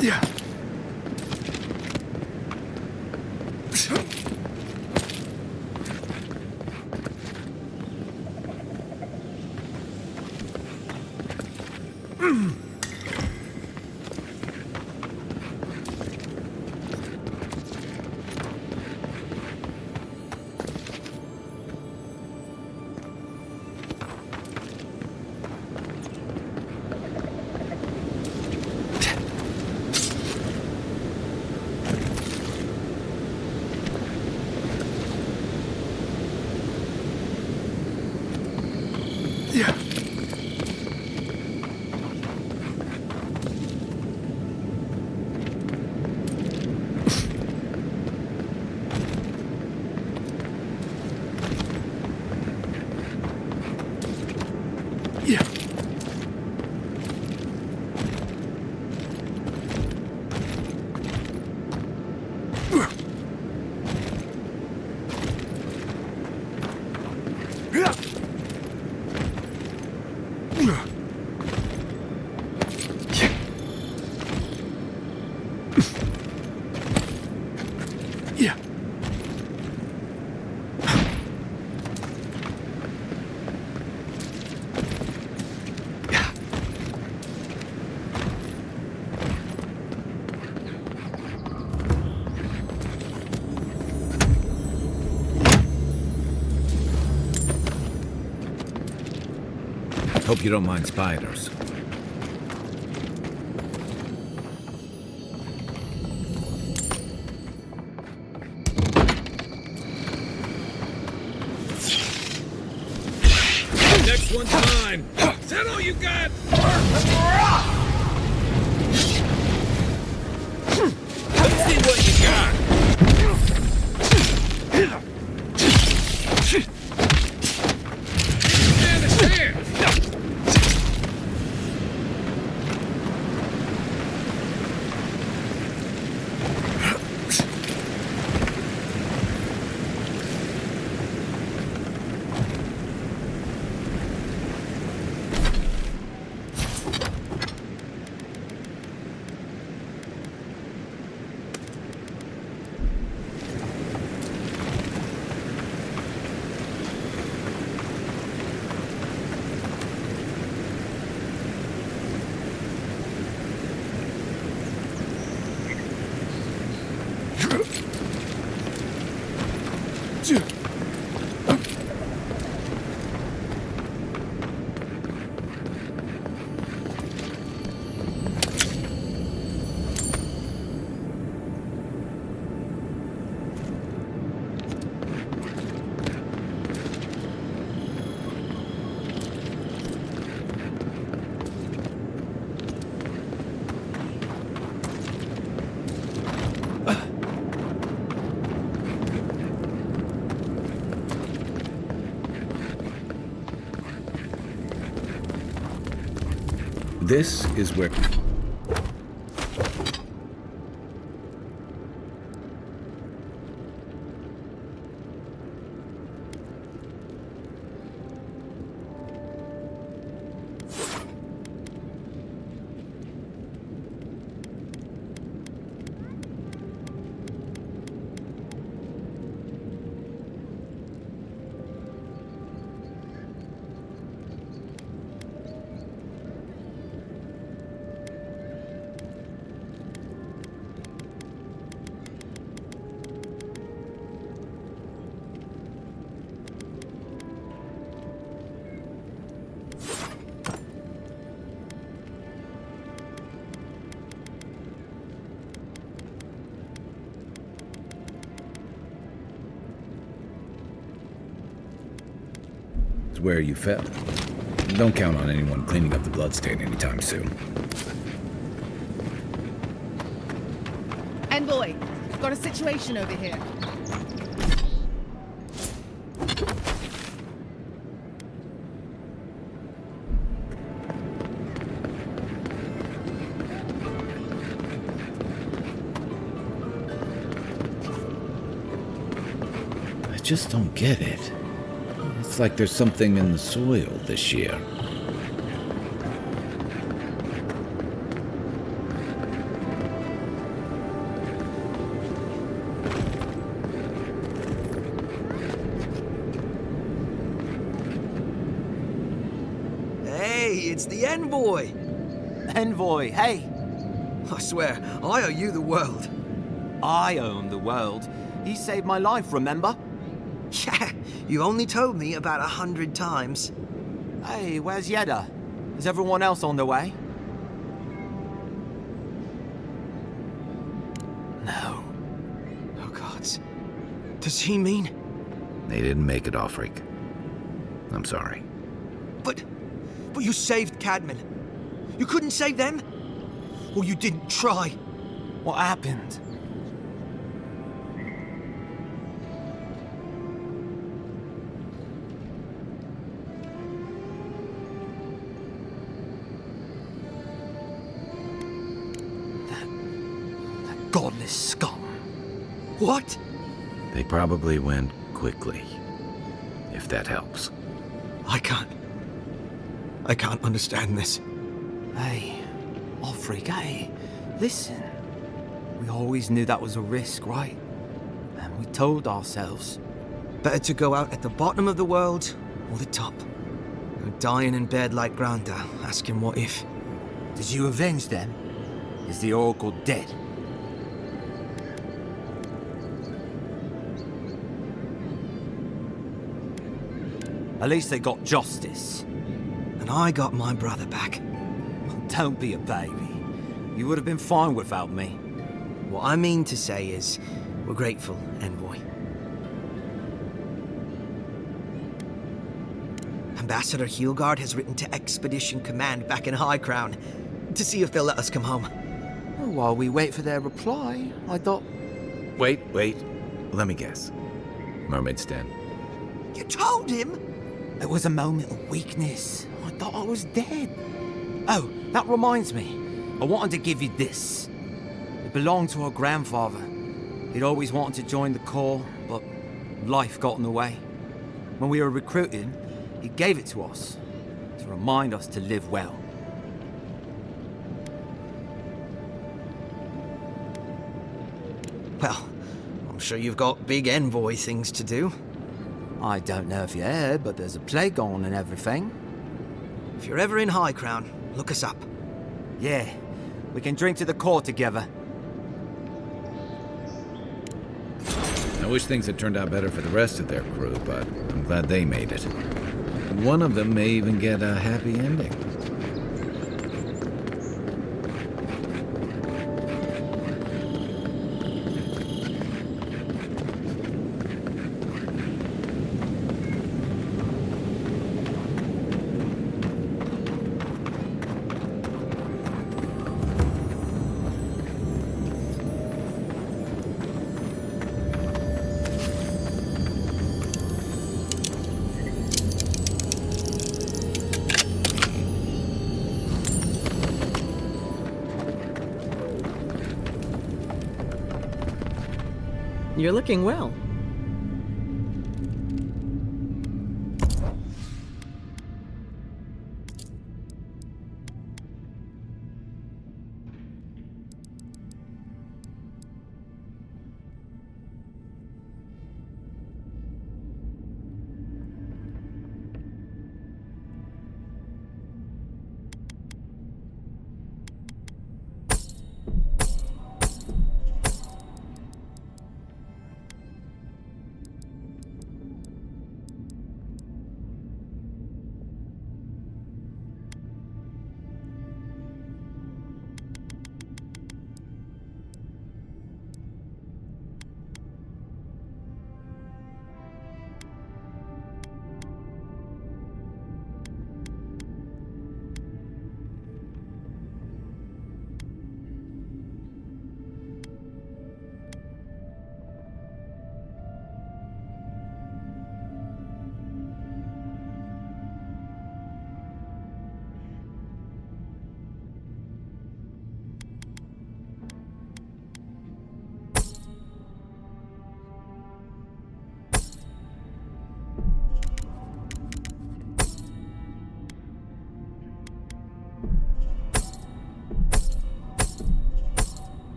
Yeah. Yeah. Hope you don't mind spiders. Next one's mine. Is that all you got? Let's see what you got. Stand a chance. This is where... where you fell. Don't count on anyone cleaning up the bloodstain anytime soon. Envoy, got a situation over here. I just don't get it. It's like there's something in the soil this year. Hey, it's the Envoy! Envoy, hey! I swear, I owe you the world. I owe him the world. He saved my life, remember? Yeah, you only told me about 100 times. Hey, where's Yeda? Is everyone else on their way? No. Oh, gods. Does he mean... They didn't make it, Offreak. I'm sorry. But you saved Cadman. You couldn't save them? Or you didn't try? What happened? That godless scum. What? They probably went quickly, if that helps. I can't understand this. Hey, Offreak, hey, listen. We always knew that was a risk, right? And we told ourselves. Better to go out at the bottom of the world or the top. No dying in bed like Granda, asking what if. Did you avenge them? Is the Oracle dead? At least they got justice. And I got my brother back. Don't be a baby. You would have been fine without me. What I mean to say is, we're grateful, Envoy. Ambassador Heelgard has written to Expedition Command back in High Crown to see if they'll let us come home. Well, while we wait for their reply, I thought... Wait. Let me guess. Mermaid's Den. You told him? It was a moment of weakness. I thought I was dead. Oh, that reminds me. I wanted to give you this. It belonged to our grandfather. He'd always wanted to join the Corps, but life got in the way. When we were recruited, he gave it to us to remind us to live well. Well, I'm sure you've got big Envoy things to do. I don't know if you heard, but there's a plague on and everything. If you're ever in High Crown, look us up. Yeah, we can drink to the Corps together. I wish things had turned out better for the rest of their crew, but I'm glad they made it. One of them may even get a happy ending. You're looking well.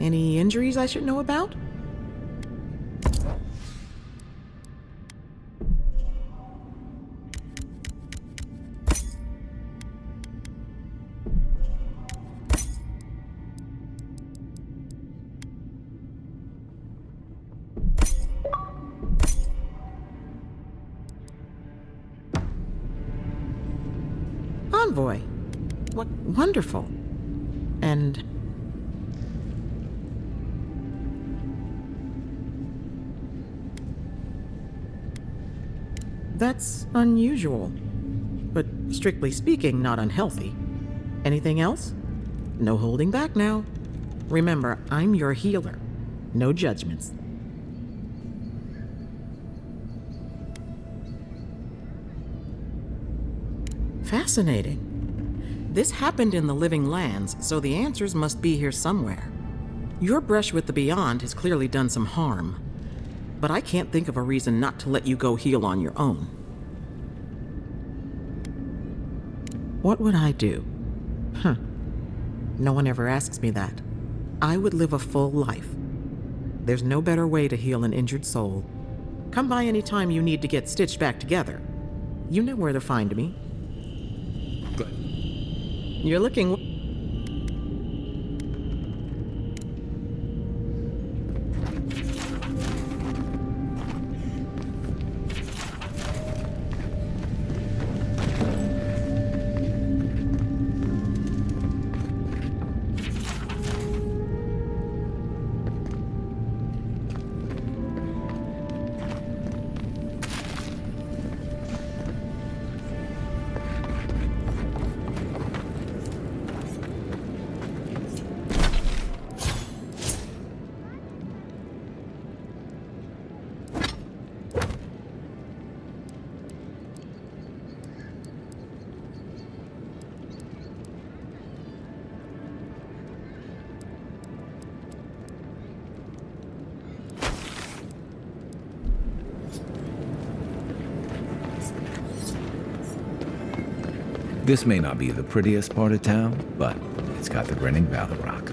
Any injuries I should know about? envoy. What wonderful. And... that's unusual. But strictly speaking, not unhealthy. Anything else? No holding back now. Remember, I'm your healer. No judgments. Fascinating. This happened in the living lands, so the answers must be here somewhere. Your brush with the Beyond has clearly done some harm, but I can't think of a reason not to let you go heal on your own. What would I do? No one ever asks me that. I would live a full life. There's no better way to heal an injured soul. Come by any time you need to get stitched back together. You know where to find me. Good. You're looking... This may not be the prettiest part of town, but it's got the grinning Battle Rock.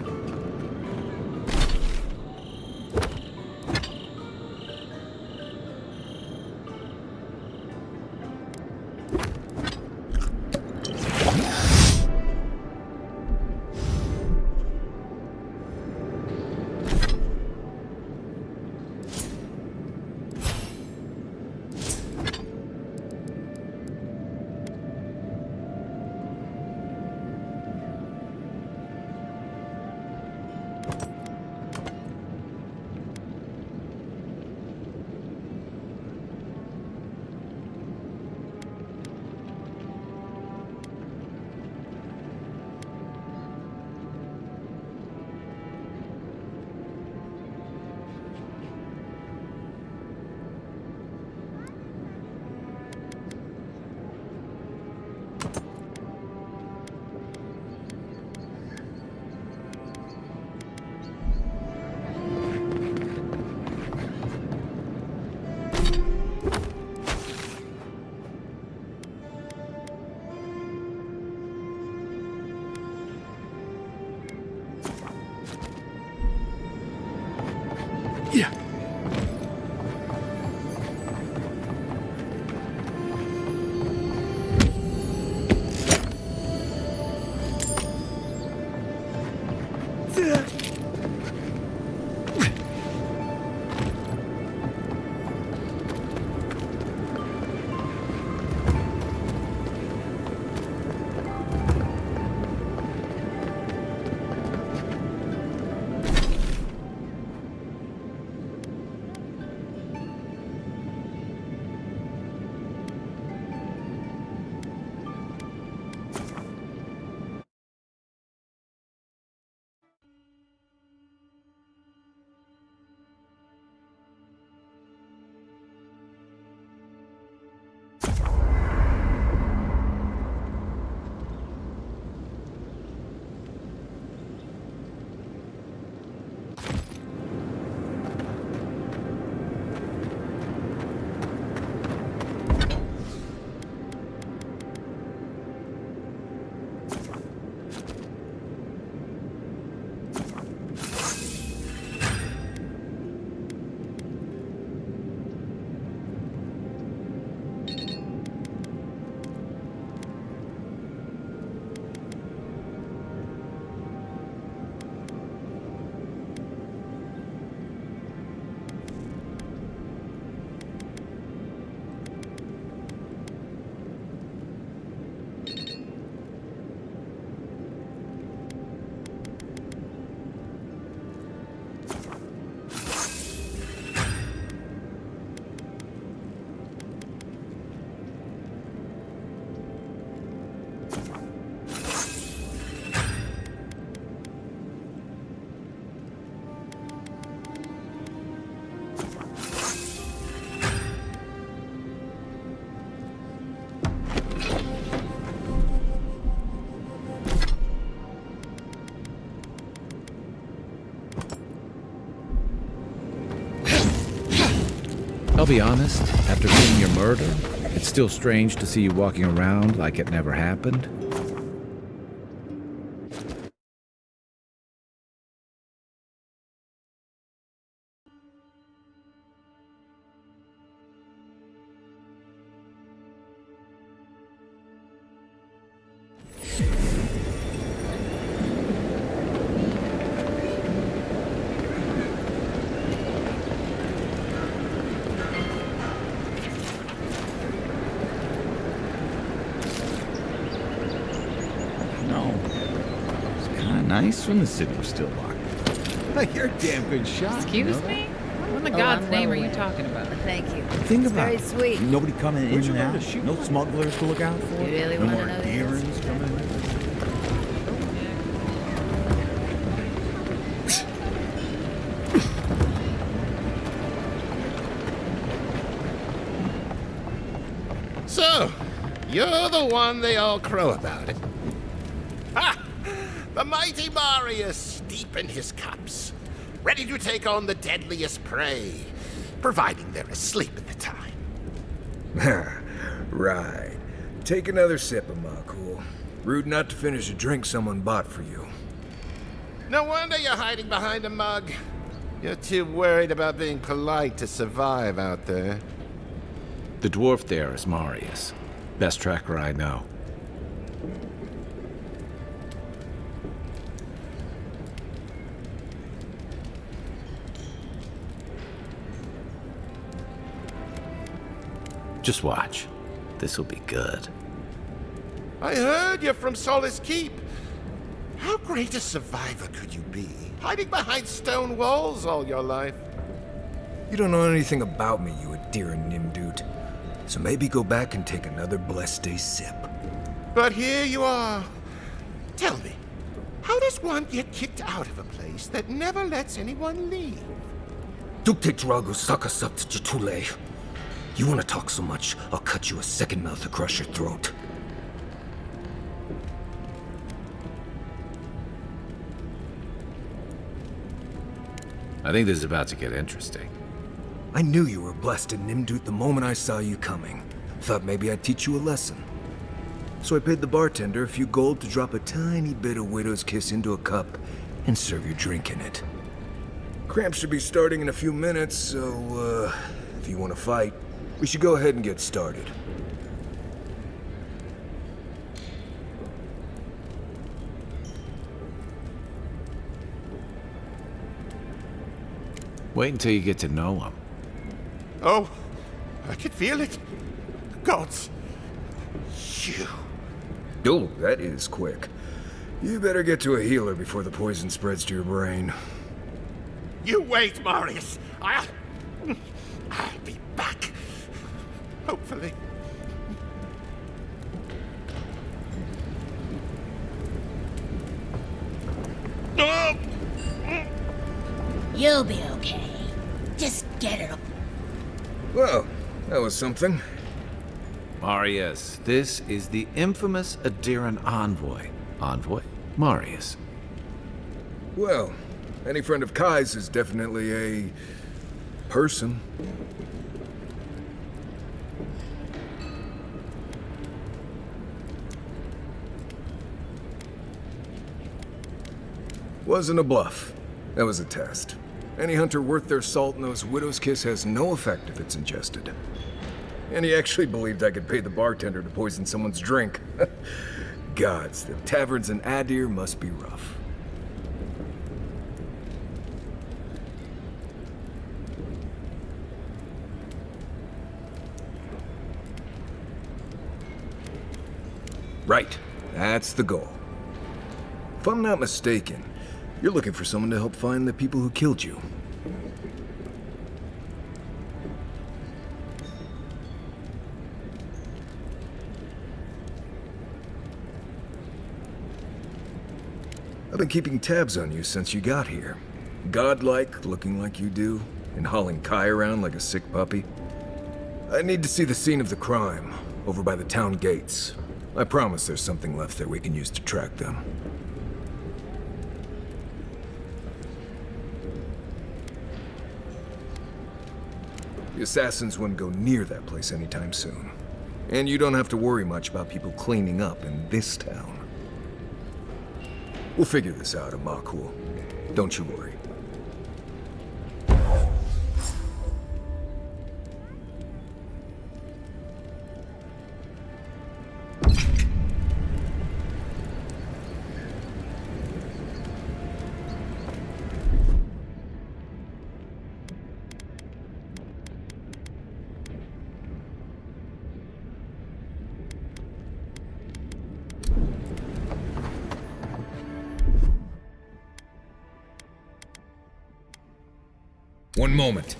I'll be honest, after seeing your murder, it's still strange to see you walking around like it never happened. Nice when the city was still locked. Hey, you're a damn good shot. Excuse me? What in the God's name are you talking about? Thank you. Think It's about very it. sweet. Nobody coming in Would you and learn out. to shoot No one? smugglers to look out for. You really no wanna more know the Deerans coming in. So, you're the one they all crow about it. Ha! The mighty Marius, deep in his cups, ready to take on the deadliest prey, providing they're asleep at the time. Right. Take another sip of my cool. Rude not to finish a drink someone bought for you. No wonder you're hiding behind a mug. You're too worried about being polite to survive out there. The dwarf there is Marius. Best tracker I know. Just watch. This'll be good. I heard you're from Solace Keep. How great a survivor could you be, hiding behind stone walls all your life? You don't know anything about me, you Adiran Nimdut. So maybe go back and take another blessed day sip. But here you are. Tell me, how does one get kicked out of a place that never lets anyone leave? Dukte Drago Sakasapt Jitule. You want to talk so much, I'll cut you a second mouth across your throat. I think this is about to get interesting. I knew you were blessed in Nimdut the moment I saw you coming. Thought maybe I'd teach you a lesson. So I paid the bartender a few gold to drop a tiny bit of Widow's Kiss into a cup and serve your drink in it. Cramps should be starting in a few minutes, so, if you want to fight, we should go ahead and get started. Wait until you get to know him. Oh, I can feel it. Gods. You. Oh, that is quick. You better get to a healer before the poison spreads to your brain. You wait, Marius. I'll be back. Hopefully. You'll be okay. Just get it up. Well, that was something. Marius, this is the infamous Adiran envoy. Envoy? Marius. Well, any friend of Kai's is definitely a person. Wasn't a bluff. That was a test. Any hunter worth their salt knows Widow's Kiss has no effect if it's ingested. And he actually believed I could pay the bartender to poison someone's drink. Gods, the taverns in Adir must be rough. Right, that's the goal. If I'm not mistaken, you're looking for someone to help find the people who killed you. I've been keeping tabs on you since you got here. Godlike, looking like you do, and hauling Kai around like a sick puppy. I need to see the scene of the crime, over by the town gates. I promise there's something left there we can use to track them. The assassins wouldn't go near that place anytime soon. And you don't have to worry much about people cleaning up in this town. We'll figure this out, Amakul. Don't you worry. One moment.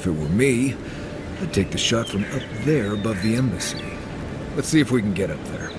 If it were me, I'd take the shot from up there above the embassy. Let's see if we can get up there.